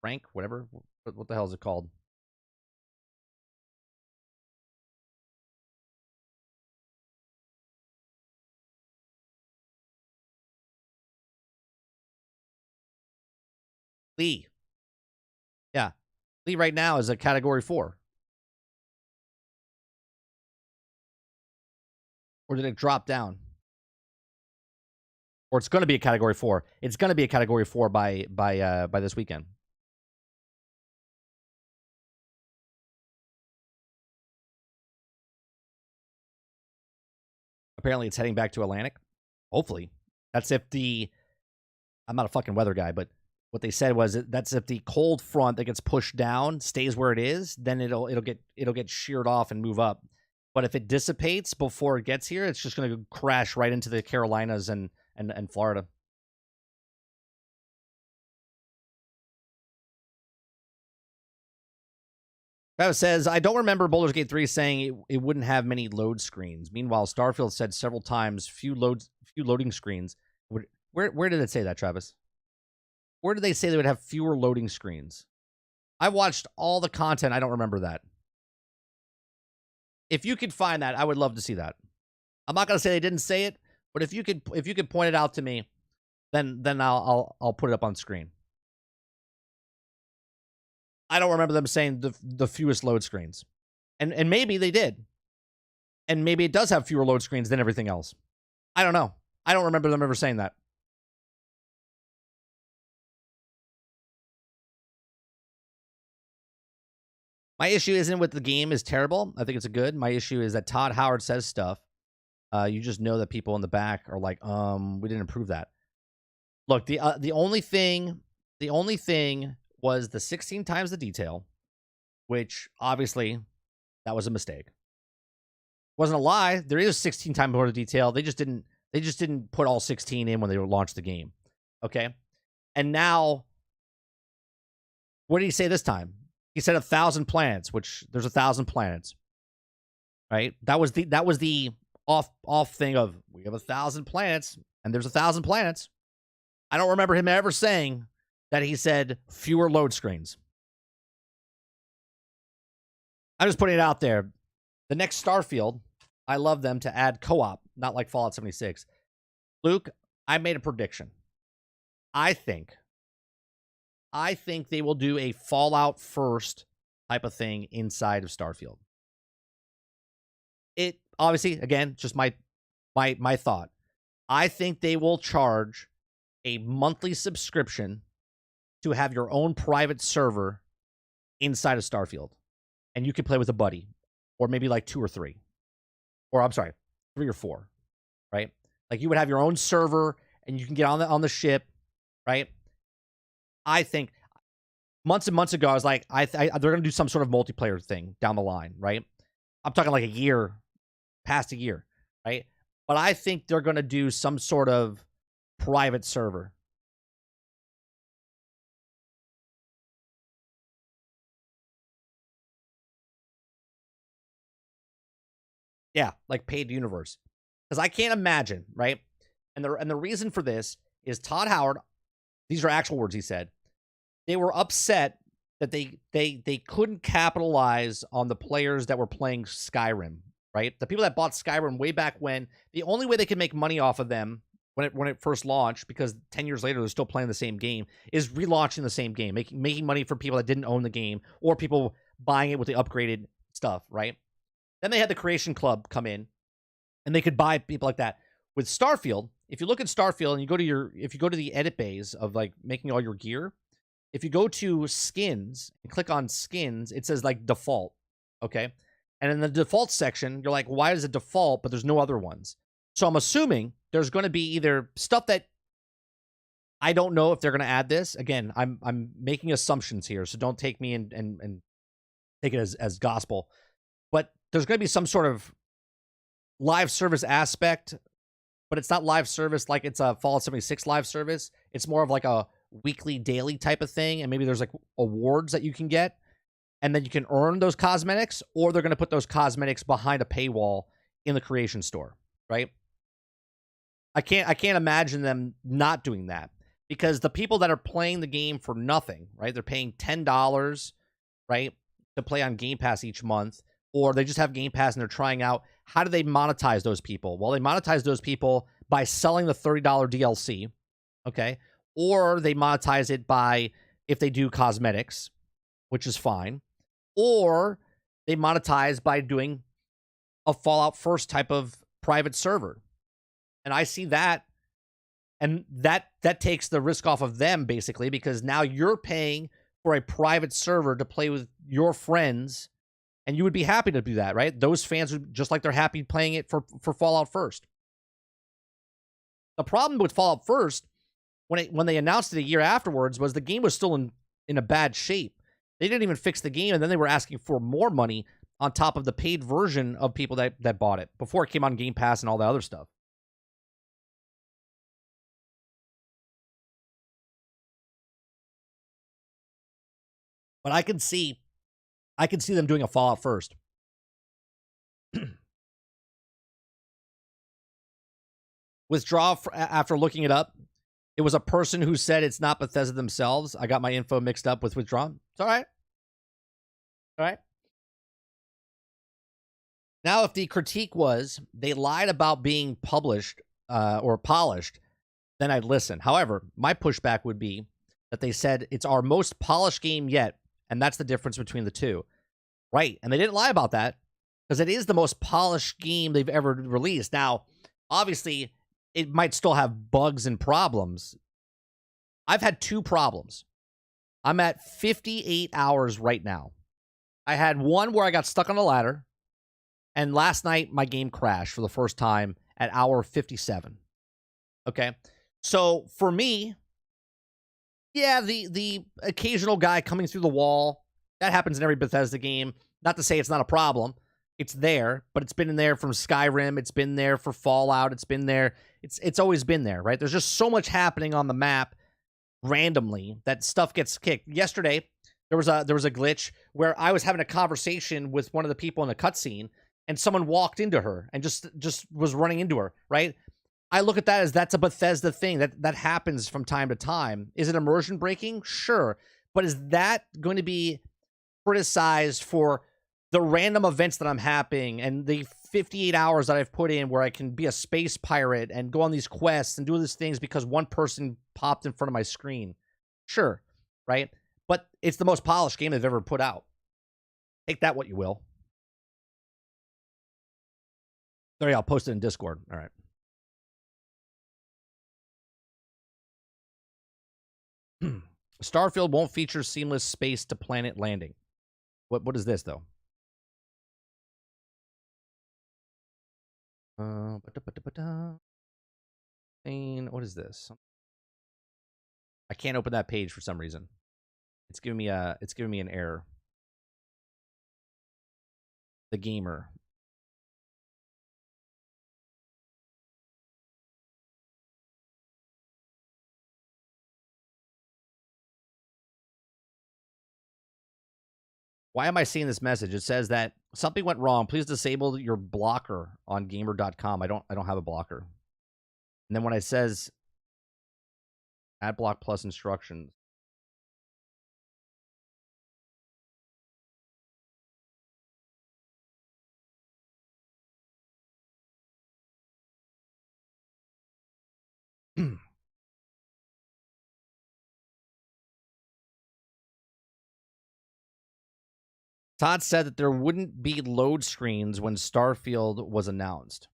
Frank, whatever. What the hell is it called? Lee. Yeah. Lee right now is a Category 4. Or did it drop down? Or it's going to be a Category 4. It's going to be a Category 4 by this weekend. Apparently it's heading back to Atlantic. Hopefully. That's if I'm not a fucking weather guy, but what they said was that's if the cold front that gets pushed down stays where it is, then it'll get sheared off and move up. But if it dissipates before it gets here, it's just going to crash right into the Carolinas and Florida. Travis says, I don't remember Baldur's Gate 3 saying it wouldn't have many load screens. Meanwhile, Starfield said several times few loading screens. Where did it say that, Travis? Where did they say they would have fewer loading screens? I watched all the content. I don't remember that. If you could find that, I would love to see that. I'm not gonna say they didn't say it, but if you could point it out to me, then I'll put it up on screen. I don't remember them saying the fewest load screens. And maybe they did. And maybe it does have fewer load screens than everything else. I don't know. I don't remember them ever saying that. My issue isn't with the game is terrible. I think it's good. My issue is that Todd Howard says stuff. You just know that people in the back are like, we didn't approve that. Look, the only thing was the 16 times the detail, which obviously that was a mistake. Wasn't a lie. There is 16 times more detail. They just didn't put all 16 in when they launched the game. Okay. And now, what did he say this time? He said 1,000 planets, which there's 1,000 planets. Right? That was the off thing of we have 1,000 planets and there's 1,000 planets. I don't remember him ever saying that he said fewer load screens. I'm just putting it out there. The next Starfield, I love them to add co-op, not like Fallout 76. Luke, I made a prediction. I think I think they will do a Fallout first type of thing inside of Starfield. It obviously, again, just my thought. I think they will charge a monthly subscription to have your own private server inside of Starfield. And you can play with a buddy, or maybe like 2 or 3. Or I'm sorry, 3 or 4, right? Like you would have your own server and you can get on the ship, right? I think months and months ago, I was like, they're going to do some sort of multiplayer thing down the line, right? I'm talking like a year, past a year, right? But I think they're going to do some sort of private server. Yeah, like paid universe. Because I can't imagine, right? And the reason for this is Todd Howard, these are actual words he said. They were upset that they couldn't capitalize on the players that were playing Skyrim, right? The people that bought Skyrim way back when, the only way they could make money off of them when it first launched, because 10 years later they're still playing the same game, is relaunching the same game, making money for people that didn't own the game or people buying it with the upgraded stuff, right? Then they had the Creation Club come in, and they could buy people like that. With Starfield, if you look at Starfield and if you go to the edit bays of like making all your gear, if you go to skins and click on skins, it says like default, okay? And in the default section, you're like, why is it default, but there's no other ones? So I'm assuming there's going to be either stuff that I don't know if they're going to add this. Again, I'm making assumptions here, so don't take me and take it as gospel. But there's going to be some sort of live service aspect, but it's not live service like it's a Fallout 76 live service. It's more of like a weekly, daily type of thing, and maybe there's like awards that you can get, and then you can earn those cosmetics, or they're going to put those cosmetics behind a paywall in the creation store, right? I can't imagine them not doing that, because the people that are playing the game for nothing, right? They're paying $10, right, to play on Game Pass each month, or they just have Game Pass and they're trying out. How do they monetize those people? Well, they monetize those people by selling the $30 DLC, okay? Or they monetize it by, if they do cosmetics, which is fine, or they monetize by doing a Fallout First type of private server. And I see that, and that takes the risk off of them, basically, because now you're paying for a private server to play with your friends, and you would be happy to do that, right? Those fans would, just like they're happy playing it for Fallout First. The problem with Fallout First, when they announced it a year afterwards, was the game was still in a bad shape. They didn't even fix the game, and then they were asking for more money on top of the paid version of people that bought it before it came on Game Pass and all the other stuff. But I can see them doing a Fallout First. Withdraw after looking it up. It was a person who said it's not Bethesda themselves. I got my info mixed up with withdraw. It's all right. All right. Now, if the critique was they lied about being published or polished, then I'd listen. However, my pushback would be that they said it's our most polished game yet, and that's the difference between the two. Right, and they didn't lie about that, because it is the most polished game they've ever released. Now, obviously, it might still have bugs and problems. I've had 2 problems. I'm at 58 hours right now. I had one where I got stuck on a ladder, and last night my game crashed for the first time at hour 57. Okay, so for me, yeah, the occasional guy coming through the wall, that happens in every Bethesda game. Not to say it's not a problem. It's there, but it's been in there from Skyrim. It's been there for Fallout. It's been there. It's always been there, right? There's just so much happening on the map randomly that stuff gets kicked. Yesterday, there was a glitch where I was having a conversation with one of the people in the cutscene, and someone walked into her and just was running into her, right? I look at that as that's a Bethesda thing. That happens from time to time. Is it immersion breaking? Sure. But is that going to be criticized for the random events that I'm having and the 58 hours that I've put in where I can be a space pirate and go on these quests and do these things because one person popped in front of my screen? Sure. right? But it's the most polished game they've ever put out. Take that what you will. There, I'll post it in Discord. All right. Starfield won't feature seamless space to planet landing. What is this though? What is this? I can't open that page for some reason. It's giving me an error. The gamer. Why am I seeing this message? It says that something went wrong. Please disable your blocker on gamer.com. I don't have a blocker. And then when it says add block plus instructions. Todd said that there wouldn't be load screens when Starfield was announced.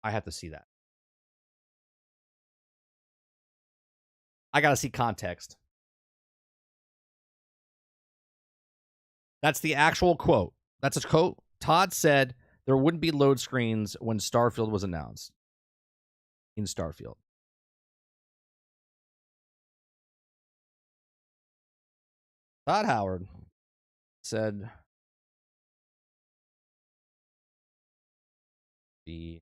I have to see that. I got to see context. That's the actual quote. That's a quote. Todd said there wouldn't be load screens when Starfield was announced. In Starfield. Todd Howard said the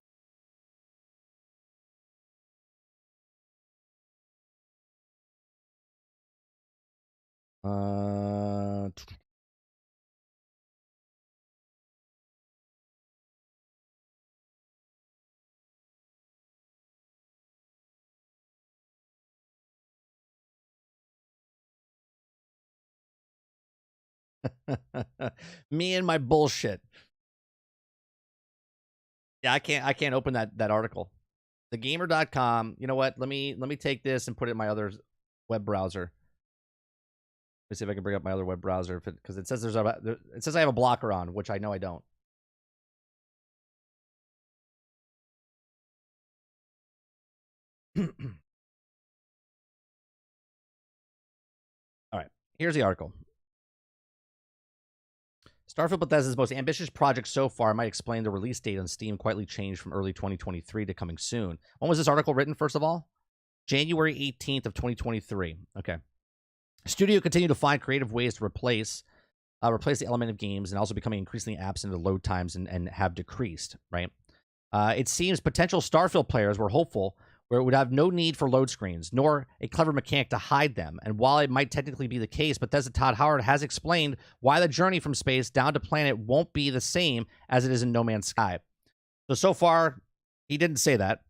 me and my bullshit. Yeah, I can't open that article. Thegamer.com. You know what? Let me take this and put it in my other web browser. Let's see if I can bring up my other web browser because it says it says I have a blocker on, which I know I don't. All right, here's the article. Starfield Bethesda's most ambitious project so far might explain the release date on Steam quietly changed from early 2023 to coming soon. When was this article written, first of all? January 18th of 2023. Okay. Studio continued to find creative ways to replace the element of games and also becoming increasingly absent of load times and have decreased, right? It seems potential Starfield players were hopeful where it would have no need for load screens, nor a clever mechanic to hide them. And while it might technically be the case, Bethesda Todd Howard has explained why the journey from space down to planet won't be the same as it is in No Man's Sky. So far, he didn't say that.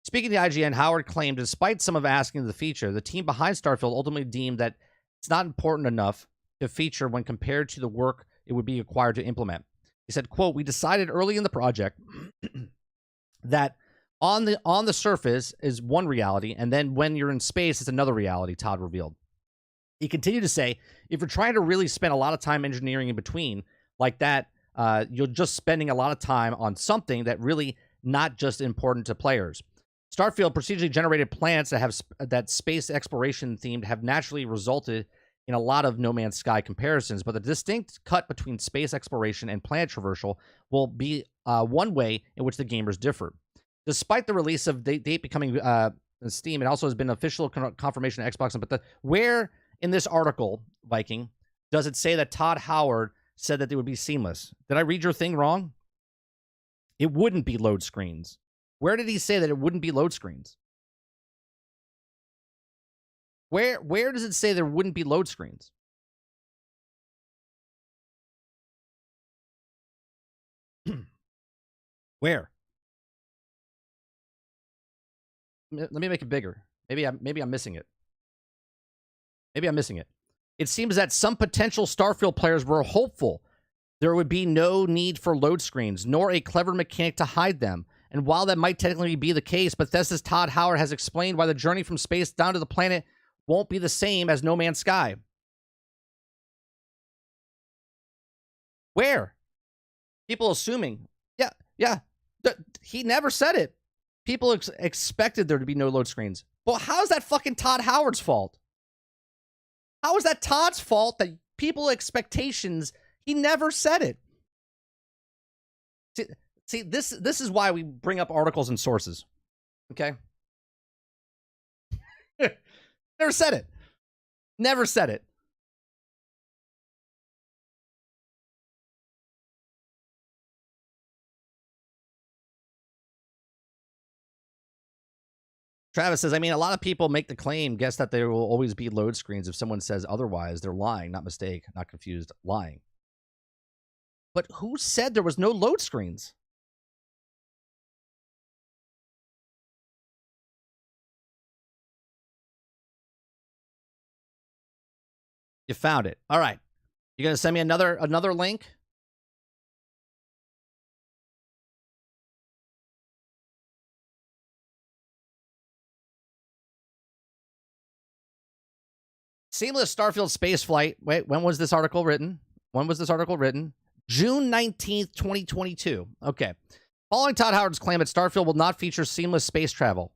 Speaking to IGN, Howard claimed, despite some of asking the feature, the team behind Starfield ultimately deemed that it's not important enough to feature when compared to the work it would be required to implement. He said, quote, "We decided early in the project that on the surface is one reality, and then when you're in space, it's another reality," Todd revealed. He continued to say, if you're trying to really spend a lot of time engineering in between like that, you're just spending a lot of time on something that really not just important to players. Starfield procedurally generated planets that have that space exploration themed have naturally resulted in a lot of No Man's Sky comparisons, but the distinct cut between space exploration and planet traversal will be one way in which the gamers differ. Despite the release of date becoming Steam, it also has been official confirmation of Xbox. But where in this article, Viking, does it say that Todd Howard said that it would be seamless? Did I read your thing wrong? It wouldn't be load screens. Where did he say that it wouldn't be load screens? Where does it say there wouldn't be load screens? Where? Let me make it bigger. Maybe I'm missing it. Maybe I'm missing it. It seems that some potential Starfield players were hopeful there would be no need for load screens, nor a clever mechanic to hide them. And while that might technically be the case, Bethesda's Todd Howard has explained why the journey from space down to the planet won't be the same as No Man's Sky. Where? People assuming. Yeah. He never said it. People expected there to be no load screens. Well, how is that fucking Todd Howard's fault? How is that Todd's fault that people expectations, he never said it? See, this is why we bring up articles and sources. Okay? Never said it. Never said it. Travis says, I mean, a lot of people make the claim, guess that there will always be load screens. If someone says otherwise, they're lying, not mistake, not confused, lying. But who said there was no load screens? You found it. All right. You gonna send me another link? Seamless Starfield spaceflight. Wait, when was this article written? June 19th, 2022. Okay. Following Todd Howard's claim that Starfield will not feature seamless space travel.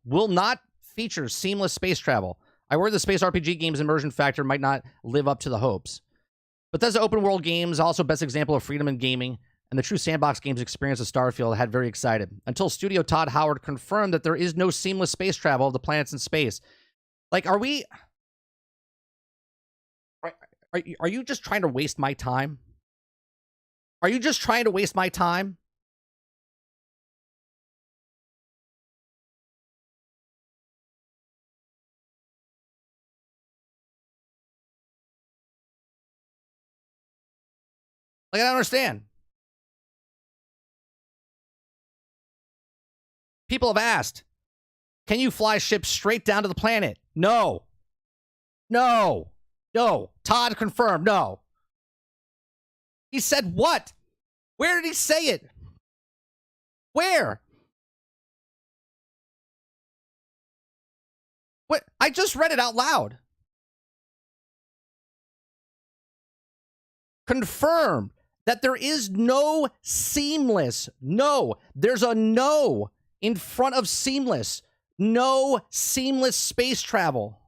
I worry the space RPG game's immersion factor might not live up to the hopes. Bethesda open world games, also best example of freedom in gaming, and the true sandbox games experience of Starfield had very excited. Until studio Todd Howard confirmed that there is no seamless space travel of the planets in space. Like, are you just trying to waste my time? Are you just trying to waste my time? Like, I don't understand. People have asked, can you fly ships straight down to the planet? No. Todd confirmed, no. He said what? Where did he say it? Where? What? I just read it out loud. Confirmed that there is no seamless. No, there's a no in front of seamless. No seamless space travel.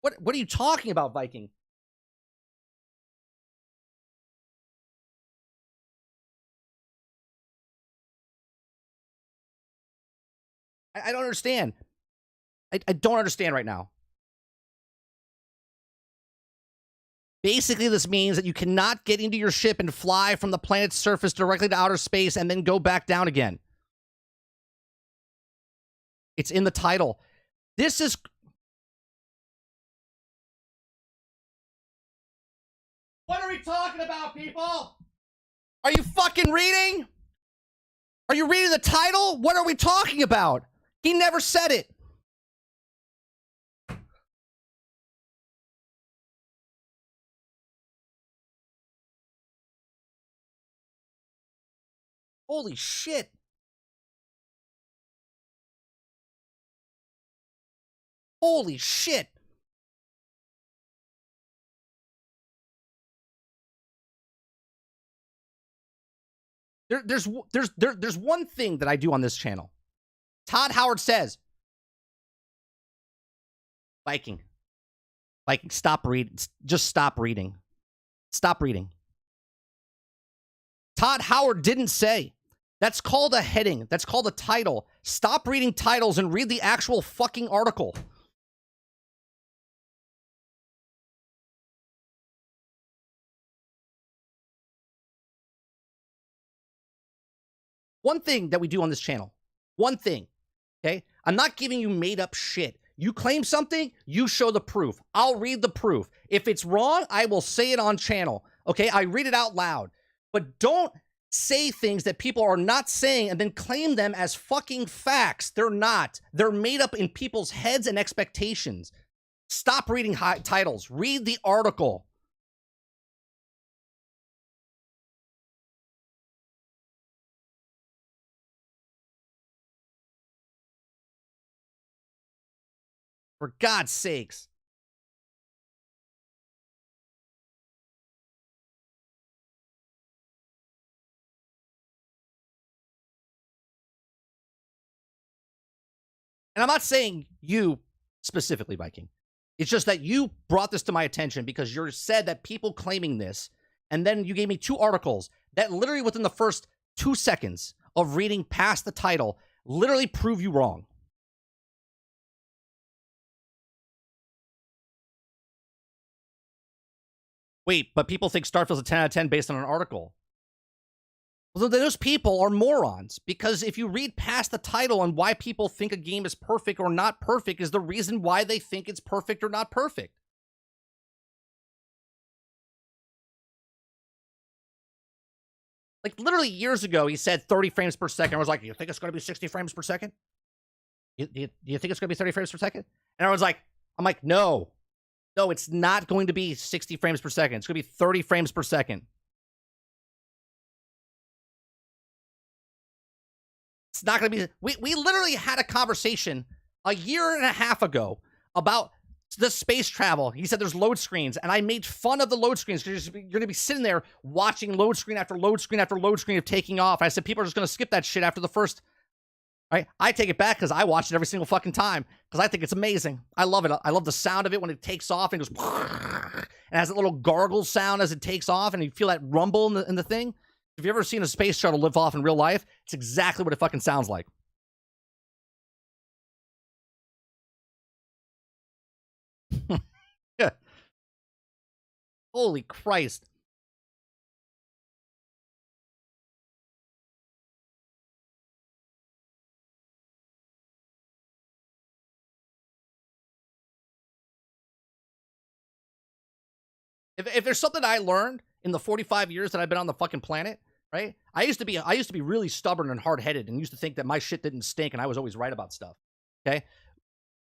What are you talking about, Viking? I don't understand. I don't understand right now. Basically, this means that you cannot get into your ship and fly from the planet's surface directly to outer space and then go back down again. It's in the title. This is... What are we talking about, people? Are you fucking reading? Are you reading the title? What are we talking about? He never said it. Holy shit. Holy shit. There's one thing that I do on this channel. Todd Howard says, Viking, stop reading. Just stop reading. Stop reading. Todd Howard didn't say. That's called a heading. That's called a title. Stop reading titles and read the actual fucking article. One thing that we do on this channel. One thing. Okay? I'm not giving you made up shit. You claim something, you show the proof. I'll read the proof. If it's wrong, I will say it on channel. Okay? I read it out loud. But don't say things that people are not saying and then claim them as fucking facts. They're not. They're made up in people's heads and expectations. Stop reading titles. Read the article. For God's sakes. And I'm not saying you specifically, Viking. It's just that you brought this to my attention because you said that people claiming this, and then you gave me 2 articles that literally within the first 2 seconds of reading past the title literally prove you wrong. Wait, but people think Starfield's a 10 out of 10 based on an article. Well, those people are morons, because if you read past the title and why people think a game is perfect or not perfect is the reason why they think it's perfect or not perfect. Like, literally years ago, he said 30 frames per second. I was like, you think it's going to be 60 frames per second? You think it's going to be 30 frames per second? And I was like, no, it's not going to be 60 frames per second. It's going to be 30 frames per second. It's not going to be... We literally had a conversation a year and a half ago about the space travel. He said there's load screens, and I made fun of the load screens because you're going to be sitting there watching load screen after load screen after load screen of taking off. I said people are just going to skip that shit after the first... Right? I take it back because I watch it every single fucking time because I think it's amazing. I love it. I love the sound of it when it takes off and goes... and has a little gargle sound as it takes off, and you feel that rumble in the thing. If you've ever seen a space shuttle lift off in real life, it's exactly what it fucking sounds like. Yeah. Holy Christ. If there's something I learned in the 45 years that I've been on the fucking planet, right? I used to be really stubborn and hard-headed and used to think that my shit didn't stink and I was always right about stuff. Okay?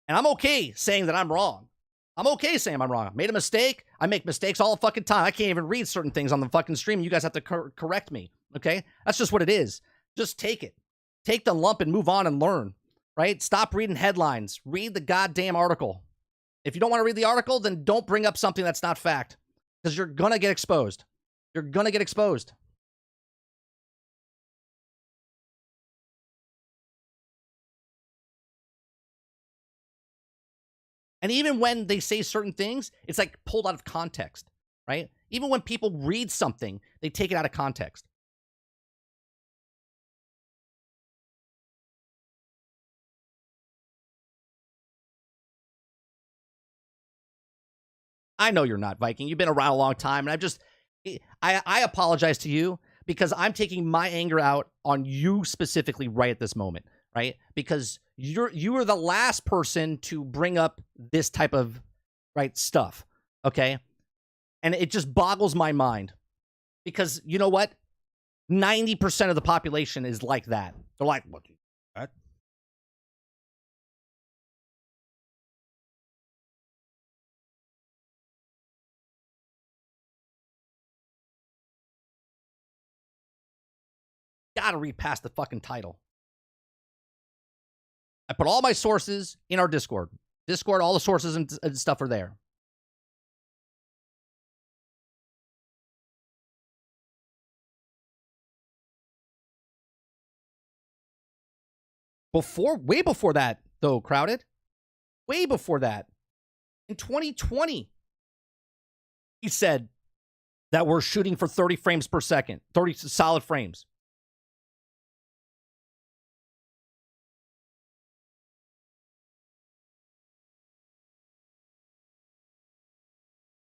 And I'm okay saying that I'm wrong. I'm okay saying I'm wrong. I made a mistake. I make mistakes all the fucking time. I can't even read certain things on the fucking stream. You guys have to correct me. Okay? That's just what it is. Just take it. Take the lump and move on and learn. Right? Stop reading headlines. Read the goddamn article. If you don't want to read the article, then don't bring up something that's not fact. Because you're going to get exposed. You're going to get exposed. And even when they say certain things, it's like pulled out of context, right? Even when people read something, they take it out of context. I know you're not, Viking. You've been around a long time, and I apologize to you because I'm taking my anger out on you specifically right at this moment, right? Because you are the last person to bring up this type of stuff, okay? And it just boggles my mind because you know what? 90% of the population is like that. They're like, what? That? Gotta read past the fucking title. I put all my sources in our Discord. Discord, all the sources and stuff are there. Way before that, though, Crowded. Way before that. In 2020, he said that we're shooting for 30 frames per second. 30 solid frames.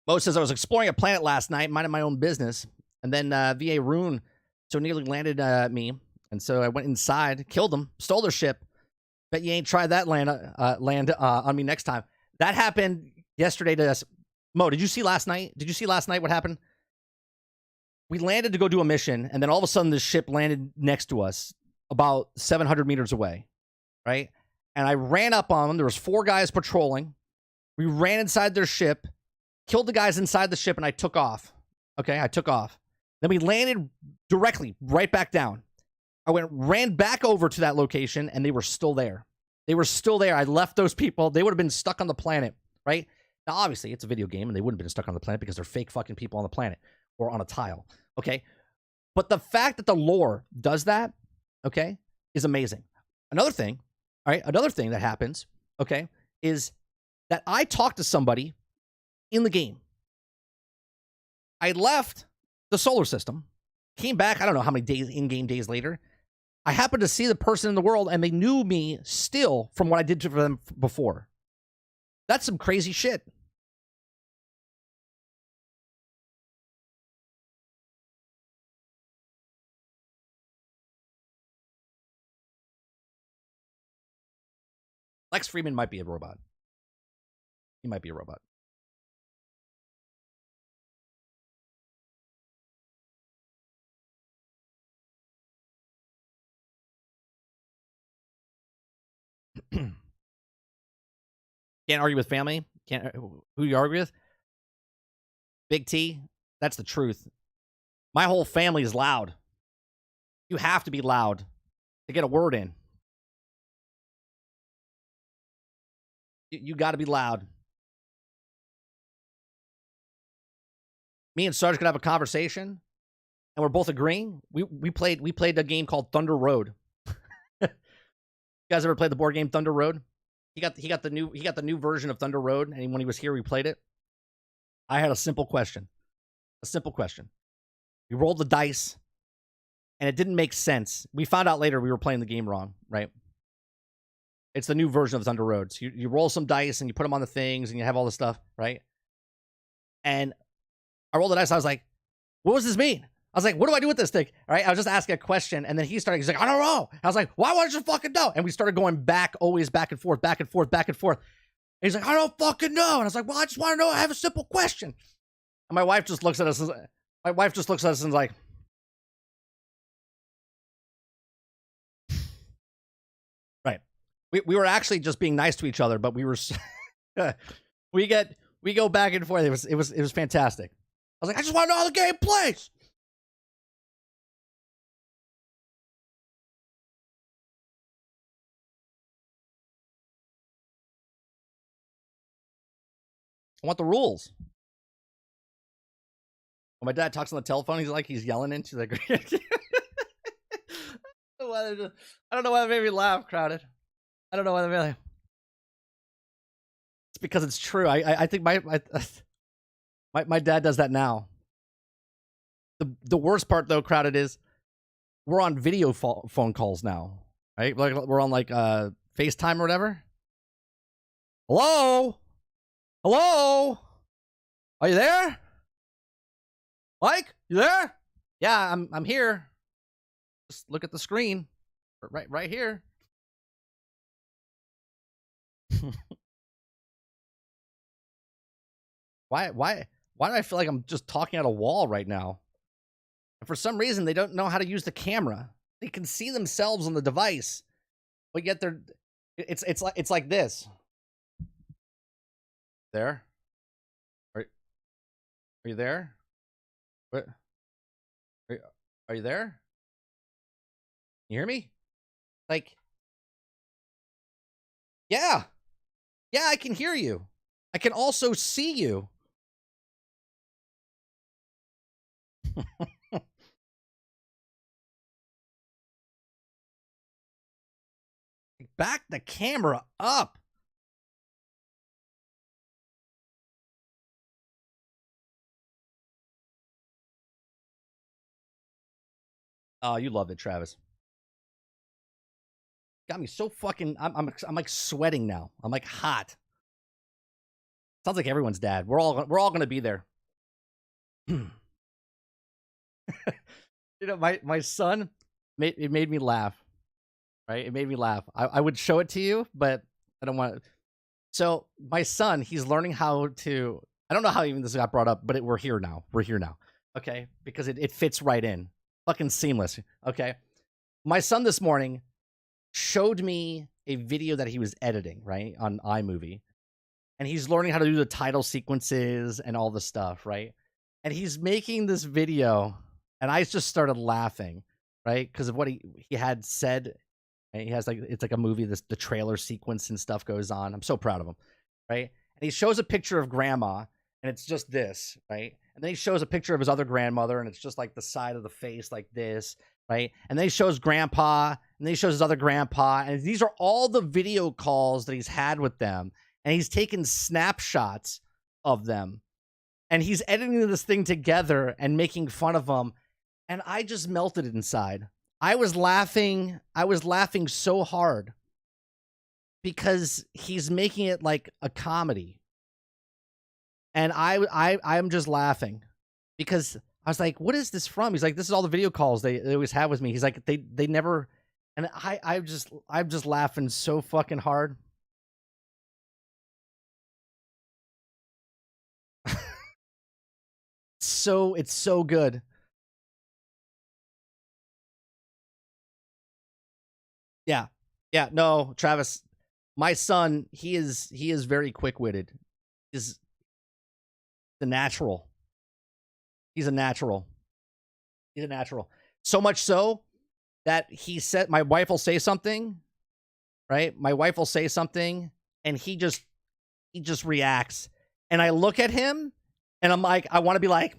Mo says, I was exploring a planet last night, minding my own business, and then VA Rune so nearly landed me, and so I went inside, killed them, stole their ship. Bet you ain't tried that land on me next time. That happened yesterday to us. Mo, did you see last night? Did you see last night what happened? We landed to go do a mission, and then all of a sudden this ship landed next to us about 700 meters away, right? And I ran up on them. There was 4 guys patrolling. We ran inside their ship, killed the guys inside the ship, and I took off. Okay, I took off. Then we landed directly right back down. I ran back over to that location, and they were still there. They were still there. I left those people. They would have been stuck on the planet, right? Now, obviously, it's a video game, and they wouldn't have been stuck on the planet because they're fake fucking people on the planet or on a tile, okay? But the fact that the lore does that, okay, is amazing. Another thing, all right, another thing that happens, okay, is that I talked to somebody in the game. I left the solar system, came back, I don't know how many days, in-game days later. I happened to see the person in the world, and they knew me still from what I did to them before. That's some crazy shit. Lex Freeman might be a robot. He might be a robot. Can't argue with family. Can't. Who you argue with? Big T. That's the truth. My whole family is loud. You have to be loud to get a word in. You got to be loud. Me and Sarge could have a conversation, and we're both agreeing. We played a game called Thunder Road. You guys ever played the board game Thunder Road? He got the new version of Thunder Road, and when he was here, we played it. I had a simple question. We rolled the dice, and it didn't make sense. We found out later we were playing the game wrong, right? It's the new version of Thunder Road. So you roll some dice, and you put them on the things, and you have all this stuff, right? And I rolled the dice. I was like, what does this mean? I was like, what do I do with this thing? All right. I was just asking a question. And then he's like, I don't know. I was like, why don't you fucking know? And we started going back, always back and forth, back and forth, back and forth. And he's like, I don't fucking know. And I was like, well, I just want to know. I have a simple question. And my wife just looks at us. And like, right. We were actually just being nice to each other, but we were, we go back and forth. It was fantastic. I was like, I just want to know how the game plays. I want the rules. When my dad talks on the telephone, he's yelling into the. I don't know why that made me laugh, Crowded. I don't know why that made me. It's because it's true. I think my dad does that now. The worst part though, Crowded, is we're on video phone calls now, right? Like we're on like FaceTime or whatever. Hello? Are you there? Mike, you there? Yeah, I'm here. Just look at the screen. Right here. Why do I feel like I'm just talking at a wall right now? And for some reason they don't know how to use the camera. They can see themselves on the device, but yet it's like this. There? Are you there? What? Are you there? You hear me? Like, yeah, I can hear you. I can also see you. Back the camera up. Oh, you love it, Travis. Got me so fucking. I'm like sweating now. I'm like hot. Sounds like everyone's dad. We're all gonna be there. You know, my son it made me laugh. Right? It made me laugh. I would show it to you, but I don't want to. So my son, he's learning how to. I don't know how even this got brought up, but we're here now. Okay, because it fits right in. Fucking seamless. Okay, my son this morning showed me a video that he was editing, right, on iMovie. And he's learning how to do the title sequences and all the stuff, right? And he's making this video, and I just started laughing, right? Because of what he had said Right? He has like it's like a movie. The trailer sequence and stuff goes on. I'm so proud of him, right? And he shows a picture of grandma, and it's just this, right? And then he shows a picture of his other grandmother, and it's just like the side of the face like this, right? And then he shows grandpa, and then he shows his other grandpa, and these are all the video calls that he's had with them, and he's taken snapshots of them, and he's editing this thing together and making fun of them, and I just melted inside. I was laughing so hard because he's making it like a comedy. And I'm just laughing because I was like, what is this from? He's like, this is all the video calls they always have with me. He's like, they never, and I'm just laughing so fucking hard. It's so good. Yeah. Yeah. No, Travis, my son, he is very quick-witted. Is the natural. He's a natural. He's a natural. So much so that he said, my wife will say something, right? My wife will say something and he just reacts. And I look at him and I'm like, I want to be like,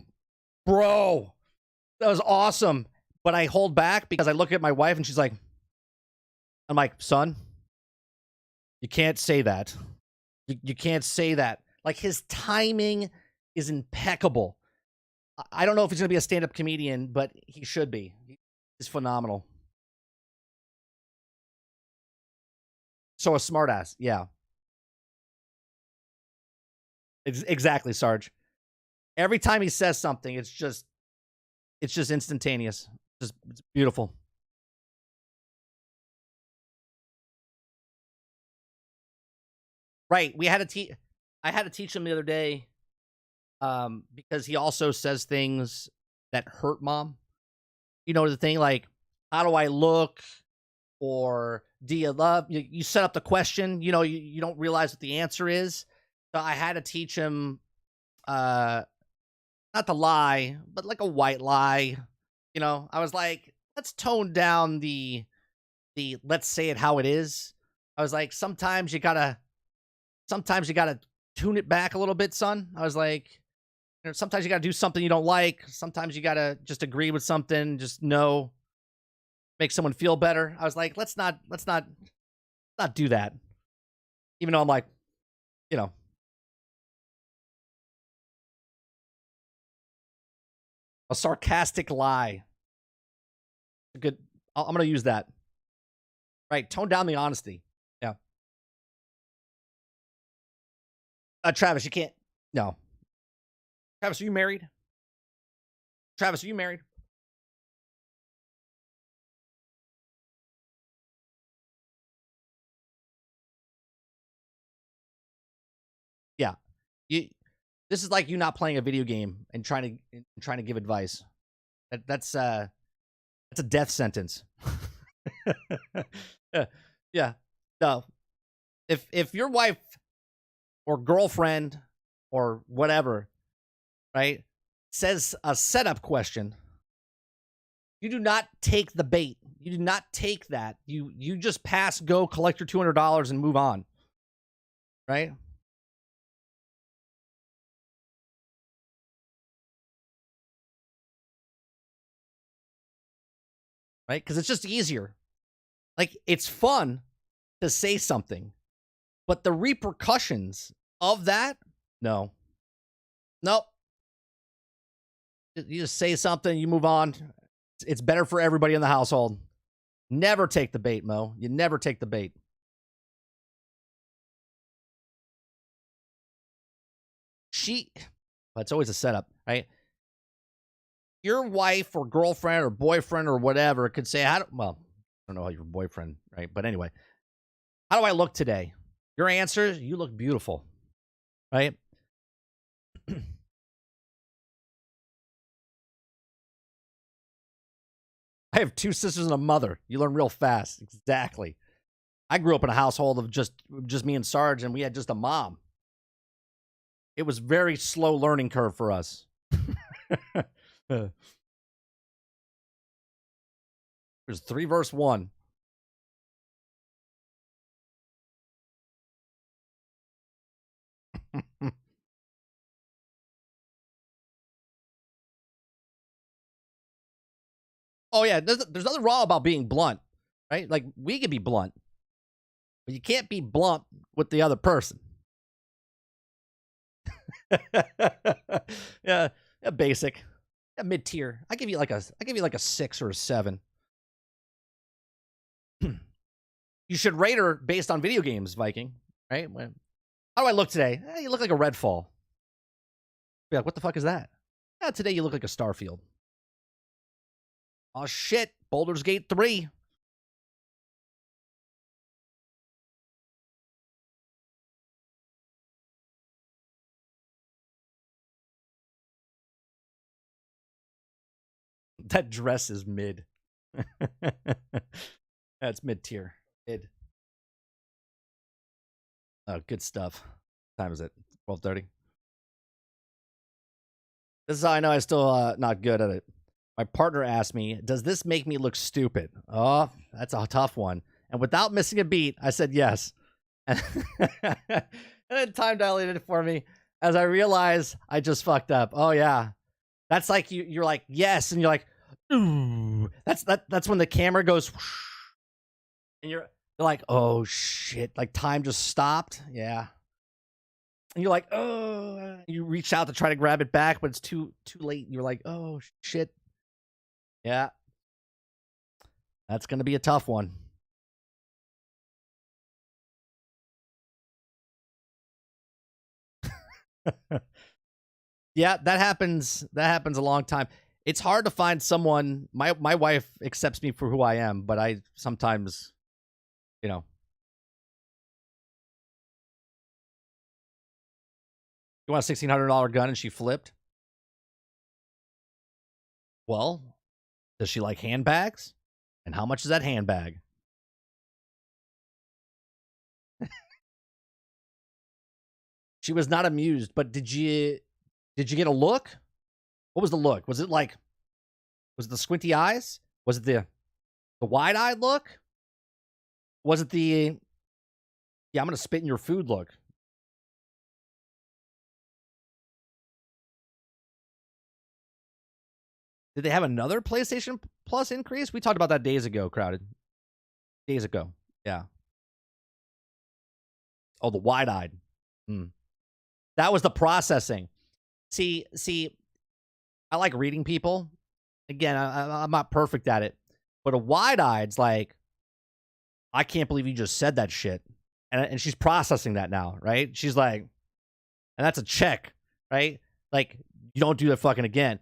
bro, that was awesome. But I hold back because I look at my wife and she's like, I'm like, son, you can't say that. You can't say that. Like, his timing is impeccable. I don't know if he's going to be a stand-up comedian, but he should be. He's phenomenal. So a smartass, yeah. Exactly, Sarge. Every time he says something, it's just instantaneous. It's beautiful. Right. I had to teach him the other day because he also says things that hurt mom. You know, the thing like, how do I look? Or do you love? You set up the question, you know, you don't realize what the answer is. So I had to teach him not to lie, but like a white lie. You know, I was like, let's tone down the let's say it how it is. I was like, sometimes you gotta tune it back a little bit, son. I was like, you know, sometimes you gotta do something you don't like. Sometimes you gotta just agree with something, just know, make someone feel better. I was like, let's not do that. Even though I'm like, you know, a sarcastic lie. Good. I'm gonna use that. Right. Tone down the honesty. Yeah. Travis, you can't. No. Travis, are you married? Travis, are you married? Yeah. This is like you not playing a video game and trying to give advice. That's a death sentence. Yeah. No. If your wife or girlfriend or whatever, right, says a setup question, you do not take the bait. You do not take that. You just pass go, collect your $200 and move on. Right? Right? Because it's just easier. Like, it's fun to say something, but the repercussions of that, no. Nope. You just say something, you move on. It's better for everybody in the household. Never take the bait, Mo. You never take the bait. That's always a setup, right? Your wife or girlfriend or boyfriend or whatever could say, well, I don't know how your boyfriend, right? But anyway, how do I look today? Your answer, you look beautiful, right? I have 2 sisters and a mother. You learn real fast. Exactly. I grew up in a household of just me and Sarge, and we had just a mom. It was very slow learning curve for us. It was 3 verse 1. Oh yeah, there's nothing wrong about being blunt, right? Like we can be blunt, but you can't be blunt with the other person. yeah, basic, mid tier. I give you like a 6 or a 7. You should rate her based on video games, Viking. Right? How do I look today? You look like a Redfall. Be like, what the fuck is that? Today you look like a Starfield. Oh shit, Baldur's Gate 3. That dress is mid. That's mid-tier. Mid. Oh, good stuff. What time is it? 12:30. This is how I know I'm still not good at it. My partner asked me, does this make me look stupid? Oh, that's a tough one. And without missing a beat, I said yes. And then time dilated it for me as I realized I just fucked up. Oh, yeah. That's like you're like, yes. And you're like, ooh. That's when the camera goes, whoosh, and you're like, oh, shit. Like time just stopped. Yeah. And you're like, oh, you reach out to try to grab it back, but it's too late. You're like, oh, shit. Yeah. That's going to be a tough one. Yeah, that happens. That happens a long time. It's hard to find someone. My wife accepts me for who I am, but I sometimes, you know. You want a $1,600 gun and she flipped? Well, does she like handbags? And how much is that handbag? She was not amused, but did you get a look? What was the look? Was it the squinty eyes? Was it the wide-eyed look? Was it the yeah, I'm gonna spit in your food look? Did they have another PlayStation Plus increase? We talked about that days ago, Crowded. Days ago. Yeah. Oh, the wide-eyed. That was the processing. See, I like reading people. Again, I'm not perfect at it. But a wide-eyed's like, I can't believe you just said that shit. And she's processing that now, right? She's like, and that's a check, right? Like, you don't do that fucking again.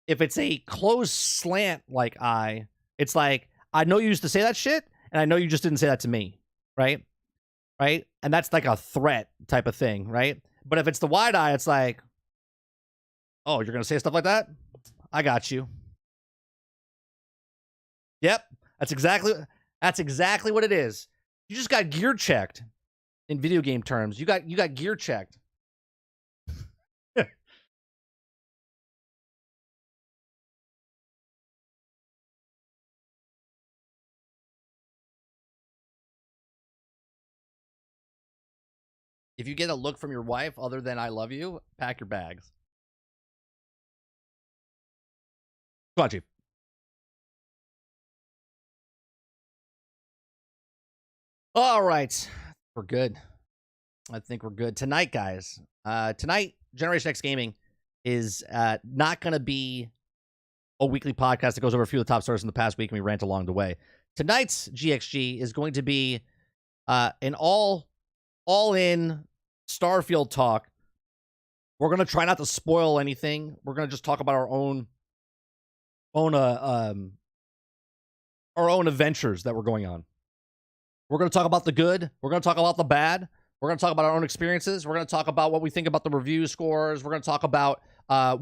If it's a closed slant like eye, it's like, I know you used to say that shit, and I know you just didn't say that to me, right? Right? And that's like a threat type of thing, right? But if it's the wide eye, it's like, oh, you're going to say stuff like that? I got you. Yep. That's exactly what it is. You just got gear checked in video game terms. You got gear checked. If you get a look from your wife other than I love you, pack your bags. Come on, Chief. All right. We're good. I think we're good. Tonight, guys. Tonight, Generation X Gaming is not going to be a weekly podcast that goes over a few of the top stories in the past week and we rant along the way. Tonight's GXG is going to be an all-in Starfield talk. We're going to try not to spoil anything. We're going to just talk about our own adventures that were going on. We're going to talk about the good. We're going to talk about the bad. We're going to talk about our own experiences. We're going to talk about what we think about the review scores. We're going to talk about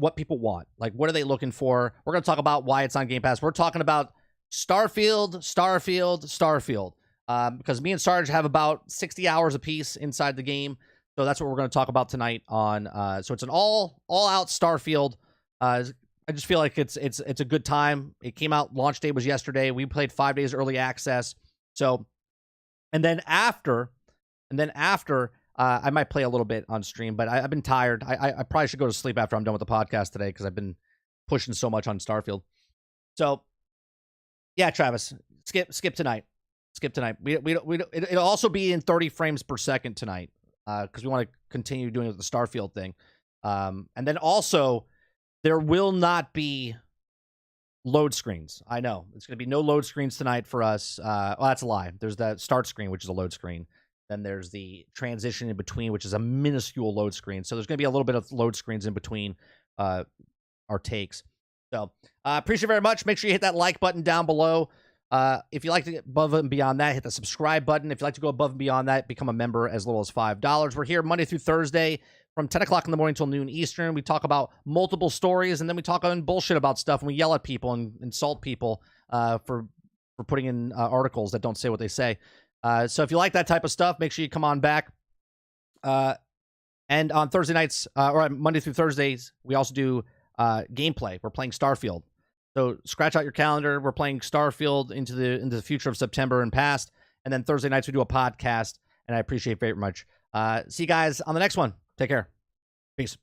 what people want. Like, what are they looking for? We're going to talk about why it's on Game Pass. We're talking about Starfield. Because me and Sarge have about 60 hours apiece inside the game. So that's what we're going to talk about tonight on. So it's an all-out Starfield. I just feel like it's a good time. It came out, launch day was yesterday. We played 5 days early access. So, and then after, I might play a little bit on stream, but I've been tired. I probably should go to sleep after I'm done with the podcast today because I've been pushing so much on Starfield. So Yeah, Travis, skip tonight. Skip tonight. It'll also be in 30 frames per second tonight because we want to continue doing the Starfield thing. And then also, there will not be load screens. I know. It's going to be no load screens tonight for us. Well, that's a lie. There's that start screen, which is a load screen. Then there's the transition in between, which is a minuscule load screen. So there's going to be a little bit of load screens in between our takes. So appreciate it very much. Make sure you hit that like button down below. If you like to get above and beyond that, hit the subscribe button. If you like to go above and beyond that, become a member as little as $5. We're here Monday through Thursday from 10 o'clock in the morning till noon Eastern. We talk about multiple stories, and then we talk on bullshit about stuff, and we yell at people and insult people for putting in articles that don't say what they say. So if you like that type of stuff, make sure you come on back. And on Thursday nights, or on Monday through Thursdays, we also do gameplay. We're playing Starfield. So scratch out your calendar. We're playing Starfield into the future of September and past. And then Thursday nights we do a podcast, and I appreciate it very much. See you guys on the next one. Take care. Peace.